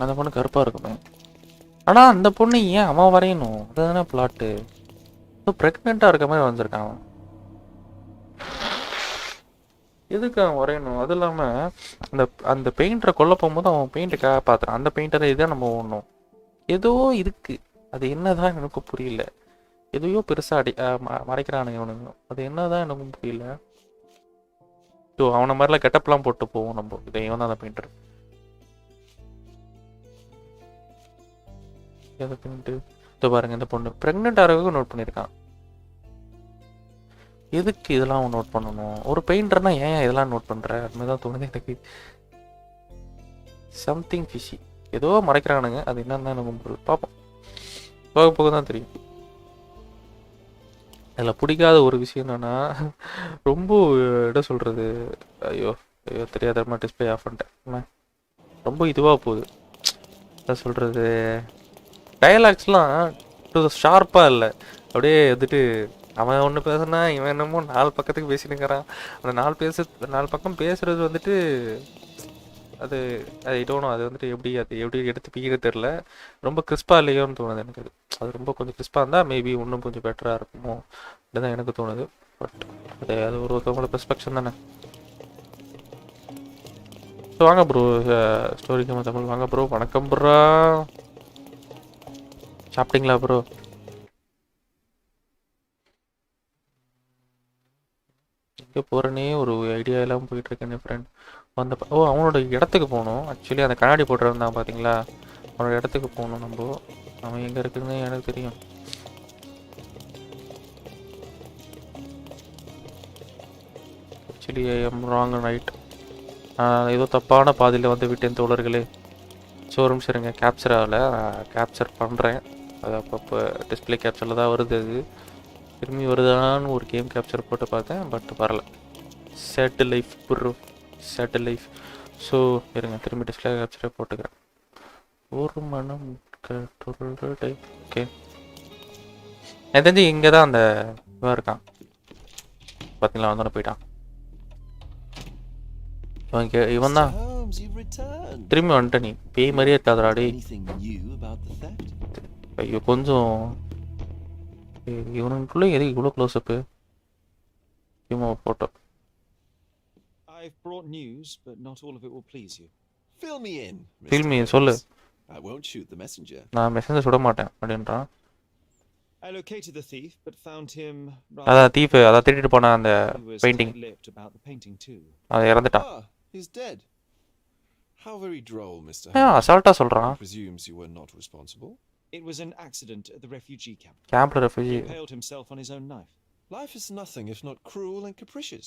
அந்த பொண்ணு கருப்பா இருக்குமே. ஆனா அந்த பொண்ணு ஏன் அவன் வரையணும்? அதுதானே பிளாட்டு. பிரெக்னெண்டா இருக்க மாதிரி வந்திருக்கான் அவன். எதுக்கு அவன் வரையணும்? அது இல்லாம அந்த அந்த பெயிண்டரை கொல்ல போகும்போது அவன் பெயிண்ட்டை காப்பாத்துறான். அந்த பெயிண்டரை இதுதான் நம்ம ஓடணும். ஏதோ இருக்கு, அது என்னதான் எனக்கு புரியல. எதையோ பெருசா மறைக்கிறானுங்க இவனுங்க. அது என்னதான் எனக்கும் புரியல. அவனை மாதிரிலாம் கெட்டப்லாம் போட்டு போவோம் நம்ம. இதை இவன் தான் அந்த பெயிண்டர். எதை பெயிண்ட்டு இதோ பாருங்க. இந்த பொண்ணு பிரெக்னென்ட் ஆகிறதுக்கு நோட் பண்ணியிருக்கான். எதுக்கு இதெல்லாம் நோட் பண்ணணும்? ஒரு பெயிண்டர்னா ஏன் இதெல்லாம் நோட் பண்ற? அதுமாதிரிதான் தோணுது எனக்கு. Something fishy. ஏதோ மறைக்கிறானுங்க, அது என்னன்னு எனக்கு பார்ப்போம். போக போக தான் தெரியும். அதில் பிடிக்காத ஒரு விஷயம் என்னன்னா ரொம்ப என்ன சொல்றது, ஐயோ ஐயோ தெரியாத டிஸ்பிளே ஆஃப் பண்ணிட்டேன். ரொம்ப இதுவாக போகுது. என்ன சொல்றது, டயலாக்ஸ்லாம் ஷார்ப்பாக இல்லை. அப்படியே வந்துட்டு அவன் ஒன்று பேசுனா இவன் என்னமோ 4 பக்கத்துக்கு பேசினுக்கிறான். அந்த 4 பக்கம் பேசுறது வந்துட்டு அது இடணும். அது வந்துட்டு எப்படி எடுத்து பீக்க தெரில. ரொம்ப கிறிஸ்பாக இல்லையோன்னு தோணுது எனக்கு. அது ரொம்ப கொஞ்சம் கிறிஸ்பாக இருந்தால் மேபி இன்னும் கொஞ்சம் பெட்டராக இருக்குமோ அப்படிதான் எனக்கு தோணுது. பட் அது ஒருத்தவங்களோட பெர்ஸ்பெக்ஷன் தானே. ஸோ வாங்க ப்ரோ ஸ்டோரி கேம் தமிழ் வாங்க ப்ரோ. வணக்கம் ப்ரோ. சாப்பிட்டீங்களா ப்ரோ? எங்கே போகிறேனே ஒரு ஐடியா எல்லாம் போயிட்டுருக்கேன். என் ஃப்ரெண்ட் வந்த அவனோட இடத்துக்கு போகணும். ஆக்சுவலி அந்த கண்ணாடி போட்டுருந்தான் பார்த்தீங்களா, அவனோட இடத்துக்கு போகணும் நம்ம. அவன் எங்கே இருக்குதுன்னு எனக்கு தெரியும். Actually I am wrong right. ஏதோ தப்பான பாதையில் வந்து விட்டேன் தோழர்களே. ஸோ ஒரு நிமிஷம் இருங்க, கேப்சர் ஆகலை. கேப்சர் பண்ணுறேன். அது அப்பப்போ டிஸ்பிளே கேப்சரில் தான் வருது. அது திரும்பி வருதான்னு ஒரு கேம் கேப்சர் போட்டு பார்த்தேன், பட் வரல. சேட்டில் லைஃப் ப்ரோ, சேட்டில் லைஃப். ஸோ இருங்க, திரும்பி டிஸ்பிளே கேப்சரே போட்டுக்கிறேன். ஒரு மனம் ஓகே. எனக்கு தெரிஞ்சு இங்கே தான் அந்த இவன் இருக்கான் பார்த்தீங்களா, வந்தோன்னு போயிட்டான். இவன் தான் திரும்பி வந்துட்ட. நீ பேய் மாதிரியே இருக்காதராடி. ஐயோ கொஞ்சம் இவனுக்குள்ள எதுக்கு இவ்வளோ close-up photo. I've brought news, but not all of it will please you. Fill me in. Fill me in, சொல்லு. I won't shoot the messenger. நான் மெசேஜ் சுட மாட்டேன் அப்படின்றான். I located the thief, but found him. அதான் thief, அதான் திருடிட்டு போன அந்த பெயிண்டிங். அது இறந்துட்டான். He's dead. How very droll, Mr. அசால்ட்டா சொல்றான். Presumes you were not responsible. It was an accident at the refugee camp. Campல refugee. He impaled himself on his own knife. Life is nothing if not cruel and capricious.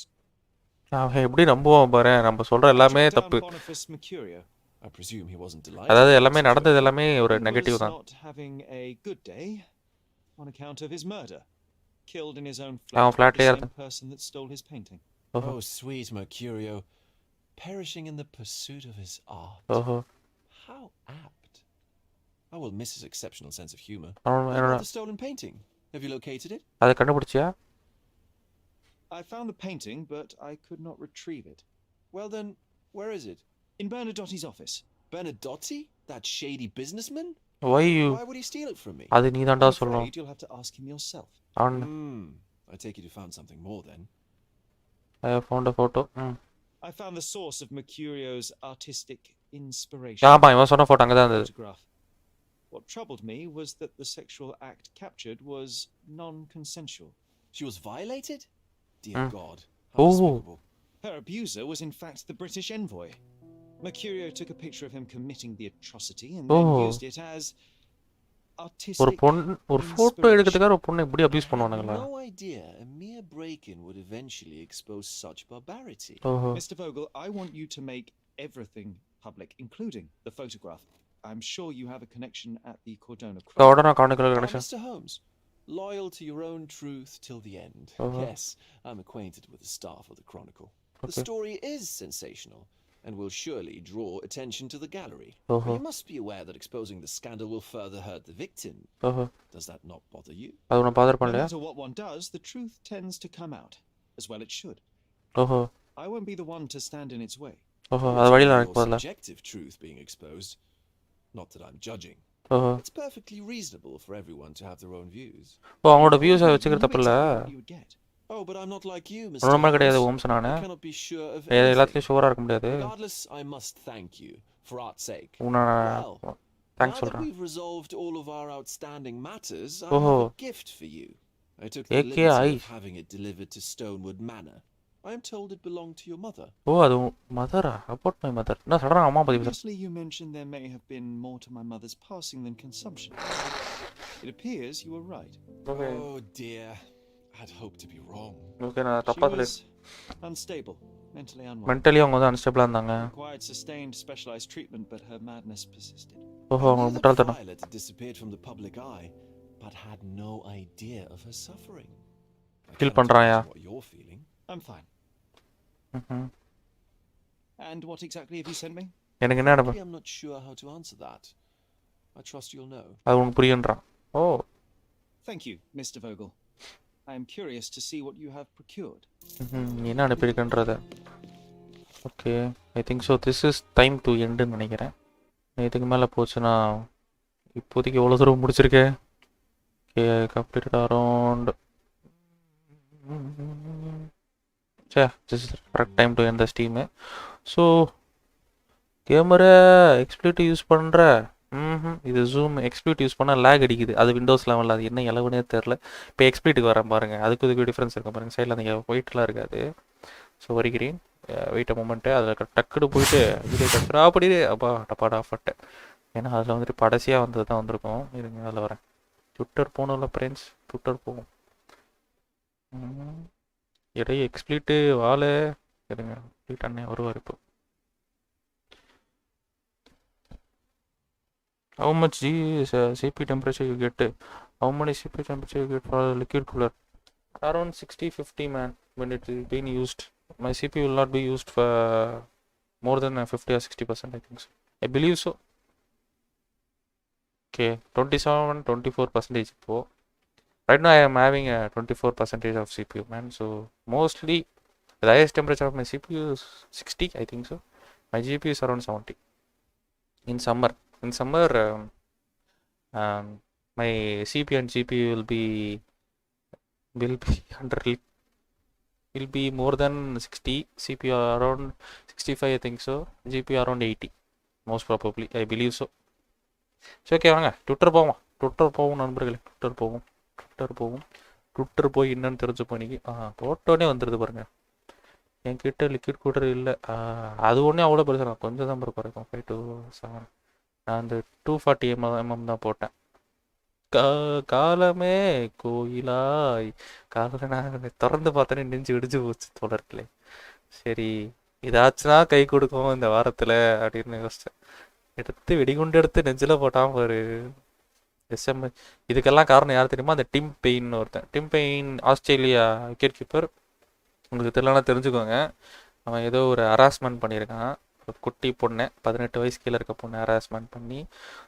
அவன் எப்படி நம்புவான் பாரு, நம்ம சொல்ற எல்லாமே தப்பு. I presume he wasn't delighted. அதாவது எல்லாமே நடந்தது எல்லாமே ஒரு நெகட்டிவ் தான். Not having a good day on account of his murder. Killed in his own அவன் flat. ஃபிளாட்லயே The person that stole his painting. Oh, sweet Mercurio, perishing in the pursuit of his art. How apt. I will miss his exceptional sense of humor. What about the stolen painting? Have you located it? அதை கண்டுபிடிச்சியா? I found the painting, but I could not retrieve it. Well then, where is it? In Bernadotti's office. Bernadotti? That shady businessman? Why would he steal it from me? அது நீ தான்டா சொல்லணும். You'll have to ask him yourself. I take it you found something more then. I have found a photo. I found the source of Mercurio's artistic inspiration. ஆமா இவன் சொன்ன photo அங்க தான் இருந்தது. Photograph. What troubled me was that the sexual act captured was non-consensual. She was violated? Dear God. Oh. Unspeakable. Her abuser was in fact the British envoy. Mercurio took a picture of him committing the atrocity and then used it as artistic. ஒரு photo எடுக்கிறதுக்காக ஒரு பொண்ணை இப்படி abuse பண்ணுவானுங்களா? No idea a mere break-in would eventually expose such barbarity. Mr. Vogel, I want you to make everything public, including the photograph. I'm sure you have a connection at the Cordona connection. Mr. Holmes, loyal to your own truth till the end. Yes, I'm acquainted with the staff of the Chronicle. The story is sensational and will surely draw attention to the gallery. But you must be aware that exposing the scandal will further hurt the victim. Does that not bother you? No matter what one does, the truth tends to come out. As well it should. I won't be the one to stand in its way. Subjective truth being exposed. Not that I'm judging. It's perfectly reasonable for everyone to have their own views. அவங்களோட வியூஸை வச்சுக்கிறது தப்பில்ல. Oh, but I'm not like you, Mr. normal கிடையாது ohms நானு. I cannot be sure of எல்லாத்துலயும் ஷூரா இருக்க முடியாது. Regardless, I must thank you for art's sake. Thanks now that we've resolved all of our outstanding matters, I have a gift for you. I took the liberty of having it delivered to Stonewood Manor. I am told it belonged to your mother. அது மதரா? About my mother. நான் சடனா அம்மா பத்தி பேசுறேன். Previously you mentioned there may have been more to my mother's passing than consumption. It appears you were right. Oh dear. I'd hoped to be wrong. நான் தப்பா She was unstable, mentally unwell. Mentally அவங்க வந்து அன்ஸ்டேபிளா இருந்தாங்க. Required sustained specialized treatment, but her madness persisted. அவங்க முட்டாள்தனம். Violet had disappeared from the public eye, but had no idea of her suffering. Feel பண்றாயா? What you're feeling? I'm fine. And what exactly have you sent me? எனக்கு என்ன நடப்பு? I'm not sure how to answer that. I trust you'll know. அது உனக்கு புரியன்றா. Thank you, Mr. Vogel. I am curious to see what you have procured. என்ன அனுப்பியிருக்கன்றத. Okay, I think so. This is time to end ன்னு நினைக்கிறேன். இதுக்கு மேல போச்சுனா இப்போதைக்கு எவ்வளவு தூரம் முடிச்சிருக்கேன்? Okay, completed around this is the correct time to end the stream. So camera XSplit use பண்ற இது ஜூம் எக்ஸ்பிளிட் யூஸ் பண்ணால் லேக் அடிக்குது. அது விண்டோஸ் லெவலில் அது என்ன இலவுனே தெரில. இப்போ எக்ஸ்பிளிட்டுக்கு வரேன் பாருங்கள், அதுக்கு இதுக்கு டிஃப்ரென்ஸ் இருக்கும் பாருங்கள். சைடில் அந்த ஒயிட்லாம் இருக்காது. ஸோ வருகிறேன், வெயிட் அ மூமெண்ட்டு. அதில் டக்குன்னு போயிட்டு இது கட்டுறா அப்படி அப்பா டப்பாடா ஃபட்டேன். ஏன்னா அதில் வந்துட்டு கடைசியாக வந்தது தான் வந்திருக்கும். இருங்க அதில் வரேன். ட்விட்டர் போகணும்ல ஃப்ரெண்ட்ஸ், ட்விட்டர் போகும். இடையே எக்ஸ்பிளிட்டு வாழை இருங்க, எக்ஸ்பிளிட் அண்ணே வருவார் இப்போ. How much CP temperature you get? How many CP temperature you get for a liquid cooler? Around 60-50 man when it is being used. My CP will not be used for more than 50 or 60%, I think so. I believe so. Okay, 27-24% இப்போ. Right now I am having a 24% of CPU, man. So mostly the highest temperature of my CPU is 60, I think so. My GPU is around 70. In summer, my CPU and GPU will be more than 60. CPU around 65, I think so. GPU around 80, most probably. I believe so. So okay, வாங்க Twitter போவோம் நண்பர்களே. Twitter போய் என்னன்னு தெரிஞ்ச பண்ணிக்கு போட்டோன்னே வந்துடுது பாருங்க. என்கிட்ட லிக்விட் கூலர் இல்லை. அது ஒன்றே அவ்வளோ பெருசாக நான் கொஞ்சம் தான் குறைக்கும். 5 to 7. நான் அந்த 240 mm தான் போட்டேன். காலமே கோயிலாய் காலையில் நான் திறந்து பார்த்தோன்னே நெஞ்சு இடிச்சு போச்சு தொடர்களே. சரி இதாச்சுன்னா கை கொடுக்கும் இந்த வாரத்தில் அப்படின்னு யோசிச்சேன். வெடிகுண்டு எடுத்து நெஞ்சில் போட்டாமல் ஒரு எஸ்எம். இதுக்கெல்லாம் காரணம் யார் தெரியுமா? அந்த டிம் பெயின்னு ஒருத்தன். Dim pain Australia wicket keeper. உங்களுக்கு தெரியலனா தெரிஞ்சுக்கோங்க. அவன் ஏதோ ஒரு ஹராஸ்மெண்ட் பண்ணியிருக்கான். ஒரு குட்டி பொண்ணை, 18 வயசு கீழே இருக்க பொண்ணை ஹராஸ்மெண்ட் பண்ணி.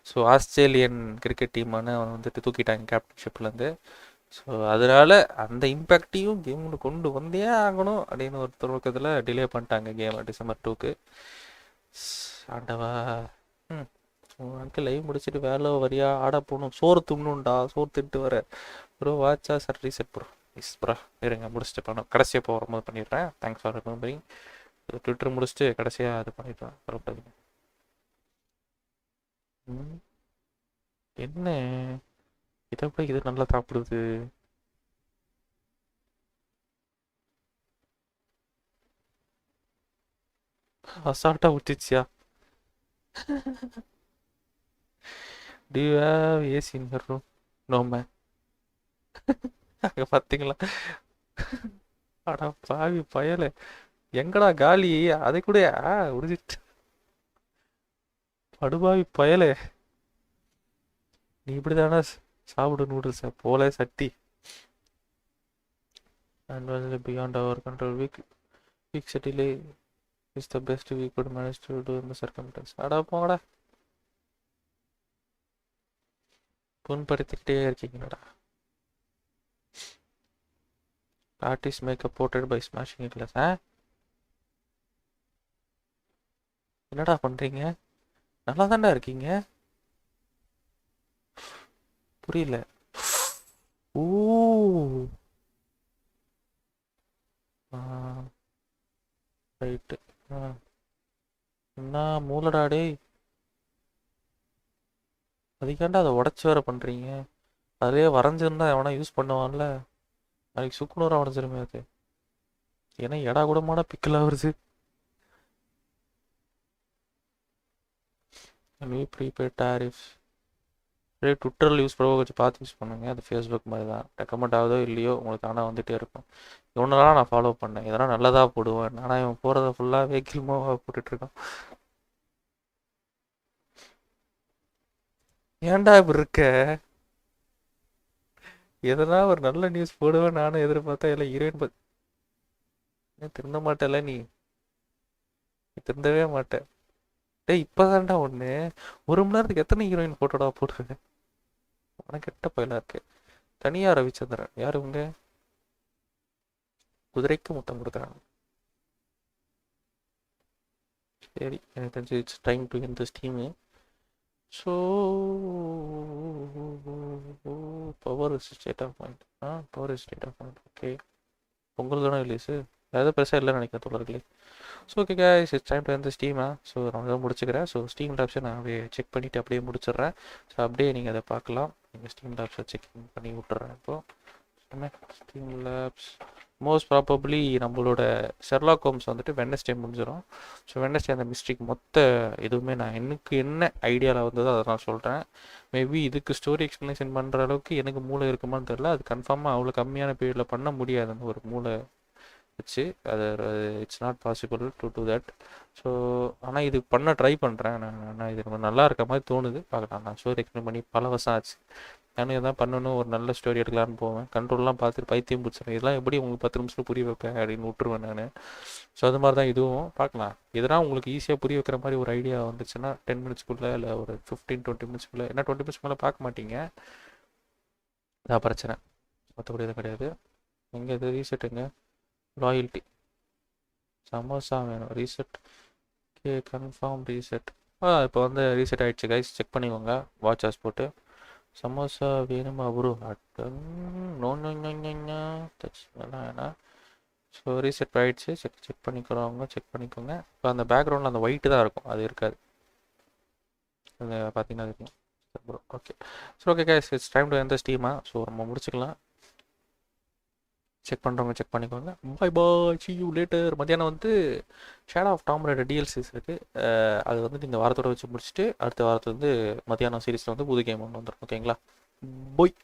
ஸோ ஆஸ்திரேலியன் கிரிக்கெட் டீம்னு அவனை வந்துட்டு தூக்கிட்டாங்க கேப்டன்ஷிப்லேருந்து. ஸோ அதனால் அந்த இம்பேக்டையும் கேமில் கொண்டு வந்தே ஆகணும் அப்படின்னு ஒரு துவக்கத்தில் டிலே பண்ணிட்டாங்க கேமை December 2க்கு. ஆண்டவா, அங்கே லைவ் முடிச்சுட்டு வேலை வரியா ஆட போகணும், சோறு துண்ணுண்டா, சோறு திட்டு வர ப்ரோ. வாட்சா sir reset bro. Yes bro, இருங்க முடிச்சுட்டு பண்ணணும். கடைசியாக இப்போ வரும்போது பண்ணிடுறேன். Thanks for remembering. ட்விட்டர் முடிச்சுட்டு கடைசியாக அது பண்ணிடுறேன். என்ன இதை கூட இது நல்லா சாப்பிடுது. அசால்ட்டா விட்டுச்சியா. Do you have AC in your room? No man. அங்க பாத்தீங்களா? அடா பாவி பயலே, எங்கடா காலி? அதை கூட உறிஞ்சிட்டு படுபாவி பயலே. நீ இப்படிதானே சாப்பிடு நூடுல்ஸை போல சட்டி. And was beyond our control. Weak delay is the best we could manage to do in the circumstances. அடா போங்கடா, புண்படுத்திக்கிட்டே இருக்கீங்கடா. Artist makeup portrait by smashing it glass. என்னடா பண்றீங்க? நல்லா தான்டா இருக்கீங்க. புரியல. ஓ ரைட்டு. என்ன மூலடா டேய், அதுக்காண்டா அதை உடச்சி வேற பண்றீங்க. அதுலயே வரைஞ்சிருந்தா எவனா யூஸ் பண்ணுவான்ல, நாளைக்கு சுக்குநூறா உடஞ்சிருமே அது. ஏன்னா எடா கூடமான பிக்கலா வருது. ப்ரீபெய்ட் டாரிஃப் ட்விட்டரில் யூஸ் பண்ண கொஞ்சம் பார்த்து யூஸ் பண்ணுங்க. அது ஃபேஸ்புக் மாதிரி தான், ரெக்கமெண்ட் ஆகுதோ இல்லையோ உங்களுக்கு ஆனால் வந்துகிட்டே இருக்கும். இவனெல்லாம் நான் ஃபாலோ பண்ணேன், இதெல்லாம் நல்லதாக போடுவேன். ஆனால் இவன் போகிறத ஃபுல்லாக வெஹிக்கிள்மோவாக போட்டுட்ருக்கான். ஏன்டா இப்படி இருக்க? எதனா ஒரு நல்ல நியூஸ் போடுவேன் நானும் எதிர்பார்த்தா எல்லாம் ஹீரோயின் திருந்த மாட்டேல. நீ திருந்தவே மாட்டேன். டேய் இப்போதான்டா ஒன்று, ஒரு மணி நேரத்துக்கு எத்தனை ஹீரோயின் ஃபோட்டோடா போடுவேன்? உனக்கு கெட்ட பயிலாக இருக்கு. தனியா ரவிச்சந்திரன் யார் இவங்க? குதிரைக்கு முத்தம் கொடுக்குறாங்க. சரி, எனக்கு தெரிஞ்சு it's time to end this team. So power is state of mind. Power is state of mind. Okay, உங்களுக்கு தானே ரிலீஸு, ஏதாவது பெருசாக இல்லைன்னு நினைக்கிறேன் தோழர்களே. So okay guys, it's time to end this team. So நான் தான் முடிச்சுக்கிறேன். ஸோ ஸ்டீம் லேப்ஸை நான் அப்படியே செக் பண்ணிவிட்டு அப்படியே முடிச்சிடுறேன். ஸோ அப்படியே நீங்கள் அதை பார்க்கலாம். நீங்கள் ஸ்டீம் லேப்ஸை செக் பண்ணி விட்டுறேன். இப்போது ஸ்டீம் லேப்ஸ் மோஸ்ட் ப்ராபப்ளி நம்மளோட ஷெர்லாக் ஹோம்ஸ் வந்துட்டு வெட்னஸ்டே முடிஞ்சிடும். ஸோ வெட்னஸ்டே அந்த மிஸ்டேக் மொத்த எதுவுமே நான் எனக்கு என்ன ஐடியாவில் வந்ததோ அதை நான் சொல்கிறேன். மேபி இதுக்கு ஸ்டோரி எக்ஸ்ப்ளனேஷன் பண்ணுற அளவுக்கு எனக்கு மூளை இருக்குமான்னு தெரில. அது கன்ஃபார்மாக அவ்வளோ கம்மியான பீரியடில் பண்ண முடியாது அந்த ஒரு மூளை வச்சு. அது it's not possible to do that. So ஆனால் இது பண்ண ட்ரை பண்ணுறேன் நான். இது ரொம்ப நல்லா இருக்க மாதிரி தோணுது, பார்க்கலாம். நான் ஸ்டோரி எக்ஸ்பிளைன் பண்ணி பல வருஷம் ஆச்சு. நானும் இதான் பண்ணணும், ஒரு நல்ல ஸ்டோரி எடுக்கலான்னு போவேன். கண்ட்ரோல்லாம் பார்த்துட்டு பைத்தியம் பிடிச்சிருவேன். இதெல்லாம் எப்படி உங்களுக்கு 10 நிமிஷத்தில் புரிய வைப்பேன் அப்படின்னு விட்டுருவேன் நான். ஸோ அது மாதிரி தான் இதுவும், பார்க்கலாம். இதெல்லாம் உங்களுக்கு ஈஸியாக புரிய வைக்கிற மாதிரி ஒரு ஐடியா வந்துச்சுன்னா 10 மினிட்ஸ்க்குள்ளே இல்லை ஒரு 15-20 மினிட்ஸ்க்குள்ளே, ஏன்னா 20 மினிட்ஸ் மேலே பார்க்க மாட்டீங்க, அதான் பிரச்சனை. மற்றபடி எதுவும் கிடையாது. எங்கே இது ரீசெட்டுங்க? லாயல்ட்டி சமோசா வேணும். Reset okay, confirm reset. இப்போ வந்து ரீசெட் ஆகிடுச்சு கைஸ், செக் பண்ணிக்கோங்க வாட்சஸ் போட்டு. சமோசா வேணுமா ப்ரோ? நோ வேணாம். ஸோ ரீசெட் ஆகிடுச்சு, செக் பண்ணிக்கோங்க. இப்போ அந்த பேக்ரவுண்டில் அந்த ஒயிட்டு தான் இருக்கும், அது இருக்காது. அது பார்த்தீங்கன்னா இருக்கும் bro. Okay, so okay guys, it's time to end the ஸ்டீமா. ஸோ நம்ம முடிச்சுக்கலாம். செக் பண்ணுறவங்க செக் பண்ணிக்கோங்க. பாய் பாய், see you later. மத்தியானம் வந்து ஷேடோ ஆஃப் டாம் ரைடர் டிஎல்சிஸ் இருக்குது. அது வந்து இந்த வாரத்தோட வச்சு முடிச்சுட்டு அடுத்த வாரத்தில் வந்து மத்தியானம் சீரீஸில் வந்து புது கேம் ஒன்று வந்துடும். ஓகேங்களா? பாய்.